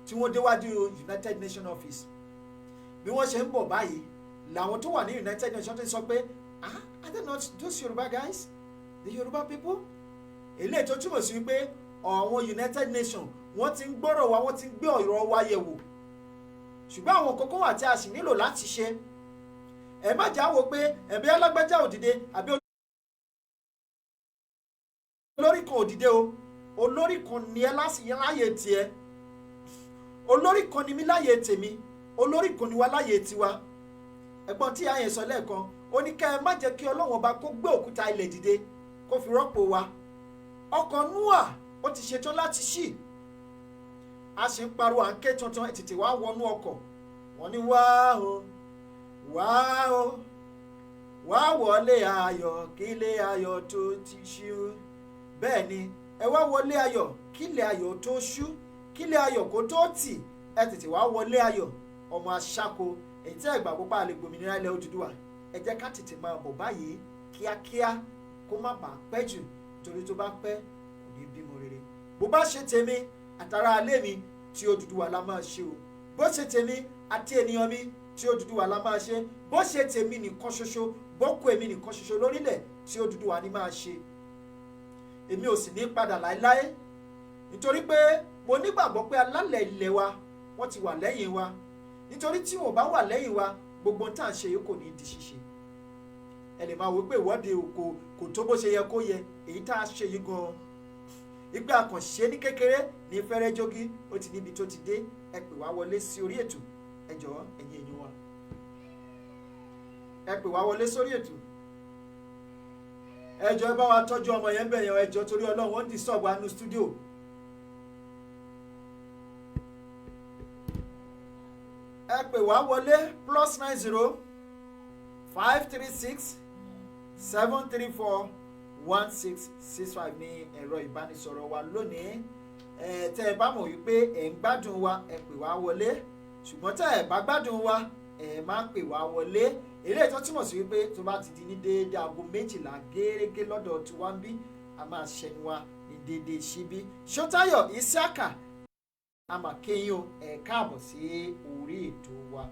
S1: tí wọ́n déwájú United Nations office bí wọ́n ṣe ń bọ̀ báyìí làwọn tó wà ní United Nations ti sọ pé are they not those Yoruba guys, the Yoruba people? Eléyìí tó túmọ̀ sí wípé àwọn United Nations wọ́n ti ń gbọ́rọ̀ wa, wọ́n ti ń gbé ọ̀rọ̀ wa yẹ̀ wò, ṣùgbọ́n àwọn kókó wà tí a sì nílò láti ṣe. Ẹ má jà wò pé ẹ̀bí alágbájá òdìdé àbí olórí kan òdìdé o, olórí kan ni ẹ láyé tiẹ̀, olórí kan ni mí láyé tèmi, olórí kan ni wá láyé tiwa. Ẹ̀gbọ́n tí a yẹn sọ lẹ́ẹ̀kan, ó ní ká ẹ má jẹ́ kí Ọlọ́run ọba kó gbé òkúta ilẹ̀ dìde kó fi rọ́pò wa. Ọkọ̀ Nóà ó ti ṣetán láti ṣí, a sì ń pariwo à ń ké tuntun, tètè wá wọnú ọkọ̀. Wọ́n ní wá o wá o wá wọlé ayọ̀ kílé ayọ̀ tó ti ṣú. Bẹ́ẹ̀ ni ẹ wá wọlé ayọ̀ kílé ayọ̀ tó ṣú, kílé ayọ̀ kó tó tì, ẹ tètè wá wọlé ayọ̀. Ọmọ aṣáko èyí tí ẹ̀gbà púpà lè gbòmìnira ilẹ̀ Odùduwà, ẹ jẹ́ ká tètè máa bọ̀ báyìí kíákíá kó má bàa pẹ́ jù, torí tó bá pẹ́ kò ní bímọ rere. Bó bá ṣe tèmi àtàrà alẹ́ mi tí Odùduwà la máa ṣe o, bó ṣe tèmi àti ènìyàn mi tí Odùduwà la máa ṣe, bó ṣe tèmi nìkan ṣoṣo, bó kù èmi nìkan ṣoṣo lórílẹ̀ tí Odùduwà ni máa ṣe. Èmi ò sì ní padà láéláé, nítorí pé mo nígbàgbọ́ pé alálẹ̀ ilẹ̀ wa wọ́n ti wà lẹ́yìn wa, nítorí tí wọ́n bá wà lẹ́yìn wa gbogbo tá à ń ṣe yìí kò ní di ṣíṣe. Ẹ lè máa wò pé ìwọ́de kò tó bó ṣe yẹ kó yẹ, èyí tá a ṣe yìí gan-an ìgbà àkànṣe ní kékeré ní fẹ́rẹ́ jógí, ó ti níbi tó ti dé. Ẹ pè wá wọlé sí orí ètò, ẹ jọ̀ọ́ ẹ̀yin èèyàn wa, ẹ pè wá wọlé sórí ètò. Ẹ jọ̀ọ́ ẹ bá wa tọ́jú ọmọ yẹn bẹ̀ yẹn, ẹ jọ̀ọ́ torí Ọlọ́run, wọ́n ń disturb wa nínú studio. Ẹ pè wá wọlé +90 536 734 1665 ní ẹ̀rọ ìbánisọ̀rọ̀ wa lónìí. Tẹ́ ẹ bá mọ̀ wípé ẹ̀ ń gbádùn wa, ẹ pè wá wọlé, ṣùgbọ́n tẹ́ ẹ bá gbádùn wa, ẹ má pè wá wọlé. Eléyìí tó túmọ̀ sí wípé tó bá ti di ní déédéé aago 12 gẹ́gẹ́ lọ́dọ̀ tí wá ń bí, a máa ṣẹnu wa ní déédéé síbí. Ṣótáyọ̀ Isiaka Amakeyin o, ẹ káàbọ̀ sí orí ètò wa.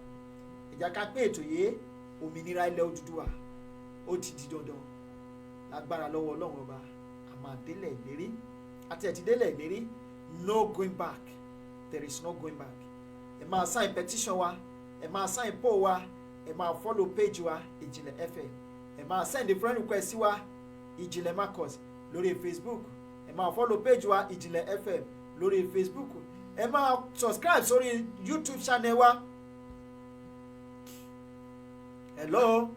S1: Ẹ jẹ́ ká pé ètò yìí òmìnira ilẹ̀ Odùduwà ó ti di dandan lágbára lọ́wọ́ Ọlọ́run ọba. A máa délẹ̀ ìlérí, àti ẹ̀ ti délẹ̀ ìlérí. No going back, there is no going back. Ẹ máa sign petition wa, ẹ máa sign poll wa, ẹ máa follow page wa Ìjìnlẹ̀ FM, ẹ máa send a friend request sí wa Ìjìnlẹ̀ Marcus lórí Facebook, ẹ máa follow page wa Ìjìnlẹ̀ FM lórí Facebook, ẹ máa subscribe sórí YouTube channel wa. Hello.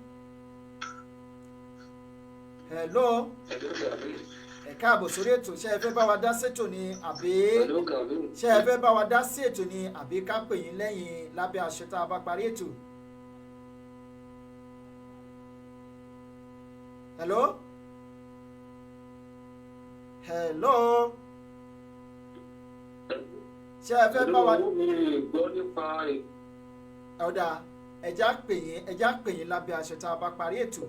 S1: Ẹ káàbọ̀ sórí ètò. Ṣé ẹ fẹ́ bá wa dá sétò ni àbí ṣé ẹ fẹ́ bá wa dá sí ètò ni àbí ká pè yín lẹ́yìn lábẹ́ àṣẹ tá a bá parí ètò? Hello. Ṣé ẹ fẹ́ bá wa ọ̀dà ẹ̀já pè yín lábẹ́ àṣẹ tá a bá parí ètò,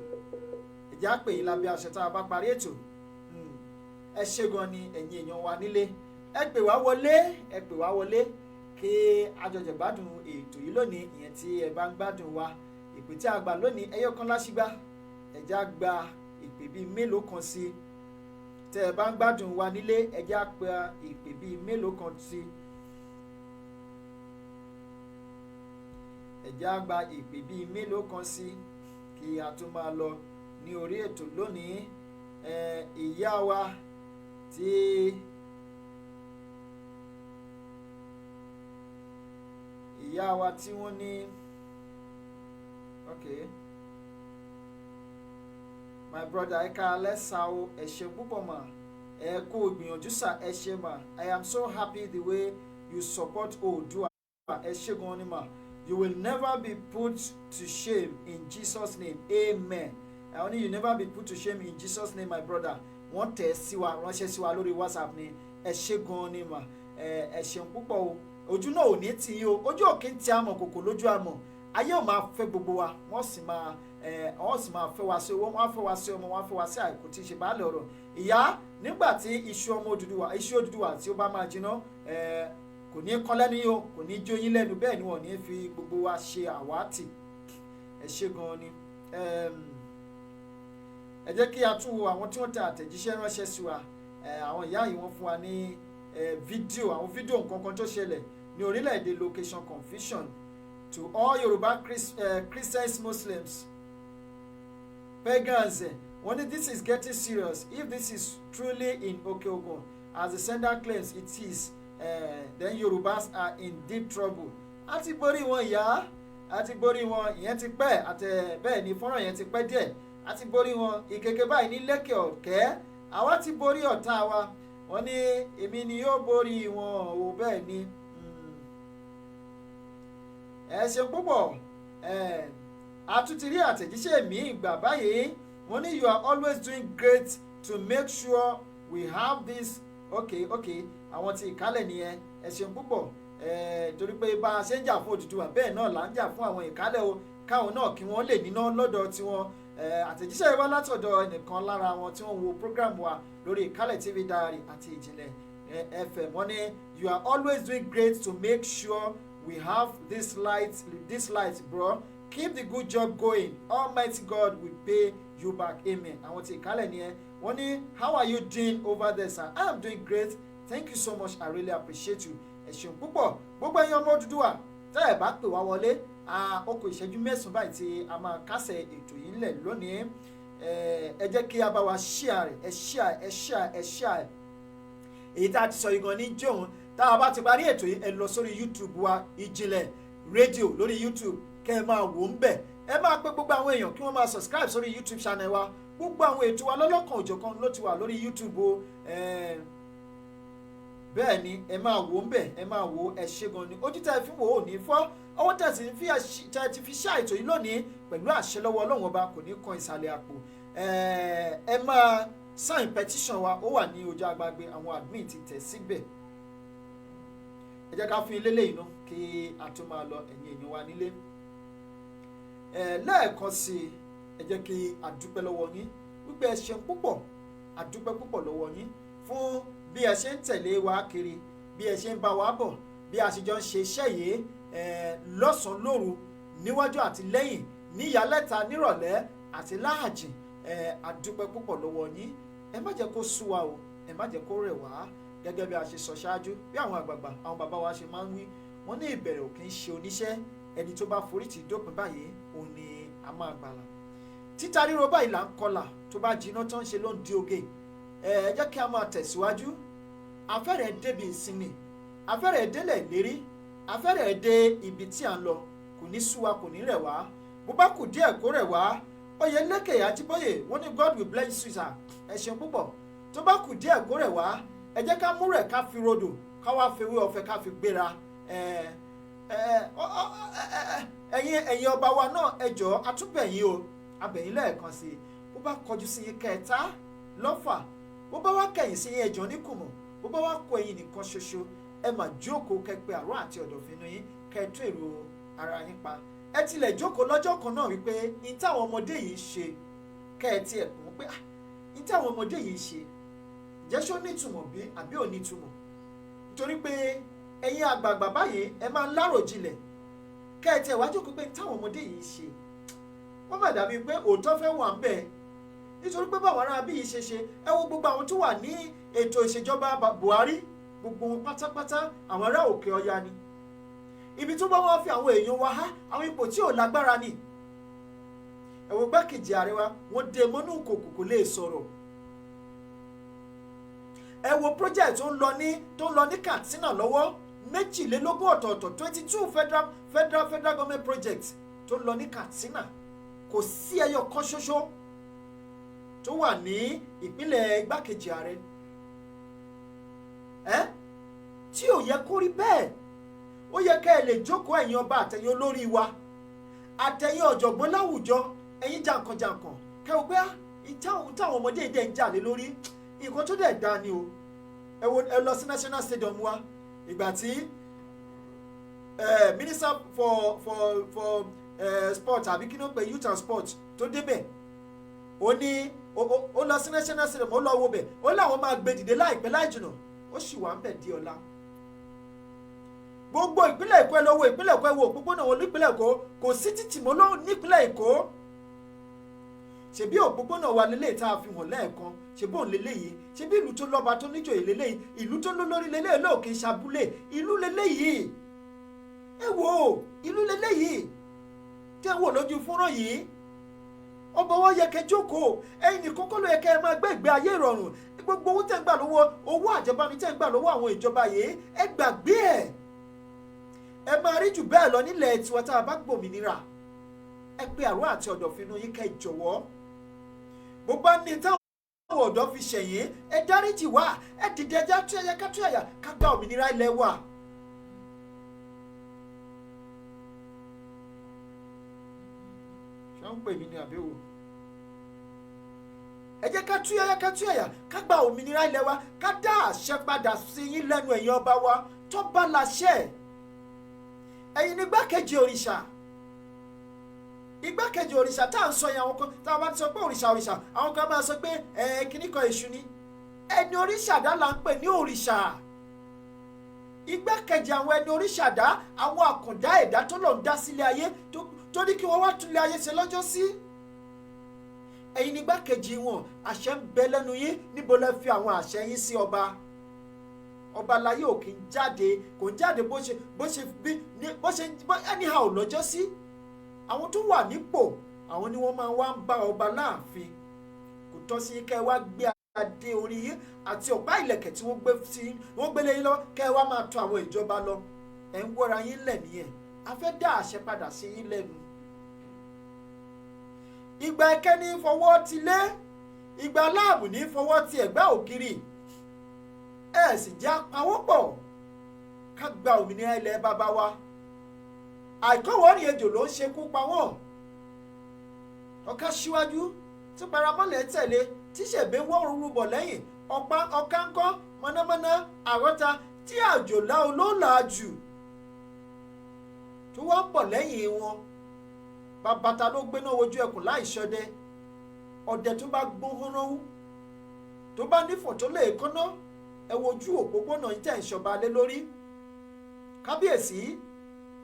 S1: ẹ̀já pè yín lábẹ́ àṣẹ tá a bá parí ètò. Ẹ ṣé gan ni ẹ̀yin èèyàn wa nílé, ẹ pè wá wọlé kí àjọjẹ gbádùn ètò yìí lónìí. Ìyẹn tí ẹ bá ń gbádùn wa, ìpè tí a gbà lónìí ẹyọ kan láṣìgbà, ẹ̀já gba ìpè bíi mélòó kan sí. Tẹ́ ẹ bá ń gbádùn wa nílé, ẹ̀já gba ìpè bíi mélòó kan sí. Ẹ̀já gba ìpè bíi mélòó kan sí kí a tún máa lọ ní orí ètò lónìí. Ìyá wa tí wọ́n ní okay, my brother ẹ káalẹ́ sá o, ẹ ṣé púpọ̀ mà, ẹ kú ìgbìyànjú sá, ẹ ṣé mà. I am so happy the way you support Oòduà, ẹ ṣé gan ni mà. You will never be put to shame in Jesus' name, amen. Only you never be put to shame in Jesus' name, my brother. Wọ́n tẹ̀ sí wa, ránṣẹ́ sí wa lórí WhatsApp ni, ẹ ṣé gan ni mà, ẹ ṣeun púpọ̀ o. Ojú náà ò ní tì yín o, ojú òkè ń ti àmọ̀ kòkò lójú àmọ̀. Ayé ò máa fẹ́ gbogbo wa, wọ́n sì máa fẹ́ wa sí owó, wọ́n á fẹ́ wa sí ọmọ, wọ́n á fẹ́ wa sí àìkú tí í ṣe baálé ọ̀rọ̀. Ìyá, nígbà tí iṣu Odùduwà tí ó bá máa jiná, kò ní kán lẹ́nu yìí o, kò ní jó yín lẹ́nu, bẹ́ẹ̀ ni wọ́n ní fi gbogbo wa ṣe àwátì. Ẹ ṣé gan ni. Ẹ jẹ́ kí a tún wo àwọn tí wọ́n tẹ àtẹ̀jíṣẹ́ ránṣẹ́ sí wa. Àwọn ìyá yìí wọ́n fún wa ní àwọn fídíò nǹkan kan tó ṣẹlẹ̀ ní orílẹ̀-èdè location confusion to all Yoruba Christians, Muslims, pagans. Wọ́n ní this is getting serious. If this is truly in Oke-Ogun, as the sender claims it is, then Yorubas are in deep trouble. A ti borí wọn ìyá, a ti borí wọn, ìyẹn ti pẹ́, bẹ́ẹ̀ ni fọ́nrán yẹn ti pẹ́ díẹ̀. A ti borí wọn, ìkèké báyìí ní Lẹ́kẹ̀ Ọ̀kẹ́, àwa ti borí ọ̀tá wa. Wọ́n ní èmi ni yóò borí wọn o, bẹ́ẹ̀ ni. Ẹ ṣeun púpọ̀. A tún ti rí àtẹ̀jíṣẹ́ mi ìgbà báyìí. Wọ́n ní you are always doing great to make sure we have this. Okay. Àwọn tí ìkálẹ̀ nìyẹn. Ẹ ṣeun púpọ̀. Torí pé bá a ṣe ń jà fún Odùduwà bẹ́ẹ̀ náà là ń jà fún àwọn ìkálẹ̀ o, káwọn náà kí wọ́n lè níná lọ́dọ̀ tiwọn. Àtẹ̀jíṣẹ́ wá látọ̀dọ̀ ẹnìkan lára wọn tí wọ́n wo program wa lórí Ìkálẹ̀ TV Diary àti Ìjìnlẹ̀ FM. Wọ́n ní you are always doing great to make sure we have this light bro. Keep the good job going. Almighty God will pay you back. Amen. Àwọn tí Ìkálẹ̀ nìyẹn. Wọ́n ní how are you doing over there sir? I am doing great. Thank you so much. I really appreciate you. Ẹ ṣeun púpọ̀. Gbogbo ẹ̀yin ọmọ Odùduwà tẹ́ ẹ bá pè wá wọlé ó kù ìṣẹ́jú mẹ́sàn-án báyìí tí a máa kásẹ̀ ètò yìí ńlẹ̀ lónìí. Ẹ jẹ́ kí a bá wa share rẹ̀. Èyí tá a ti sọ yìí gan ní jọ̀hún tá a bá ti parí ètò yìí ẹ lọ sórí YouTube wa Ìjìnlẹ̀ rédíò lórí YouTube kẹ́ ẹ máa wò ń bẹ̀. Ẹ máa pè gbogbo àwọn èèyàn kí wọ́n máa subscribe sórí YouTube channel wa. Gbogbo àwọn ètò wa lọ́lọ́kan òjọ̀kan ló ti wà lórí YouTube o. Bẹ́ẹ̀ ni ẹ máa wò ń bẹ̀, ẹ máa wò. Ẹ ṣé gan ni ojú tẹ́ ẹ fi wò ó ní fọ́, ọwọ́ tẹ́ ẹ ti fi ṣá ètò yìí lónìí pẹ̀lú àṣẹ lọ́wọ́ Ọlọ́run ọba kò ní kan ìsàlẹ̀ àpò. Ẹ máa sign petition wa, ó wà ní ojú agbágbé, àwọn admin ti tẹ̀ síbẹ̀. Ẹ jẹ́ ká fún ilé lẹ́yìn náà kí a tó máa lọ ẹ̀yin èèyàn wa nílé. Lẹ́ẹ̀kan sí i ẹ jẹ́ kí a dúpẹ́ lọ́wọ́ yín wípé ẹ ṣeun púpọ̀, a dúpẹ́ púpọ̀ lọ́wọ́ yín fún bí ẹ ṣe ń tẹ̀lé wa kiri, bí ẹ ṣe ń bá wa bọ̀, bí a ṣe jọ ń ṣe iṣẹ́ yìí lọ́sàn-án lóru, níwájú àti lẹ́yìn, ní ìyálẹ̀ta, nírọ̀lẹ́ àti láàjìn. A dúpẹ́ púpọ̀ lọ́wọ́ yín. Ẹ má jẹ́ kó sú wa o, ẹ má jẹ́ kó rẹ̀ wá. Gẹ́gẹ́ bí a ṣe sọ ṣáájú, bí àwọn àgbààgbà àwọn bàbá wa ṣe máa ń wí, wọ́n ní ìbẹ̀rẹ̀ ò kì í ṣe oníṣẹ́, ẹni tó bá forí tì dópin báyìí òun ni a máa gbàlà. Títa ríro báyìí là ń kọlà, tó bá jiná tán ṣe ló ń di oge. Ẹ jẹ́ kí a máa tẹ̀síwájú. Afẹ́rẹ́ débi ìsinmi, afẹ́rẹ́ délẹ̀ lérí, afẹ́rẹ́ dé ibi tí à ń lọ, kò ní sú wa, kò ní rẹ̀ wá. Bó bá kù díẹ̀ kó rẹ̀ wá, Oyèlékè Ajíbóyè wọ́n ní God will bless you sir. Ẹ ṣeun púpọ̀. Tó bá kù díẹ̀ kó rẹ̀ wá, ẹ jẹ́ ká mú rẹ̀ ká fi rodò, ká wá fi ewé ọ̀fẹ́ ká fi gbéra. Ẹ̀yin ọba wa náà ẹ jọ̀ọ́ atúbẹ̀yìn o, abẹ̀yìn lẹ́ẹ̀kan sí i. Bó bá kọjú sí yín kẹta lọ́fà, bó bá wá kẹ̀yìn sí yín ẹ̀jọ̀ ní kùmọ̀, bó bá wá kọ ẹ̀yin nìkan ṣoṣo, ẹ mà jókòó kẹpẹ àrò àti ọ̀dọ̀fínú yín kẹtó èrò ara yín pa. Ẹ tilẹ̀ jókòó lọ́jọ́ kan náà wípé ní táwọn ọmọdé yìí ṣe kẹ́ẹ̀tì ẹ̀kún pé ní táwọn ọmọdé yìí ṣe jẹ́ ṣó nítumọ̀ bí àbí ò nítumọ̀. Nítorí pé ẹ̀yin àgbààgbà báyìí ẹ máa ń láròjinlẹ̀ kẹ́ẹ̀tì ẹ̀wá jókòó pé táwọn ọmọdé yìí ṣe wọ́n má dàbí pé òótọ́ fẹ́ wà ń bẹ̀. Nítorí pé báwọn ará bí yìí ṣe ẹ wo gbogbo àwọn tó wà ní ètò ìṣèjọba Buhari, gbogbo wọn pátápátá àwọn ará òkè ọya ni. Ibi tó bá wọn fi àwọn èèyàn wa há àwọn ipò tí ò lágbára ni. Ẹ wo gbákejì ààrẹ wa wọ́n dé mọ́nú kòkò kò lè sọ̀rọ̀. Ẹ wo project tó ń lọ ní Katsina lọ́wọ́ 22 ọ̀tọ̀ọ̀tọ̀ 22 federal government project tó ń lọ ní Katsina, kò sí ẹyọ kan ṣoṣo tó wà ní ìpínlẹ̀ igbákejì ààrẹ. Tí ò yẹ kó rí bẹ́ẹ̀, ó yẹ ká ẹ lè jókòó ẹ̀yin ọba àtẹ̀yin olórí wa àtẹ̀yin ọ̀jọ̀gbọ́n láwùjọ, ẹ̀yin jàǹkànjàǹkàn kẹwò pé táwọn ọmọdé ìdẹ́ ń jà lé lórí nǹkan tó dẹ̀ dá ni o. Ẹ lọ sí National Stadium wa ìgbà tí Minister for sport àbí kí ló ń pè youth and sport tó débẹ̀, ó ní ó lọ sí National Stadium, ó lọ wo bẹ̀, ó láwọn máa gbé dìde láìpẹ́ láì jìnà, ó sì wà ń bẹ̀ di ọ̀la. gbogbo ìpínlẹ̀ Èkó ẹ lọ wo ìpínlẹ̀ Èkó ẹ wo òpópónà wọn nípínlẹ̀ Èkó kò sí títì mọ́ nípínlẹ̀ Èkó. ṣebí òpópónà wa lélẹ́yìí tá a fi hàn lẹ́ẹ̀kan ṣebí òun lélẹ́yìí ṣebí ìlú tó lọ́ba tó níjòyè lélẹ́yìí ìlú tó lólórí lélẹ́yìí lóòkè ṣabúlé ìlú lélẹ́yìí ẹ wo ìlú lélẹ́yìí tẹ́ wò lójú fúnrán yìí ọba wọn yẹ kẹ́ jókòó ẹ̀yin nìkan kọ́ ló yẹ kẹ́ ẹ máa gbé ìgbé ayé ìrọ̀rùn gbogbo owó tẹ́ ń gbà lọ́wọ́ owó àjẹbánu tẹ́ ń gbà lọ́wọ́ àwọn ìjọba yìí ẹ gbàgbé ẹ máa rí jù bẹ́ẹ̀ lọ nílẹ̀ tiwa tá a bá gbòmìnira ẹ pé àrò àti ọ̀dọ̀fínú yín kẹ́ jọ̀wọ́ bó bá ní táwọn ọ̀dọ́ fi ṣẹ̀yìn ẹ dáríjì wá ẹ dìde ẹjá túyàyà ká túyàyà ká gba òmìnira ilẹ̀ wa. ṣé ń pè mí ní àbẹ̀wò ẹ jẹ́ ká túyàyà ká gba òmìnira ilẹ̀ wa ká dá àṣẹ padà sí yín lẹ́nu ẹ̀yin ọba wa tó bá láṣẹ ẹ̀yin ní igbákejì òrìṣà igbákejì òrìṣà tá à ń sọ yẹn àwọn kan tá a bá ti sọ pé òrìṣà àwọn kan máa sọ pé kíní kan èṣù ni ẹni oríṣàdá là ń pè ní òrìṣà igbákejì àwọn ẹni oríṣàdá àwọn àkàndá ẹ̀dá tó lọ ń dá sílé ayé tó ní kí wọ́n wá túnlé ayé ṣe lọ́jọ́ sí ẹ̀yin ní igbákejì wọn àṣẹ ń bẹ lẹ́nu yín níbo lẹ fi àwọn àṣẹ yín sí ọba láyé ò kì í jáde kò ń jáde bó ṣe anyhow lọ́jọ́ sí àwọn tó wà nípò àwọn ni wọ́n máa wá ń bá ọba láàfin kò tọ́ sí kẹ́ ẹ wá gbé adé orí yín àti ọ̀pá ìlẹ̀kẹ̀ tí wọ́n gbélé yín lọ kẹ́ ẹ wá máa tọ̀ àwọn ìjọba lọ ẹ̀ ń wọ́ra yín lẹ̀ nìyẹn a fẹ́ dá àṣẹ padà sí yín lẹ́nu. ìgbà ẹkẹ́ni fọwọ́ ti lé ìgbà láàbù ní fọwọ́ ti ẹ̀gbá ògiri ẹ̀ sì já pawọ́pọ̀ ká gba òmìnira ilẹ̀ bàbá wa àìkọ́wọ́rìn ejò ló ń ṣekú pa wọ́n ọ̀ká síwájú tí paramọ́lẹ̀ tẹ̀lé tíṣẹ̀bẹ̀ wọ́n rúbọ̀ lẹ́yìn ọ̀ká ńkọ́ mọ̀nàmọ́ná àrọ́ta tí àjòlá olóòlà jù tó wọ́n pọ̀ lẹ́yìn wọn bàbàtà ló gbéná wojú ẹkùn láì ṣọdẹ ọdẹ tó bá gbóhùn ránwú tó bá nífọ̀n tó lè kọ́ná ẹ wojú òpópónà yìí tẹ̀ ń ṣọba lé lórí kábíyèsí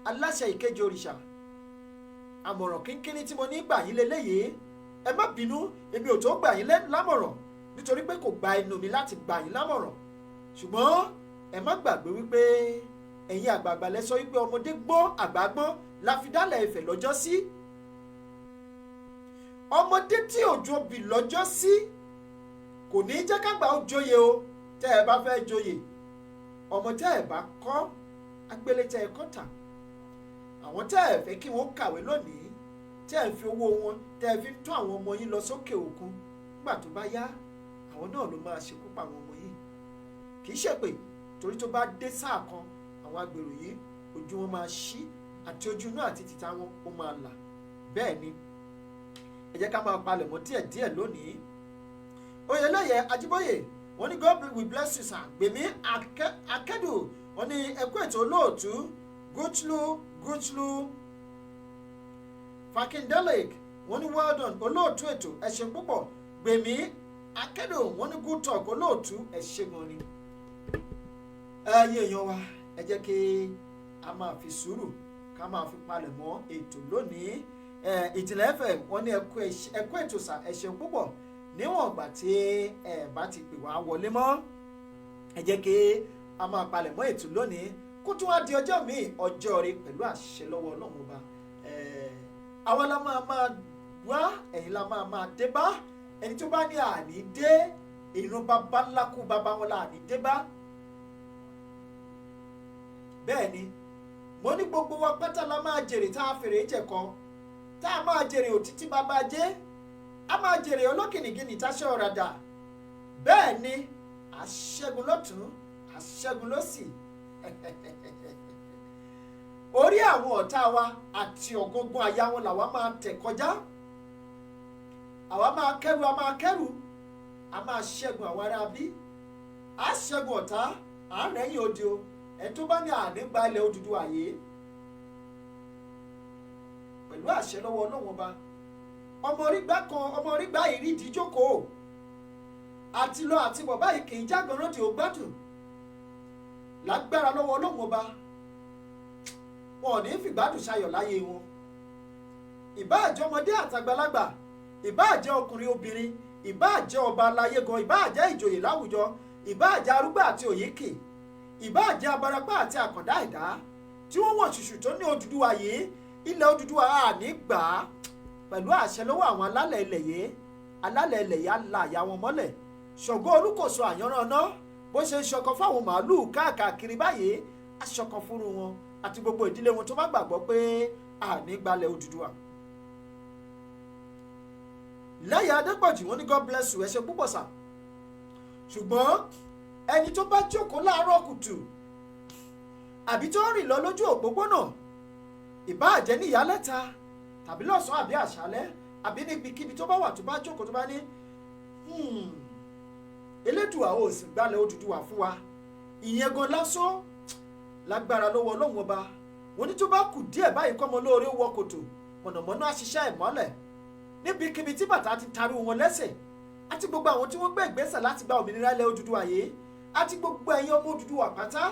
S1: aláṣẹ ìkejì òrìṣà àmọ̀ràn kínkínní tí mo ní gbà yín lélẹ́yìí ẹ má bínú èmi ò tó gbà yín lámọ̀ràn nítorí pé kò gba ẹnu mi láti gbà yín lámọ̀ràn ṣùgbọ́n ẹ má gbàgbé wípé ẹ̀yin àgbààgbà lẹ sọ wípé ọmọdé gbọ́n àgbà gbọ́n la fi dálẹ̀ Ifẹ̀ lọ́jọ́ sí ọmọdé tí òjò bì lọ́jọ́ sí kò ní jẹ́ kágbà ó joyè o tẹ́ ẹ bá fẹ́ joyè ọmọ tẹ́ ẹ bá kọ́ agbélé tẹ́ ẹ kọ́ tà àwọn tẹ́ ẹ fẹ́ kí wọ́n kàwé lónìí tẹ́ ẹ fi owó wọn tẹ́ ẹ fi ń tọ́ àwọn ọmọ yín lọ sókè òkun nígbà tó bá yá àwọn náà ló máa ṣekú pa àwọn ọmọ yìí kì í ṣèpè torí tó bá dé sáà kan àwọn agbèrò yìí ojú wọn máa ṣí àti ojú inú àti tìta wọn ó máa là bẹ́ẹ̀ ni ẹ jẹ́ ká máa palẹ̀ mọ́ díẹ̀díẹ̀ lónìí Oyèlẹ́yẹ Ajíbóyè wọ́n ní God will bless you sir Gbèmí Akẹ́dù wọ́n ní ẹkú ètò olóòtú Gútlu Fakindelik wọ́n ní well done olóòtú ètò ẹ ṣé púpọ̀ Gbèmí Akẹ́dù wọ́n ní good talk olóòtú ẹ ṣé gan ni. ẹyẹ èèyàn wa ẹ jẹ́ kí a máa fi sùúrù ká máa fi palẹ̀ mọ́ ètò lónìí Ìjìnlẹ̀ FM wọ́n ní ẹkú ètò sà ẹ ṣé púpọ̀ níwọ̀n ìgbà tí ẹ bá ti pè wá wọlé mọ́ ẹ jẹ́ kí a máa palẹ̀ mọ́ ètò lónìí kó tún wá di ọjọ́ míì ọjọ́ rí pẹ̀lú àṣẹ lọ́wọ́ Ọlọ́run ọba àwa la máa wá ẹ̀yin la máa dé bá ẹni tó bá ní àní dé ìran bàbá ńlá kú bàbá wọn la àní dé bá bẹ́ẹ̀ ni mo ní gbogbo wa pátá la máa jèrè tá a fèrè jẹ̀kọ́ tá a máa jèrè òtítí bàbá jẹ́ a máa jèrè olókìnìgìnì táṣọ ọ̀ràdà bẹ́ẹ̀ ni àṣẹ́gun lọ́tún àṣẹ́gun lósì orí àwọn ọ̀tá wa àti ọ̀gọ́ngún àyà wọn làwa máa tẹ̀ kọjá àwa máa kẹ́rù a máa ṣẹ́gun àwọn ará bí a ṣẹ́gun ọ̀tá à ń rẹ́yìn odi o ẹ̀ tó bá ní ànígbà ilẹ̀ Odùduwà yìí pẹ̀lú àṣẹ lọ́wọ́ Ọlọ́run ọba ọmọ orígbà ìrí ìdíjókòó àti lọ àti bọ̀ báyìí kì í jágọ̀rọ̀ tí ó gbádùn lágbára lọ́wọ́ Ọlọ́run ọba wọn ò ní fìgbádùn ṣayọ̀ láyé wọn. ìbáà jẹ́ ọmọdé àtàgbàlagbà, ìbáà jẹ́ ọkùnrin obìnrin, ìbáà jẹ́ ọba aláyé gan, ìbáà jẹ́ ìjòyè láwùjọ, ìbáà jẹ́ arúgbó àti òyìnkì, ìbáà jẹ́ abarapá àti àkàndá ẹ̀dá tí wọ́n wọ̀ ṣùṣù tó ní Odùduwà yìí, ilẹ̀ Odùduwà àní gbà á pẹ̀lú àṣẹ lọ́wọ́ àwọn alálẹ̀ ilẹ̀ yìí. alálẹ̀ ilẹ̀ yìí á la àyà wọn mọ́lẹ̀. Ṣàngó Olúkòso àyànràn náà bó ṣe ń ṣọkan fáwọn màálùú káàkiri báyìí á ṣọkan fúnru wọn àti gbogbo ìdílé wọn tó bá gbàgbọ́ pé àní gbalẹ̀ Odùduwà. Láyà Adépọ̀jù wọn ní God bless you, ẹ ṣé púpọ̀ sà. ṣùgbọ́n ẹni tó bá jókòó láàárọ̀ kùtù àbí tó rìn lọ lójú òpópónà, ìbáà jẹ́ ní ìyálẹ́ta tàbí lọ́sàn-án àbí àṣálẹ́ àbí níbikíbi tó bá wà tó bá jókòó tó bá ní Elédùà ò sì gbalẹ̀ Odùduwà fún wa, ìyẹn gan lásán lágbára lọ́wọ́ Ọlọ́run ọba. wọ́n ní tó bá kù díẹ̀ báyìí kọ́mọ lóore wọ kòtò, mọ̀nàmọ́ná àṣìṣe ìmọ́lẹ̀ níbikíbi tí bàtà ti tarí wọn lẹ́sẹ̀, àti gbogbo àwọn tí wọ́n gbé ìgbésẹ̀ láti gba òmìnira ilẹ̀ Odùduwà yìí, àti gbogbo ẹ̀yin ọmọ Odùduwà pátá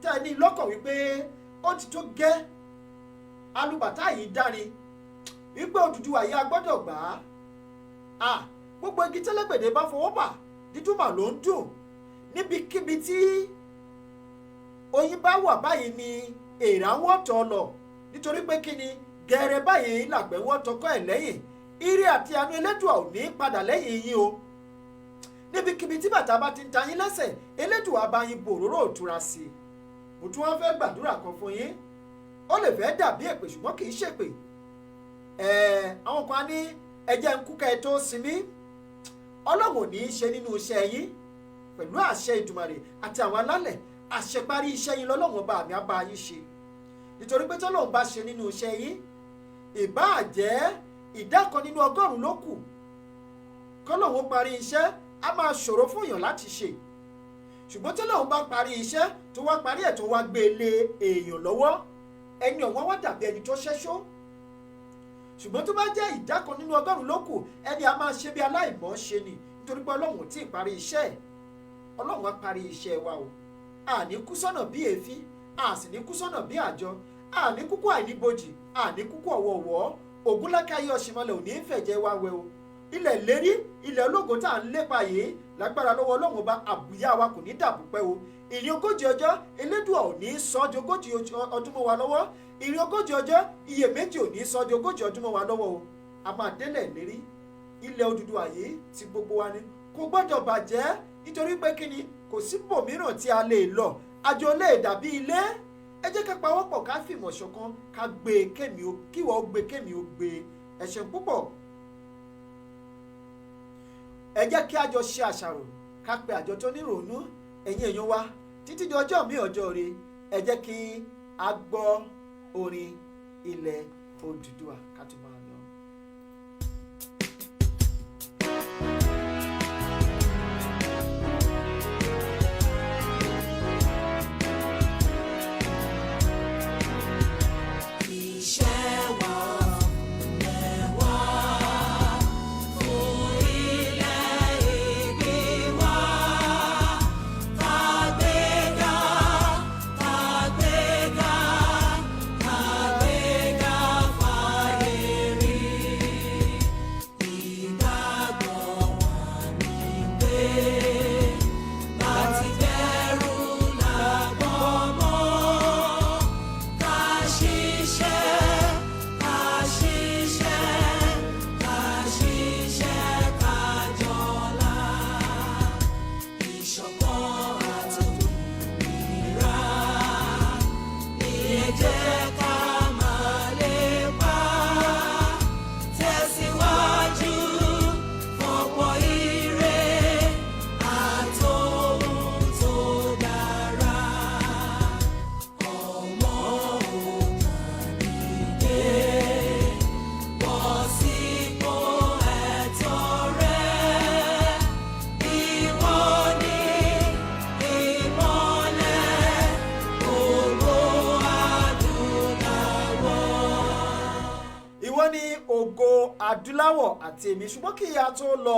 S1: tẹ́ ẹ ní lọ́kàn wípé ó ti tó gẹ́, alùbàtà yìí dáni wípé Odùduwà yìí a gbọ́dọ̀ gbà á. gbogbo igi tẹ́lẹ̀gbẹ̀dẹ̀ bá fọwọ́ bà dídùmà ló ń dùn. níbikíbi tí oyin bá wà báyìí ni èèrà ń wọ́tọ̀ lọ, nítorí pé kí ni gẹ̀rẹ́ báyìí làgbẹ̀ wọ́tọ̀ kọ́ ẹ̀ lẹ́yìn. ire àti àánú Elédùà ò ní padà lẹ́yìn yín o. níbikíbi tí bàtà bá ti ń ta yín lẹ́sẹ̀, Elédùà bá yín bòróró òtura sí i. mo tún wá fẹ́ gbàdúrà kan fún yín. ó lè fẹ́ dàbí èpè ṣùgbọ́n kì í ṣèpè. àwọn kan á ní ẹjẹ́ ń kú ká ẹ tó sinmi. Ọlọ́run ò ní í ṣe nínú iṣẹ́ yín pẹ̀lú àṣẹ Ìdùmarè àti àwọn alálẹ̀. àṣeparí iṣẹ́ yín lọ́lọ́run ọba àmì á bá yín ṣe. nítorí pé tọ́lọ́run bá ṣe nínú iṣẹ́ yín, ìbáà jẹ́ ìdá kan nínú 100 ló kù, kọ́lọ́run parí iṣẹ́ á máa ṣòro fún èèyàn láti ṣe. ṣùgbọ́n tọ́lọ́run bá parí iṣẹ́ tó wá parí ẹ̀ tó wá gbé lé èèyàn lọ́wọ́, ẹni ọ̀wọ́n wá dàbí ẹni tó ṣẹ́ṣó. ṣùgbọ́n tó bá jẹ́ ìdá kan nínú 100 ló kù, ẹni a máa ṣe bí aláìmọ̀ ṣe ni, nítorí pé Ọlọ́run ò tí ì parí iṣẹ́ ẹ̀. Ọlọ́run á parí iṣẹ́ wa o. àní kú sọ́nà bí èéfín, a sì ní kú sọ́nà bí àjọ, àní kúkú àìníbojì, àní kúkú ọ̀wọ̀ọ̀wọ́. Ògúnlákàyé Ọ̀ṣìnmọlẹ̀ ò ní fẹ̀jẹ̀ wa wẹ o. ilẹ̀ lérí, ilẹ̀ ológo tá à ń lépa yìí, lágbára lọ́wọ́ Ọlọ́run ọba àbúyá wa kò ní dàbùpẹ́ o. ìrìn 40 ọjọ́ Elédùà ò ní sọ ọ́ di 40 ọdún mọ́ wa lọ́wọ́. ìrìn 40 ọjọ́ iyèméjì ò ní sọ ọ́ di 40 ọdún mọ́ wa lọ́wọ́ o. a máa délẹ̀ lérí. ilẹ̀ Odùduwà yìí ti gbogbo wa ni, kò gbọ́dọ̀ bàjẹ́, nítorí pé kíni kò sí bòmíràn tí a lè lọ, àjò lè dàbí ilé. ẹ jẹ́ ká pawọ́pọ̀ ká fìmọ̀ ṣọ̀kan, ká gbé kémi ó kíwọ́ gbé kémi ó gbé. ẹ ṣeun púpọ̀. ẹ jẹ́ kí a jọ ṣe àṣàrò, ká pe àjọ tó níròónú. ẹ̀yin èèyàn wa, títí di ọjọ́ mi ọjọ́ rẹ, ẹ jẹ́ kí a gbọ́ orin ilẹ̀ Odùduwà ká tó máa lọ. Adúláwọ̀ àti èmi. ṣùgbọ́n kí a tó lọ,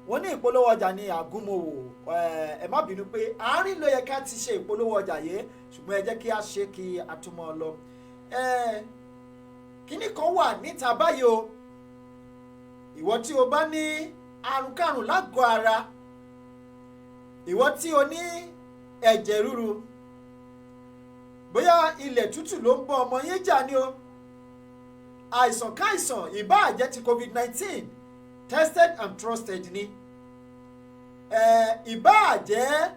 S1: wọ́n ní ìpolówó ọjà ní àgúnmọ̀wò ẹ má bínú pé àárín ló yẹ ká ti ṣe ìpolówó ọjà yìí ṣùgbọ́n ẹ jẹ́ kí a ṣe kí a túmọ̀ lọ. kíní kan wà níta báyìí o ìwọ tí o bá ní àrùnkárùn lágọ̀ọ́ ara, ìwọ tí o ní ẹ̀jẹ̀ ríru, bóyá ilẹ̀ tútù ló ń bọ́ ọmọ yín jà ni o, àìsàn káìsàn ìbáà jẹ́ ti COVID-19 tested and trusted ni, ìbáà jẹ́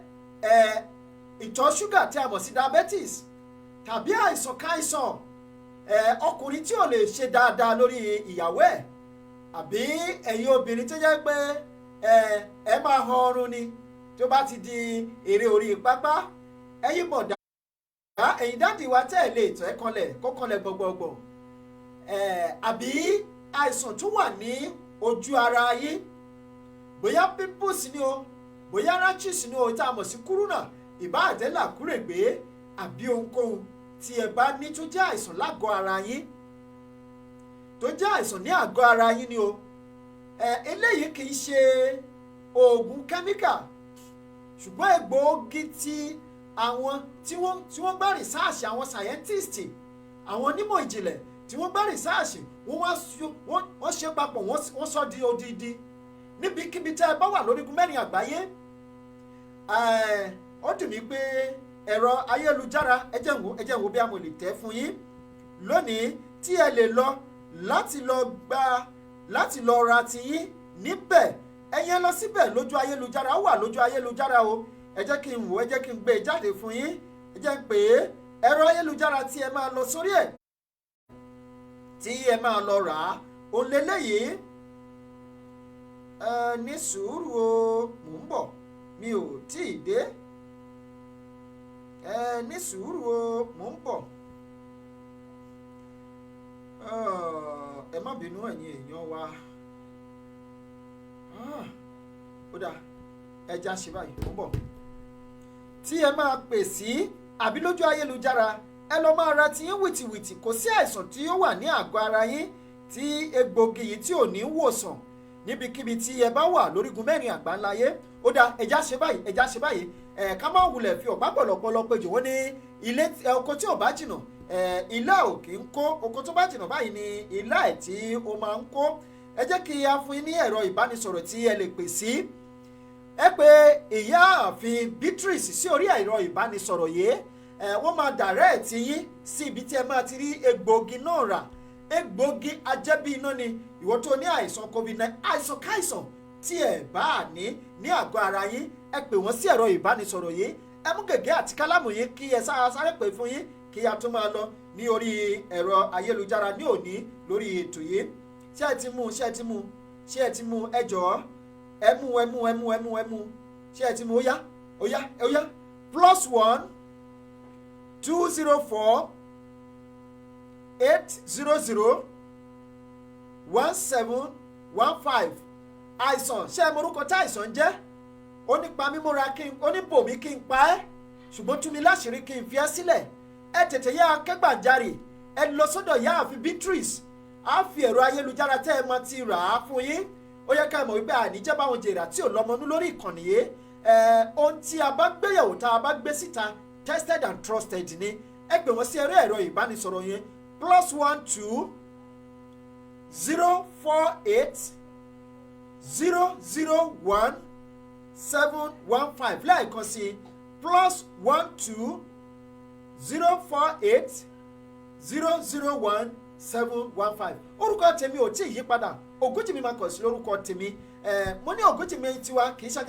S1: ìtọ̀ ṣúgà tí a mọ̀ sí diabetes, tàbí àìsàn káìsàn ọkùnrin tí ò lè ṣe dáadáa lórí ìyàwó ẹ̀, àbí ẹ̀yin obìnrin tó jẹ́ pé ẹ máa han ọrùn ni tó bá ti di eré orí pápá, ẹ̀yin bọ̀dá ẹ̀yin dáàdì wa tẹ́ ẹ̀ lè tọ́ ẹ kanlẹ̀ kó kanlẹ̀ gbọ̀ngbọ̀ngbọ̀n, àbí àìsàn tó wà ní ojú ara yín, bóyá pimples ni o, bóyá rashes ni o, tá a mọ̀ sí kúrúnà, ìbáàjẹ́ làkúrègbé, àbí ohunkóhun tí ẹ bá ní tó jẹ́ àìsàn lágọ̀ọ́ ara yín, tó jẹ́ àìsàn ní àgọ́ ara yín ni o, eléyìí kì í ṣe oògùn kẹ́míkà, ṣùgbọ́n egbòogi tí àwọn tí wọ́n gbá rìsáàsì, àwọn scientist, àwọn onímọ̀ ìjìnlẹ̀ tí wọ́n gbá rìsáàsì, wọ́n ṣe papọ̀, wọ́n sọ di odidi níbikíbi tẹ́ ẹ bá wà lórígun mẹ́rin àgbáyé. Ó dùn mí pé ẹ̀rọ ayélujára ẹ jẹ́ n wò bí a mọ̀ lè tẹ́ fún yín lónìí tí ẹ lè lọ láti lọ ra tiyín níbẹ̀. Ẹ̀yin lọ síbẹ̀ lójú ayélujára, ó wà lójú ayélujára o. Ẹ jẹ́ kí n wò, ẹ jẹ́ kí n gbé e jáde fún yín. Ẹ jẹ́ n pè é ẹ̀rọ ayélujára tí ẹ máa lọ sórí ẹ̀, tí ẹ máa lọ rà á. Òun lélẹ́yìí, ní sùúrù o, mò ń bọ̀, mi ò tí ì dé. Ní sùúrù o, mò ń bọ̀. Ẹ má bínú ẹ̀yin èèyàn wa. Ó dáa, ẹ já ṣe báyìí, mò ń bọ̀. Tí ẹ máa pè sí àbí lójú ayélujára, ẹ lọ máa ra tiyín wìtìwìtì. Kò sí àìsàn tí ó wà ní àgọ́ ara yín tí egbògi yìí tí ò ní wòsàn níbikíbi tí ẹ bá wà lórígun mẹ́rin àgbáńláyé. Ó dáa, ẹ já ṣe báyìí, ẹ já ṣe báyìí. Ká má wulẹ̀ fi ọ̀pá pọ̀lọpọ̀lọ péjọ, wọ́n ní oko tí ò bá jìnà ilá ò kì í kó, oko tó bá jìnà báyìí ni ilá ẹ̀ tí ó máa ń kó. Ẹ jẹ́ kí a fún yín ní ẹ̀rọ ìbánisọ̀rọ̀ tí ẹ lè pè sí. Ẹ pè ìyáàfin Beatrice sí orí ẹ̀rọ ìbánisọ̀rọ̀ yìí. Wọ́n máa direct yín sí ibi tí ẹ máa ti rí egbòogi náà rà. Egbòogi ajẹ́bí iná ni. Ìwọ tó ní àìsàn COVID-19, àìsàn káìsàn tí ẹ bá ní àgọ́ ara yín, ẹ pè wọ́n sí ẹ̀rọ ìbánisọ̀rọ̀ yìí. Ẹ mú gègé àti kálámù yín kí ẹ sáré pè fún yín kí a tún máa lọ ní orí ẹ̀rọ ayélujára ní òní lórí ètò yìí. Ṣé ẹ ti mú ẹ jọ̀ọ́, ẹ mú ṣé ẹ ti mú, ó yá +1 204 800 1715. àìsàn, ṣé ẹ mọ orúkọ tí àìsàn jẹ́? Ó ní pa mí mọ́ra, ó ní bò mí kí n pa ẹ́, ṣùgbọ́n tú mi láṣìírí kí n fi ẹ́ sílẹ̀. Ẹ tètè yá akẹ́gbàjarè, ẹ lọ sọ́dọ̀ ìyáàfin Beatrice. A fi ẹ̀rọ ayélujára tẹ́ ẹ mọ ti rà á fún yín. Ó yẹ ká ẹ mọ̀ wípé àníjẹ́ báwọn jèrà tí ò lọ́mọnú lórí ìkànnì yìí. Ohun tí a bá gbéyẹ̀wò, tá a bá gbé síta, tested and trusted ni. Ẹ pè wọ́n sí ẹ̀rọ ìbánisọ̀rọ̀ yẹn +12 048 001 715. lẹ́ẹ̀kan sí +12 048 001 715. orúkọ tèmi ò tí ì yí padà, Ògúnjìmí máa kàn sí lórúkọ tèmi. Mo ní Ògúnjìmí tiwa kì í ṣe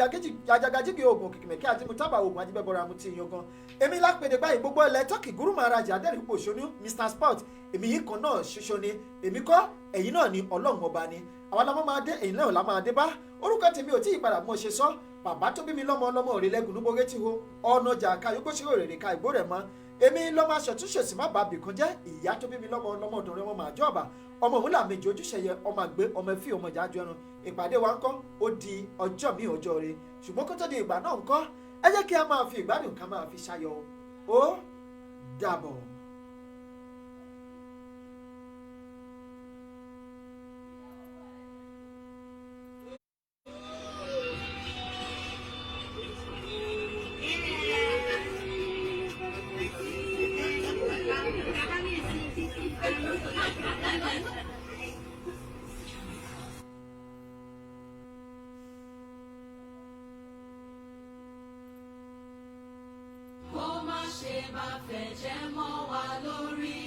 S1: ajagajigi oògùn kìkìmẹ̀kí àti mutaba oògùn ajíbẹ́bọra mu ti yan gan. Èmi lápèdè báyìí gbogbo ilẹ̀ tọ́kì gúrú màrájà adẹ́rìí pòṣónú Mr Sport. Èmi yìí kan náà ṣoṣo ni, èmi kọ́ ẹ̀yin náà ni Ọlọ́run ọba ni. Àwa la máa dé, ẹ̀yin náà la máa dé bá. Orúkọ tèmi ò tí ì padà, mo ṣe sọ. Bàbá tó bí mi lọ́mọ òrìlẹ́gùn ní bóge tí ho ọ̀nà ọjà ká yókò ṣe òrèrè ká ìgbó rẹ̀ mọ́. Èmi lọ́mọ aṣọ̀túnṣe sì má bàa bìkan jẹ́. Ìyá tó bí mi lọ́mọ ọdún rẹ̀ wọ́n máa jọ́ ọ̀bà. Ọmọ òun làmejì ojúṣe yẹ, ọmọ àgbẹ̀, ọmọ ẹ̀fí, ọmọ ìjà àjọ ẹran. Ìpàdé wa ńkọ́ ó di ọjọ́ mi ọjọ́ rẹ̀. Ṣùgbọ́n kó tó di ìgbà náà ńkọ́, ẹ jẹ́ kí a máa fi ìgbádùn ká máa fi ṣayọ̀. Ó dàbọ̀.
S2: ṣe bá fẹ̀jẹ̀ mọ́ wa lórí.